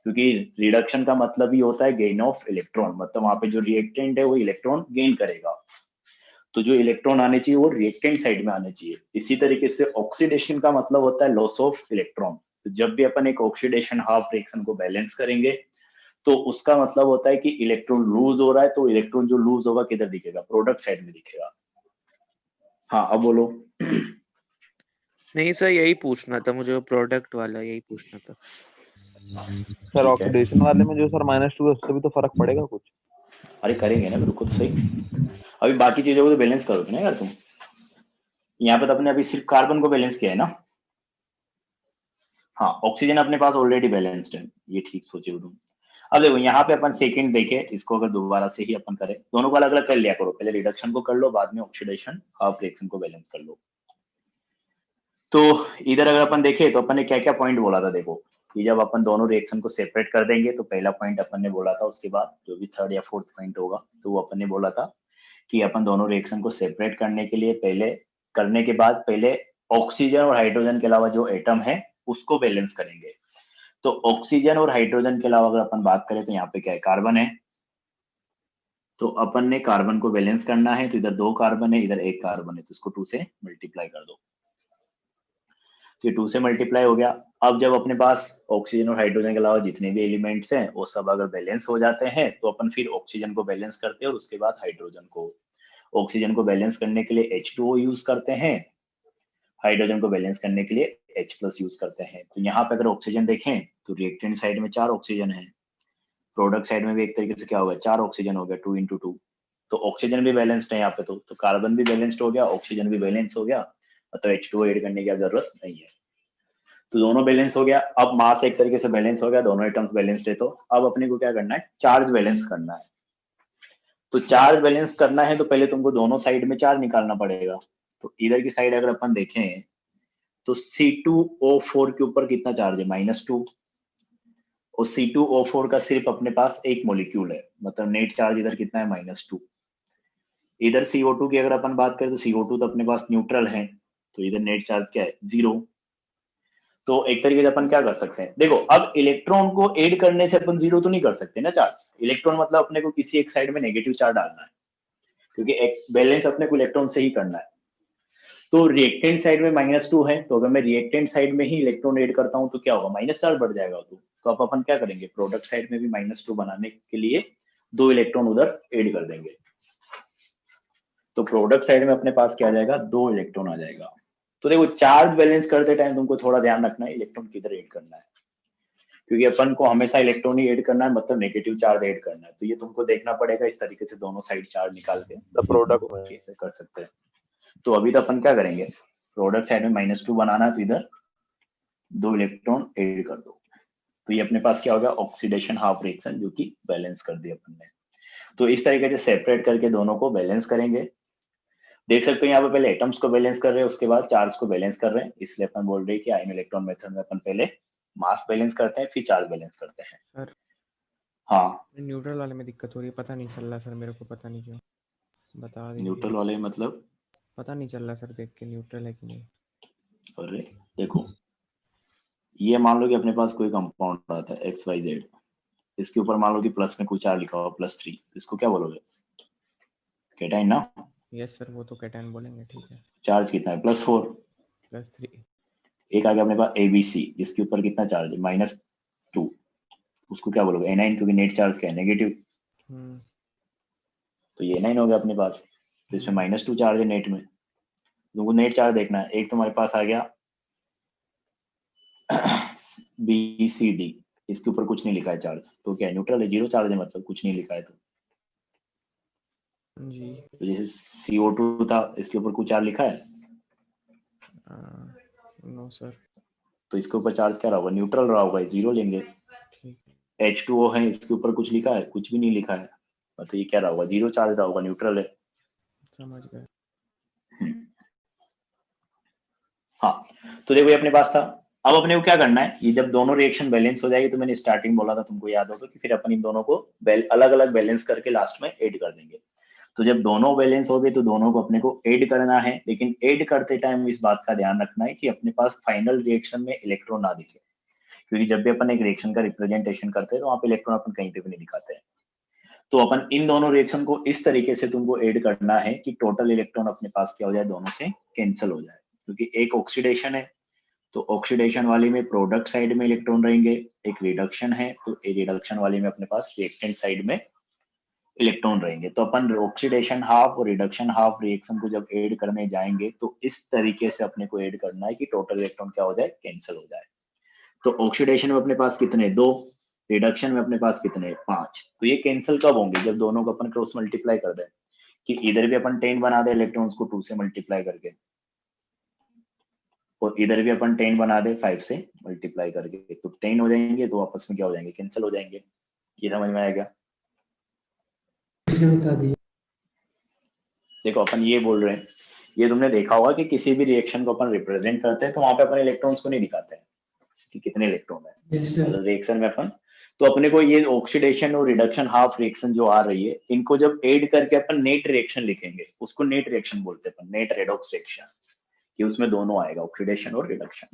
क्योंकि रिडक्शन का मतलब ही होता है गेन ऑफ इलेक्ट्रॉन, मतलब वहां पे जो रिएक्टेंट है वो इलेक्ट्रॉन गेन करेगा। तो जो इलेक्ट्रॉन आने चाहिए वो रिएक्टेंट साइड में आने चाहिए। इसी तरीके से ऑक्सीडेशन का मतलब होता है लॉस ऑफ इलेक्ट्रॉन। तो जब भी अपन एक ऑक्सीडेशन हाफ रिएक्शन को बैलेंस करेंगे, तो उसका मतलब होता है कि इलेक्ट्रॉन लूज हो रहा है, तो इलेक्ट्रॉन जो लूज होगा किधर दिखेगा, प्रोडक्ट साइड में दिखेगा। हाँ अब बोलो। नहीं सर, यही पूछना था मुझे, प्रोडक्ट वाला यही पूछना था। सर ऑक्सीडेशन वाले में जो सर -2 है उससे भी तो फर्क पड़ेगा कुछ? अरे करेंगे ना, रुको तो सही। अभी बाकी चीजों को तो बैलेंस करोगे ना यार तुम। यहाँ पे तो अपने अभी सिर्फ कार्बन को बैलेंस किया है ना। हाँ ऑक्सीजन अपने पास ऑलरेडी बैलेंस्ड है, ये ठीक सोचे हो तुम। अब देखो यहाँ पे अपन सेकंड देखे, इसको अगर दोबारा से ही अपन करें, दोनों को अलग अलग कर लिया करो, पहले रिडक्शन को कर लो, बाद में ऑक्सीडेशन हाफ रिएक्शन को बैलेंस कर लो। तो इधर अगर अपन देखें तो अपन ने क्या क्या पॉइंट बोला था, देखो कि जब अपन दोनों रिएक्शन को सेपरेट कर देंगे, तो पहला पॉइंट अपन ने बोला था, उसके बाद जो भी थर्ड या फोर्थ पॉइंट होगा तो वो अपन ने बोला था कि अपन दोनों रिएक्शन को सेपरेट करने के लिए पहले ऑक्सीजन और हाइड्रोजन के अलावा जो एटम है उसको बैलेंस करेंगे। तो ऑक्सीजन और हाइड्रोजन के अलावा अगर अपन बात करें तो यहाँ पे क्या है, कार्बन है। तो अपन ने कार्बन को बैलेंस करना है, तो इधर 2 कार्बन है, इधर 1 कार्बन है, तो इसको 2 से मल्टीप्लाई कर दो। तो ये 2 से मल्टीप्लाई हो गया। अब जब अपने पास ऑक्सीजन और हाइड्रोजन के अलावा जितने भी एलिमेंट्स हैं वो सब अगर बैलेंस हो जाते हैं, तो अपन फिर ऑक्सीजन को बैलेंस करते हैं और उसके बाद हाइड्रोजन को। ऑक्सीजन को बैलेंस करने के लिए H2O यूज करते हैं, हाइड्रोजन को बैलेंस करने के लिए H+ यूज करते हैं। तो यहाँ पे अगर ऑक्सीजन देखें तो रिएक्टेंट साइड में 4 ऑक्सीजन है, प्रोडक्ट साइड में भी एक तरीके से क्या होगा, 4 ऑक्सीजन हो गया, 2 × 2। तो ऑक्सीजन भी बैलेंस्ड है यहाँ पे, तो कार्बन भी बैलेंस्ड हो गया, ऑक्सीजन भी बैलेंस हो गया, मतलब H2O ऐड करने की जरूरत नहीं है। तो दोनों बैलेंस हो गया। अब मास एक तरीके से बैलेंस हो गया, दोनों एटम्स बैलेंस्ड है। तो अब अपने को क्या करना है, चार्ज बैलेंस करना है। तो चार्ज बैलेंस करना है तो पहले तुमको दोनों साइड में चार्ज निकालना पड़ेगा। तो इधर की साइड अगर अपन देखें तो C2O4 के ऊपर कितना चार्ज है, -2, और C2O4 का सिर्फ अपने पास एक मॉलिक्यूल है, मतलब नेट चार्ज इधर कितना है, -2। इधर CO2 की अगर अपन बात करें तो CO2 तो अपने पास न्यूट्रल है, तो इधर नेट चार्ज क्या है, 0। तो एक तरीके से अपन क्या कर सकते हैं, देखो अब इलेक्ट्रॉन को ऐड करने से अपन 0 तो नहीं कर सकते ना चार्ज। इलेक्ट्रॉन मतलब अपने को किसी एक साइड में नेगेटिव चार्ज डालना है, क्योंकि एक बैलेंस अपने को इलेक्ट्रॉन से ही करना है। तो रिएक्टेंट साइड में -2 है, तो अगर मैं रिएक्टेंट साइड में ही इलेक्ट्रॉन ऐड करता हूं तो क्या होगा, माइनस चार्ज बढ़ जाएगा। तो अब अपन क्या करेंगे, प्रोडक्ट साइड में भी -2 बनाने के लिए 2 इलेक्ट्रॉन उधर ऐड कर देंगे। तो प्रोडक्ट साइड में अपने पास क्या आ जाएगा, 2 इलेक्ट्रॉन आ जाएगा। तो देखो चार्ज बैलेंस करते टाइम तुमको थोड़ा ध्यान रखना है इलेक्ट्रॉन किधर ऐड करना है, क्योंकि अपन को हमेशा इलेक्ट्रॉन ही ऐड करना है, मतलब नेगेटिव चार्ज ऐड करना है। तो ये तुमको देखना पड़ेगा, इस तरीके से दोनों साइड चार्ज निकाल के प्रोडक्ट कैसे कर सकते हैं। तो अभी तो अपन क्या करेंगे, प्रोडक्ट साइड में -2 बनाना है, तो इधर 2 इलेक्ट्रॉन ऐड कर दो। तो ये अपने पास क्या होगा, ऑक्सीडेशन हाफ रिएक्शन, जो कि बैलेंस कर दिया अपन ने। तो इस तरीके से सेपरेट करके दोनों को बैलेंस करेंगे। देख सकते हो यहाँ पे पहले एटम्स को बैलेंस कर रहे हैं, उसके बाद चार्ज को बैलेंस कर रहे हैं। इसलिए अपन बोल रहे हैं कि आयन इलेक्ट्रॉन मेथड में अपन पहले मास बैलेंस करते हैं, फिर चार्ज बैलेंस करते हैं। सर हाँ न्यूट्रल वाले में दिक्कत हो रही है, पता नहीं चल रहा सर मेरे को, पता नहीं क्यों, बता दीजिए। न्यूट्रल वाले मतलब पता नहीं चल रहा सर, देख के न्यूट्रल है कि नहीं। अरे देखो, ये मान लो कि अपने पास कोई कंपाउंड आता है XYZ, इसके ऊपर मान लो कि प्लस में कुछ चार्ज लिखा हुआ +3, इसको क्या बोलोगे, कैटाइन ना। यस सर, वो तो कैटायन बोलेंगे, ठीक है। चार्ज कितना है, +4। +3। एक आ गया अपने पास ABC, जिसके ऊपर कितना चार्ज है, -2, उसको क्या बोलोगे, एनाइन, क्योंकि नेट चार्ज क्या है, नेगेटिव। तो ये एनाइन हो गया अपने पास, तो इसमें -2 चार्ज है नेट में। तुमको नेट चार्ज देखना है। एक तुम्हारे पास आ गया BCD, इसके ऊपर कुछ नहीं लिखा है चार्ज, तो क्या न्यूट्रल है, 0 चार्ज है, मतलब कुछ नहीं लिखा है। तो जी तो जैसे CO2 था, इसके ऊपर कुछ चार्ज लिखा है, नो सर। तो इसके ऊपर चार्ज क्या रहा होगा, न्यूट्रल रहा होगा, 0 लेंगे। ठीक H2O है, इसके ऊपर कुछ लिखा है, कुछ भी नहीं लिखा है, मतलब ये क्या रहा होगा, 0 चार्ज रहा होगा, न्यूट्रल है। समझ गए। हाँ, तो देखो ये अपने पास था। अब अपने को क्या करना है, ये जब दोनों रिएक्शन बैलेंस हो जाएगी, तो मैंने स्टार्टिंग बोला था तुमको याद हो तो, कि फिर अपन इन दोनों को अलग अलग बैलेंस करके लास्ट में ऐड कर देंगे। तो जब दोनों बैलेंस हो गए तो दोनों को अपने को ऐड करना है, लेकिन ऐड करते टाइम इस बात का ध्यान रखना है कि अपने पास फाइनल रिएक्शन में इलेक्ट्रॉन ना दिखे, क्योंकि जब भी अपन एक रिएक्शन का रिप्रेजेंटेशन करते हैं तो वहाँ पे इलेक्ट्रॉन अपन कहीं पे भी नहीं दिखाते हैं। तो अपन इन दोनों रिएक्शन को इस तरीके से तुमको ऐड करना है कि टोटल इलेक्ट्रॉन अपने पास क्या हो जाए, दोनों से कैंसिल हो जाए, क्योंकि एक ऑक्सीडेशन है, तो ऑक्सीडेशन वाली में प्रोडक्ट साइड में इलेक्ट्रॉन रहेंगे, एक रिडक्शन है तो रिडक्शन वाली में अपने पास रिएक्टेंट साइड में इलेक्ट्रॉन रहेंगे। तो अपन ऑक्सीडेशन हाफ और रिडक्शन हाफ रिएक्शन को जब ऐड करने जाएंगे तो इस तरीके से अपने को ऐड करना है कि टोटल इलेक्ट्रॉन क्या हो जाए, कैंसिल हो जाए। तो ऑक्सीडेशन में अपने पास कितने, 2, रिडक्शन में अपने पास कितने, 5। तो ये कैंसिल कब होंगे, जब दोनों को अपन क्रॉस मल्टीप्लाई कर दें, कि इधर भी अपन 10 बना दे इलेक्ट्रॉन्स को 2 से मल्टीप्लाई करके, और इधर भी अपन 10 बना दे 5 से मल्टीप्लाई करके, तो 10 हो जाएंगे, तो आपस में क्या हो जाएंगे, कैंसिल हो जाएंगे। ये समझ में आएगा? इसे बता दिए। देखो अपन ये बोल रहे हैं, ये तुमने देखा होगा कि किसी भी रिएक्शन को अपन रिप्रेजेंट करते हैं तो वहां पे अपन इलेक्ट्रॉन्स को नहीं दिखाते हैं कि कितने इलेक्ट्रॉन है। Yes sir. मतलब रिएक्शन में अपन, तो अपने को ये ऑक्सीडेशन और रिडक्शन हाफ रिएक्शन जो आ रही है, इनको जब ऐड करके अपन नेट रिएक्शन लिखेंगे, उसको नेट रिएक्शन बोलते हैं अपन, नेट रेडॉक्स रिएक्शन, कि उसमें दोनों आएगा, ऑक्सीडेशन और रिडक्शन।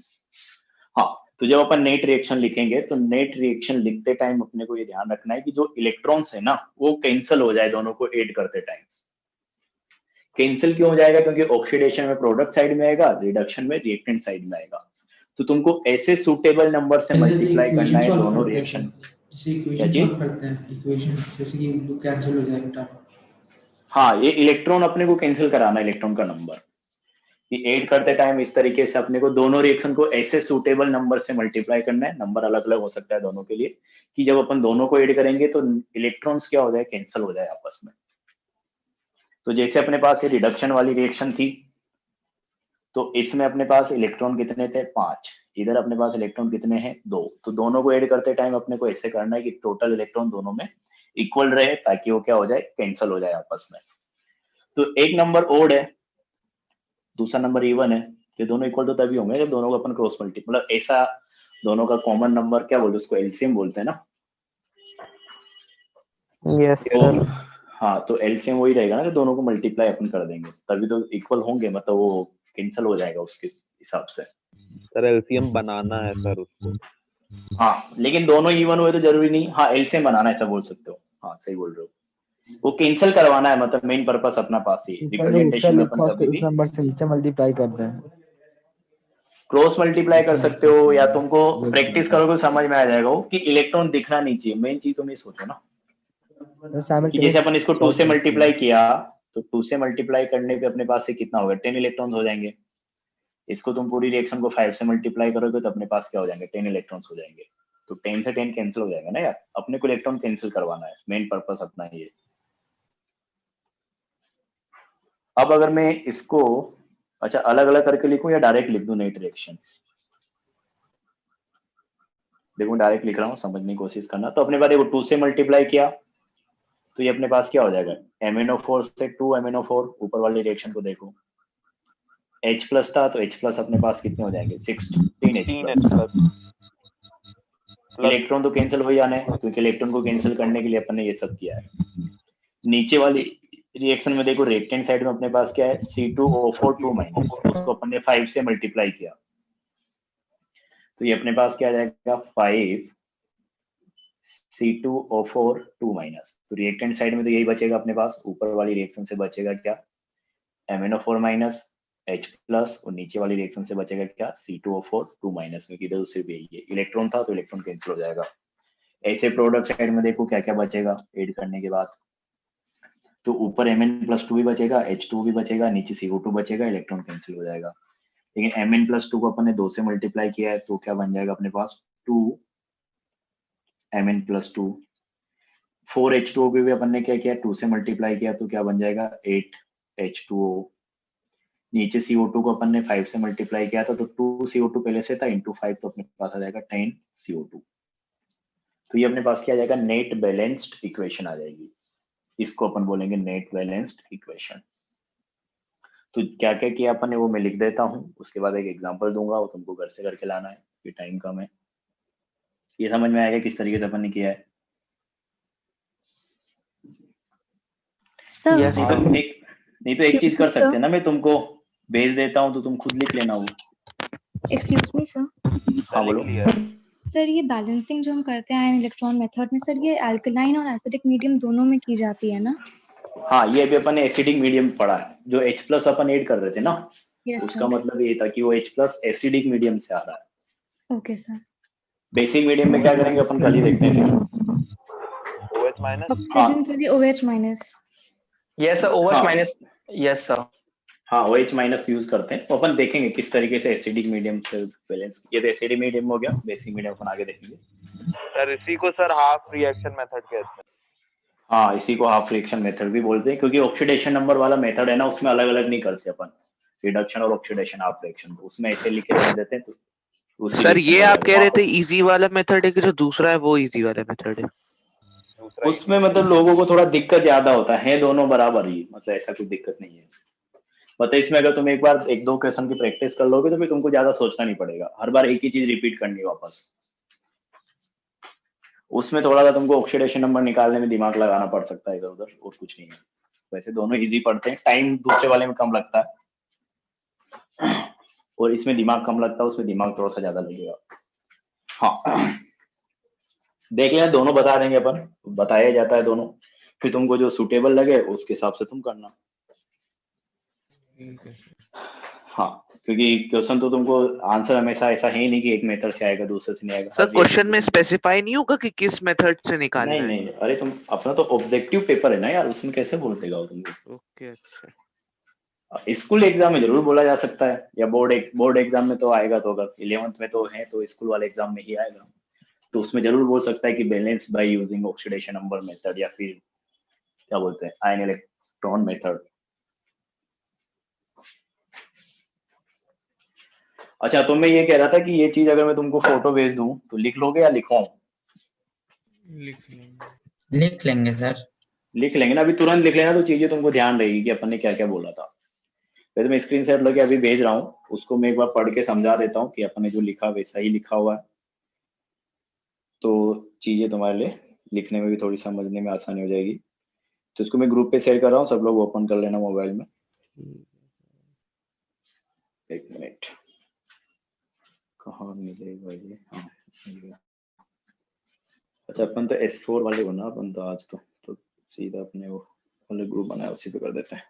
हाँ, तो जब अपन नेट रिएक्शन लिखेंगे तो नेट रिएक्शन लिखते टाइम अपने को ये ध्यान रखना है कि जो इलेक्ट्रॉन्स है ना वो कैंसिल हो जाए दोनों को ऐड करते टाइम। कैंसिल क्यों हो जाएगा, क्योंकि ऑक्सीडेशन में प्रोडक्ट साइड में आएगा, रिडक्शन में रिएक्टेंट साइड में आएगा। तो तुमको ऐसे सुटेबल नंबर से जैसे मल्टीप्लाई करना इक्वेशन है सॉल्व दोनों करते हैं रिएक्शन। सर, जैसे क्या इक्वेशन चीज? सॉल्व करते हैं, इक्वेशन जैसे कि कैंसिल हो जाएगा। हाँ, ये इलेक्ट्रॉन अपने को कैंसिल कराना है, इलेक्ट्रॉन का नंबर, कि ऐड करते टाइम इस तरीके से अपने को दोनों रिएक्शन को ऐसे सुटेबल नंबर से मल्टीप्लाई करना है, नंबर अलग अलग हो सकता है दोनों के लिए, कि जब अपन दोनों को ऐड करेंगे तो इलेक्ट्रॉन्स क्या हो जाए, कैंसिल हो जाए आपस में। तो जैसे अपने पास ये रिडक्शन वाली रिएक्शन थी, तो इसमें अपने पास इलेक्ट्रॉन कितने थे, 5। इधर अपने पास इलेक्ट्रॉन कितने हैं, 2। तो दोनों को ऐड करते टाइम अपने को ऐसे करना है कि टोटल इलेक्ट्रॉन दोनों में इक्वल रहे, ताकि वो क्या हो जाए, कैंसिल हो जाए आपस में। तो एक नंबर ओड है, दूसरा नंबर इवन है, ये दोनों इक्वल तो तभी होंगे जब दोनों को अपन क्रॉस मल्टीप्लाई, मतलब ऐसा दोनों का कॉमन नंबर क्या बोलते हैं उसको, एलसीएम बोलते हैं ना। यस तो सर। हाँ, तो एलसीएम वही रहेगा ना कि दोनों को मल्टीप्लाई अपन कर देंगे तभी तो इक्वल होंगे, मतलब वो कैंसिल हो जाएगा उसके हिसाब से। सर एलसीएम बनाना है सर उसको। हाँ, लेकिन दोनों इवन हुए तो जरूरी नहीं, हाँ एलसीएम बनाना है, ऐसा बोल सकते हो। हाँ सही बोल रहे हो, वो कैंसिल करवाना है, मतलब मेन पर्पस अपना पास ही सर रिप्रेजेंटेशन ऊपर में अपन लिखा कभी उसको इस भी नंबर से नीचे मल्टीप्लाई कर दें। क्रॉस मल्टीप्लाई कर सकते हो, या तुमको Yes, प्रैक्टिस sir. करोगे समझ में आ जाएगा वो, कि इलेक्ट्रॉन दिखना नहीं चाहिए, मेन चीज तुम ये सोचो ना, कि जैसे अपन इसको 2 से मल्टीप्लाई किया, तो 2 से मल्टीप्लाई करने पे अपने पास से कितना होगा, 10 इलेक्ट्रॉन्स हो जाएंगे। इसको तुम पूरी रिएक्शन को 5 से मल्टीप्लाई करोगे तो अपने पास क्या हो जाएंगे, 10 इलेक्ट्रॉन्स हो जाएंगे। तो 10 से 10 कैंसिल हो जाएगा ना यार, अपने को इलेक्ट्रॉन कैंसिल करवाना है, मेन पर्पस अपना ये। अब अगर मैं इसको अच्छा अलग अलग करके लिखूं या डायरेक्ट लिख दूं नेट रिएक्शन, देखो डायरेक्ट लिख रहा हूँ, समझने की कोशिश करना। तो अपने पास देखो 2 से मल्टीप्लाई किया तो ये अपने पास क्या हो जाएगा, MnO4 से 2 MnO4, ऊपर वाली रिएक्शन को देखो, H प्लस था तो H प्लस अपने पास कितने हो जाएंगे, 16 H 3 प्लस। प्लस इलेक्ट्रॉन तो कैंसिल हो जाना है, क्योंकि इलेक्ट्रॉन को कैंसिल करने के लिए अपन ने ये सब किया है। नीचे वाली रिएक्शन में देखो रिएक्टेंट साइड में अपने पास क्या है, C2O4 2 माइनस, उसको अपन ने 5 से मल्टीप्लाई किया, तो ये अपने पास क्या आ जाएगा, 5 C2O4 2 माइनस। तो रिएक्टेंट साइड में तो यही बचेगा अपने पास, ऊपर वाली रिएक्शन से बचेगा क्या, MnO4 माइनस H प्लस, और नीचे वाली रिएक्शन से बचेगा क्या, C2O4 2 माइनस, क्योंकि इधर उससे भी यही है, इलेक्ट्रॉन था तो इलेक्ट्रॉन कैंसिल हो जाएगा। ऐसे प्रोडक्ट साइड में देखो क्या क्या बचेगा ऐड करने के बाद, तो ऊपर Mn+2 भी बचेगा, H2 भी बचेगा, नीचे CO2 बचेगा, इलेक्ट्रॉन कैंसिल हो जाएगा। लेकिन Mn+2 को अपन ने 2 से मल्टीप्लाई किया है तो क्या बन जाएगा अपने पास, 2 Mn+2। 4H2O भी अपन ने क्या किया, 2 से मल्टीप्लाई किया तो क्या बन जाएगा 8H2O। नीचे CO2 को अपन ने 5 से मल्टीप्लाई किया था तो 2 CO2 पहले से था इंटू 5 तो अपने पास आ जाएगा 10 CO2। तो ये अपने पास क्या आ जाएगा, नेट बैलेंस्ड इक्वेशन आ जाएगी। इसको अपन बोलेंगे नेट बैलेंस्ड इक्वेशन। तो क्या क्या किया अपन ने वो मैं लिख देता हूँ, उसके बाद एक एग्जांपल दूंगा, वो तुमको घर से करके लाना है, ये टाइम कम है। ये समझ में आएगा किस तरीके से अपन ने किया है? Sir yes sir. नहीं तो एक चीज कर सकते हैं ना, मैं तुमको भेज देता हूँ तो तुम खुद लिख लेना वो। Excuse me sir. हाँ बोलो। सर ये बैलेंसिंग जो हम करते हैं आयन इलेक्ट्रॉन मेथड में, सर ये अल्कलाइन और एसिडिक मीडियम दोनों में की जाती है ना? हाँ, ये अभी अपन ने एसिडिक मीडियम पढ़ा है, जो H+ अपन ऐड कर रहे थे ना, उसका मतलब ये था कि वो H+ एसिडिक मीडियम से आ रहा है। Okay sir. बेसिक मीडियम में क्या करेंगे अपन कल ही देखते हैं फिर। OH minus. ऑक्सीजन के लिए OH minus. Yes sir, OH minus. Yes sir. हाँ, OH माइनस यूज करते हैं, तो अपन देखेंगे किस तरीके से एसिडिक मीडियम से बैलेंस। ये तो एसिडिक मीडियम हो गया, बेसिक मीडियम अपन आगे देखेंगे। सर इसी को सर हाफ रिएक्शन मेथड कहते हैं। हाँ, इसी को हाफ रिएक्शन मेथड भी बोलते हैं, क्योंकि ऑक्सीडेशन नंबर वाला मेथड है ना, उसमें अलग अलग नहीं करते अपन रिडक्शन और ऑक्सीडेशन हाफ रिएक्शन को, उसमें ऐसे लिख के रख देते हैं। तो सर ये आप कह रहे थे इजी वाला मेथड है कि जो दूसरा है वो इजी वाला मेथड है? उसमें मतलब लोगों को थोड़ा दिक्कत ज्यादा होता है, दोनों बराबर ही, मतलब ऐसा कोई दिक्कत नहीं है। मतलब इसमें अगर तुम एक बार एक दो क्वेश्चन की प्रैक्टिस कर लोगे तो फिर तुमको ज्यादा सोचना नहीं पड़ेगा, हर बार एक ही चीज रिपीट करनी है वापस। उसमें थोड़ा सा तुमको ऑक्सीडेशन नंबर निकालने में दिमाग लगाना पड़ सकता है इधर उधर, और कुछ नहीं है। वैसे दोनों इजी पड़ते हैं, टाइम दूसरे वाले में कम लगता है और इसमें दिमाग कम लगता है, उसमें दिमाग थोड़ा सा ज्यादा लगेगा। हाँ, देख लेना, दोनों बता देंगे अपन, बताया जाता है दोनों, फिर तुमको जो सूटेबल लगे उसके हिसाब से तुम करना। हाँ, क्योंकि क्वेश्चन तो तुमको आंसर हमेशा ऐसा है ही नहीं कि एक मेथड से आएगा दूसरे से नहीं आएगा। सर क्वेश्चन में स्पेसिफाई नहीं होगा कि किस मेथड से निकालना है? नहीं, अरे तुम अपना तो ऑब्जेक्टिव पेपर है ना यार, उसमें कैसे बोल देगा तुमको? ओके, अच्छा। स्कूल एग्जाम में जरूर बोला जा सकता है, या बोर्ड एग्जाम में तो आएगा, तो अगर 11th में तो है तो स्कूल वाले एग्जाम में ही आएगा, तो उसमें जरूर बोल सकता है कि balance by using oxidation number method, या फिर क्या बोलते हैं आयन इलेक्ट्रॉन मेथड। अच्छा, तो मैं ये कह रहा था कि ये चीज अगर मैं तुमको फोटो भेज दूं तो लिख लोगे या लिखवाऊं? लिख लेंगे सर। लिख लेंगे ना, अभी तुरंत लिख लेना तो चीजें तुमको ध्यान रहेगी कि अपन ने क्या क्या बोला था। वैसे मैं स्क्रीन शॉट लेके अभी भेज रहा हूँ, उसको मैं एक बार पढ़ के समझा देता हूँ कि अपन ने जो लिखा वैसा ही लिखा हुआ है, तो चीजें तुम्हारे लिए लिखने में भी थोड़ी समझने में आसानी हो जाएगी। तो इसको मैं ग्रुप पे शेयर कर रहा हूँ, सब लोग ओपन कर लेना मोबाइल में। एक मिनट, कहाँ मिलेगा ये? हाँ, मिल गया। अच्छा, अपन तो S4 वाले बना, अपन तो आज तो सीधा अपने वो वाले ग्रुप बनाया उसी पे कर देते हैं।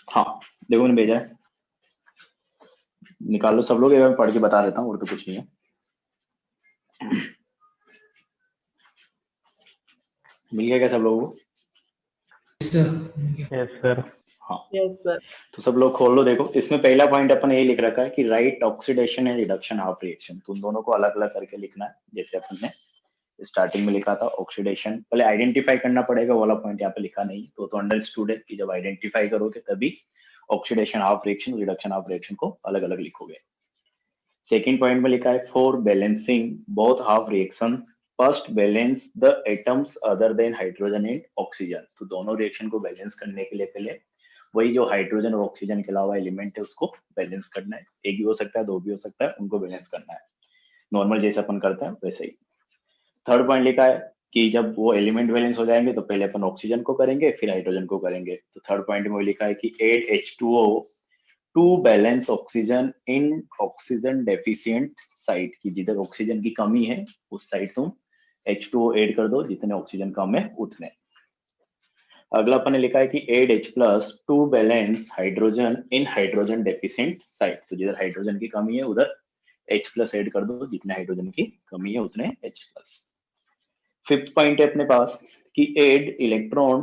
हाँ, देखो मैंने भेजा है, निकाल लो सब लोग, मैं पढ़ के बता देता हूँ, और तो कुछ नहीं है। मिल गया क्या सब लोगों को? Yes sir. हाँ, तो सब लोग खोल लो, देखो इसमें पहला पॉइंट अपन ये लिख रखा है कि right oxidation and reduction half reaction. तुम दोनों को अलग अलग करके लिखना है, जैसे अपन ने स्टार्टिंग में लिखा था ऑक्सीडेशन, पहले आइडेंटिफाई करना पड़ेगा, वाला पॉइंट यहाँ पे लिखा नहीं, तो अंडरस्टूड है कि जब आइडेंटिफाई करोगे तभी oxidation half reaction reduction half reaction को अलग अलग लिखोगे। सेकेंड पॉइंट में लिखा है for balancing both half reaction first balance the atoms other than hydrogen and oxygen. तो दोनों रिएक्शन को बैलेंस करने के लिए पहले वही जो हाइड्रोजन और ऑक्सीजन के अलावा एलिमेंट है उसको बैलेंस करना है। एक भी हो सकता है, दो भी हो सकता है, उनको बैलेंस करना है, नॉर्मल जैसे अपन करते हैं वैसे ही। थर्ड पॉइंट लिखा है कि जब वो एलिमेंट बैलेंस हो जाएंगे तो पहले अपन ऑक्सीजन को करेंगे फिर हाइड्रोजन को करेंगे। तो थर्ड पॉइंट में लिखा है कि add H2O to balance oxygen in oxygen deficient site, की जिधर ऑक्सीजन की कमी है उस साइड तुम H2O ऐड कर दो, जितने ऑक्सीजन कम है उतने। अगला अपन ने लिखा है कि add H+ to balance hydrogen in hydrogen deficient site, तो जिधर हाइड्रोजन की कमी है उधर H+ ऐड कर दो, जितने हाइड्रोजन की कमी है उतने H+। फिफ्थ पॉइंट है अपने पास कि add electron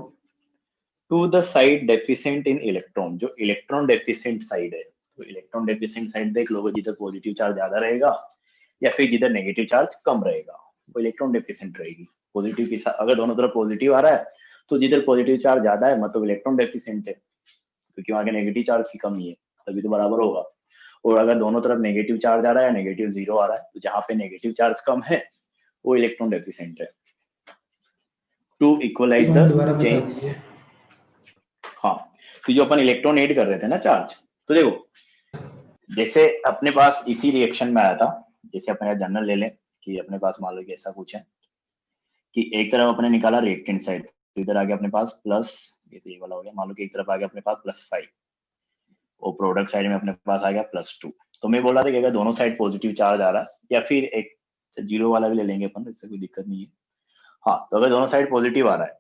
to the side deficient in electron, जो इलेक्ट्रॉन डेफिशिएंट साइड है, तो इलेक्ट्रॉन डेफिशिएंट साइड देख लो, जिधर पॉजिटिव चार्ज ज्यादा रहेगा या फिर जिधर नेगेटिव चार्ज कम रहेगा वो इलेक्ट्रॉन डेफिशिएंट रहेगी। पॉजिटिव के साथ अगर दोनों तरफ पॉजिटिव आ रहा है तो जिधर पॉजिटिव चार्ज ज्यादा है मतलब इलेक्ट्रॉन डेफिशिएंट है, क्योंकि वहां के नेगेटिव चार्ज की कमी है, तभी तो बराबर होगा। और अगर दोनों तरफ नेगेटिव चार्ज आ रहा है, नेगेटिव जीरो आ रहा है, तो जहां पे नेगेटिव चार्ज कम है वो इलेक्ट्रॉन डेफिशिएंट है। टू इक्वलाइज द दोबारा बता चेंज। दीजिए। हाँ, तो जो अपन इलेक्ट्रॉन ऐड कर रहे थे ना चार्ज, तो देखो जैसे अपने पास इसी रिएक्शन में आया था, जैसे अपने जनरल ले लें कि अपने पास मान लो कि ऐसा कुछ है कि एक तरफ अपने निकाला रिएक्टेंट साइड, तो इधर आ गया अपने पास प्लस, ये तो ये वाला हो गया, मान लो कि एक तरफ आ गया अपने पास +5 और प्रोडक्ट साइड में अपने पास आ गया +2। तो मैं बोल रहा था कि अगर दोनों साइड पॉजिटिव चार्ज आ रहा है या फिर एक जीरो वाला भी ले लेंगे अपन, इससे कोई दिक्कत नहीं है। हाँ, तो अगर दोनों साइड पॉजिटिव आ रहा है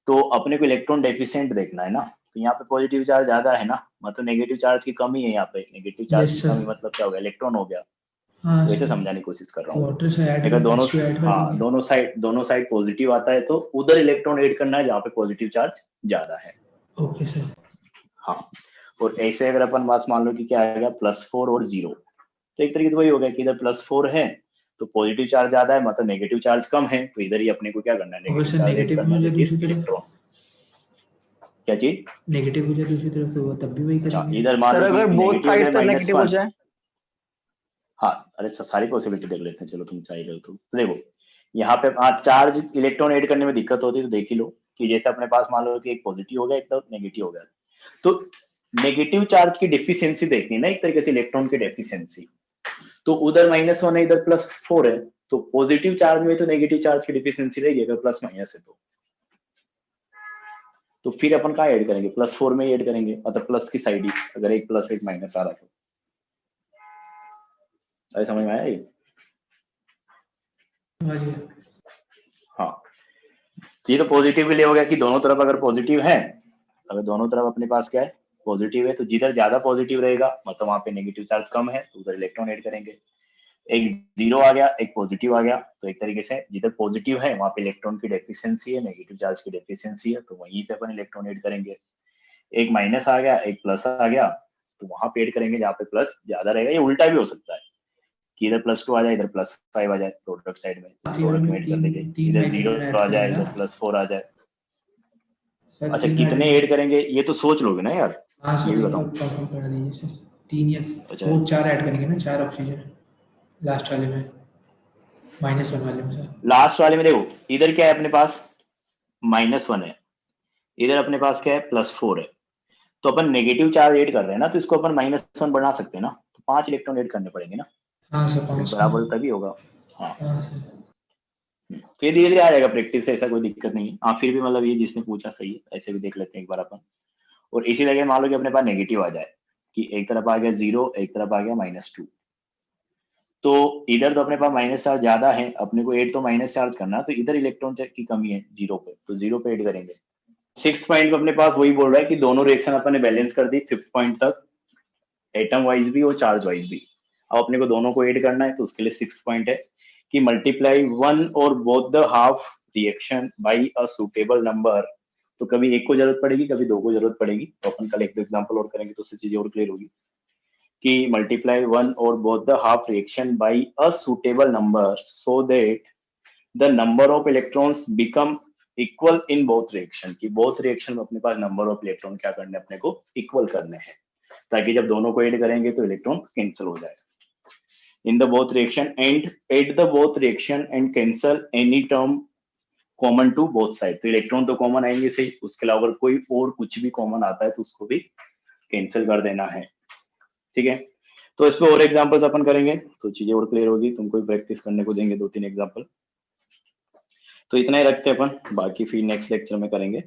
तो अपने को इलेक्ट्रॉन डेफिशिएंट देखना है ना, तो यहाँ पे पॉजिटिव चार्ज ज्यादा है ना, मतलब नेगेटिव चार्ज की कमी है यहाँ पे। नेगेटिव चार्ज Yes, की sir. कमी मतलब क्या हो गया, इलेक्ट्रॉन हो गया। हाँ वैसे सर, समझाने की कोशिश कर रहा हूँ। वाटर से ऐड अगर दोनों H2 ऐड कर हाँ देंगे। दोनों साइड पॉजिटिव आता है तो उधर इलेक्ट्रॉन ऐड करना है जहाँ पे पॉजिटिव चार्ज ज्यादा है। Okay sir. हाँ, और ऐसे अगर अपन बात मान लो कि क्या आएगा +4 और 0, तो एक तरीके से वही हो गया कि इधर +4 है तो पॉजिटिव चार्ज ज्यादा है, मतलब नेगेटिव चार्ज कम है, तो इधर ही अपने को क्या करना है, और negative sir charge add negative करना हो है, जाए which is दूसरी तरफ, इलेक्ट्रॉन। क्या चीज? नेगेटिव हो जाए दूसरी तरफ तो वो तब भी वही अच्छा, करेंगे। इधर मान सर लो अगर कि बोथ नेगेटिव साइड है से नेगेटिव हो -1। जाए, हाँ, अरे अच्छा सारी पॉसिबिलिटी देख लेते हैं, चलो तुम चाहिए रहे हो तो देखो यहाँ पे चार्ज इलेक्ट्रॉन ऐड करने में दिक्कत होती है, तो देख ही लो कि जैसे अपने पास मान लो कि एक पॉजिटिव हो गया एक तरफ नेगेटिव हो गया, तो नेगेटिव चार्ज की डेफिशिएंसी देखनी ना एक तरीके से, इलेक्ट्रॉन की डेफिशिएंसी। तो उधर -1 है, इधर +4 है, तो पॉजिटिव चार्ज में तो नेगेटिव चार्ज की डेफिशिएंसी रहेगी अगर प्लस माइनस है तो फिर अपन कहाँ ऐड करेंगे, +4 में ही ऐड करेंगे, मतलब प्लस की साइड ही, अगर एक प्लस एक माइनस आ रहा है। अरे समझ में आया ये? हाँ, तो ये तो पॉजिटिव के लिए हो गया कि दोनों तरफ अगर पॉजिटिव है, अगर दोनों तरफ अपने पास क्या है पॉजिटिव है, तो जिधर ज्यादा पॉजिटिव रहेगा मतलब वहां पे नेगेटिव चार्ज कम है तो उधर इलेक्ट्रॉन ऐड करेंगे। एक जीरो आ गया एक पॉजिटिव आ गया, तो एक तरीके से जिधर पॉजिटिव है वहां पे इलेक्ट्रॉन की डेफिशिएंसी है, नेगेटिव चार्ज की डेफिशिएंसी है, तो वहीं पे अपन इलेक्ट्रॉन ऐड करेंगे। एक माइनस आ गया एक प्लस आ गया, तो वहां पे ऐड करेंगे जहाँ पे प्लस ज्यादा रहेगा। ये उल्टा भी हो सकता है कि इधर +2 आ जाए इधर +5 आ जाए, प्रोडक्ट साइड में प्रोडक्ट में ऐड कर देंगे, इधर 0 आ जाए इधर +4 आ जाए। अच्छा, कितने ऐड करेंगे ये तो सोच लोगे ना यार, हाँ ये सर, भी एक बताऊं। बार कंफर्म करा दीजिए सर। 3 या अच्छा 4 4 ऐड करेंगे ना, 4 ऑक्सीजन लास्ट वाले में, -1 वाले में सर। लास्ट वाले में देखो इधर क्या है अपने पास -1 है, इधर अपने पास क्या है +4 है, तो अपन नेगेटिव चार्ज ऐड कर रहे हैं ना, तो इसको अपन -1 बना सकते हैं ना, तो 5 इलेक्ट्रॉन ऐड करने पड़ेंगे ना, हाँ सर, तो 5 बराबर तभी होगा। हाँ, हाँ सर। तो ये धीरे धीरे आ जाएगा प्रैक्टिस से, ऐसा कोई दिक्कत नहीं है। हाँ, फिर भी मतलब ये जिसने पूछा सही है, ऐसे भी देख लेते हैं एक बार अपन। और इसी जगह मान लो कि अपने पास नेगेटिव आ जाए कि एक तरफ आ गया 0 एक तरफ आ गया -2, तो इधर तो अपने पास माइनस चार्ज ज्यादा है, अपने को 8 तो माइनस चार्ज करना है, तो इधर इलेक्ट्रॉन की कमी है 0 पे, तो 0 पे ऐड करेंगे। 6th पॉइंट पे अपने पास वही बोल रहा है कि दोनों रिएक्शन अपन ने बैलेंस कर दी 5th पॉइंट तक, एटम वाइज भी और चार्ज वाइज भी। अब अपने को दोनों को ऐड करना है, तो उसके लिए 6th पॉइंट है कि मल्टीप्लाई वन और both the half reaction by a suitable number. तो कभी एक को जरूरत पड़ेगी कभी दो को जरूरत पड़ेगी, तो अपन कल एक दो एग्जाम्पल और करेंगे तो उससे चीजें और क्लियर होगी कि मल्टीप्लाई वन और both the half reaction by a suitable number so that the number of electrons become equal in both reaction, की बोथ रिएक्शन में अपने पास नंबर ऑफ इलेक्ट्रॉन क्या करने अपने को इक्वल करने हैं, ताकि जब दोनों को ऐड करेंगे तो इलेक्ट्रॉन कैंसिल हो जाए। In the both reaction and at the both reaction and cancel any term common to both side. तो इलेक्ट्रॉन तो कॉमन आएंगे सही, उसके अलावा अगर कोई और कुछ भी कॉमन आता है तो उसको भी कैंसिल कर देना है। ठीक है, तो इस पे और एग्जांपल्स अपन करेंगे तो चीजें और क्लियर होगी, तुमको भी प्रैक्टिस करने को देंगे 2-3 एग्जांपल। तो इतना ही रखते हैं अपन, बाकी फिर नेक्स्ट लेक्चर में करेंगे।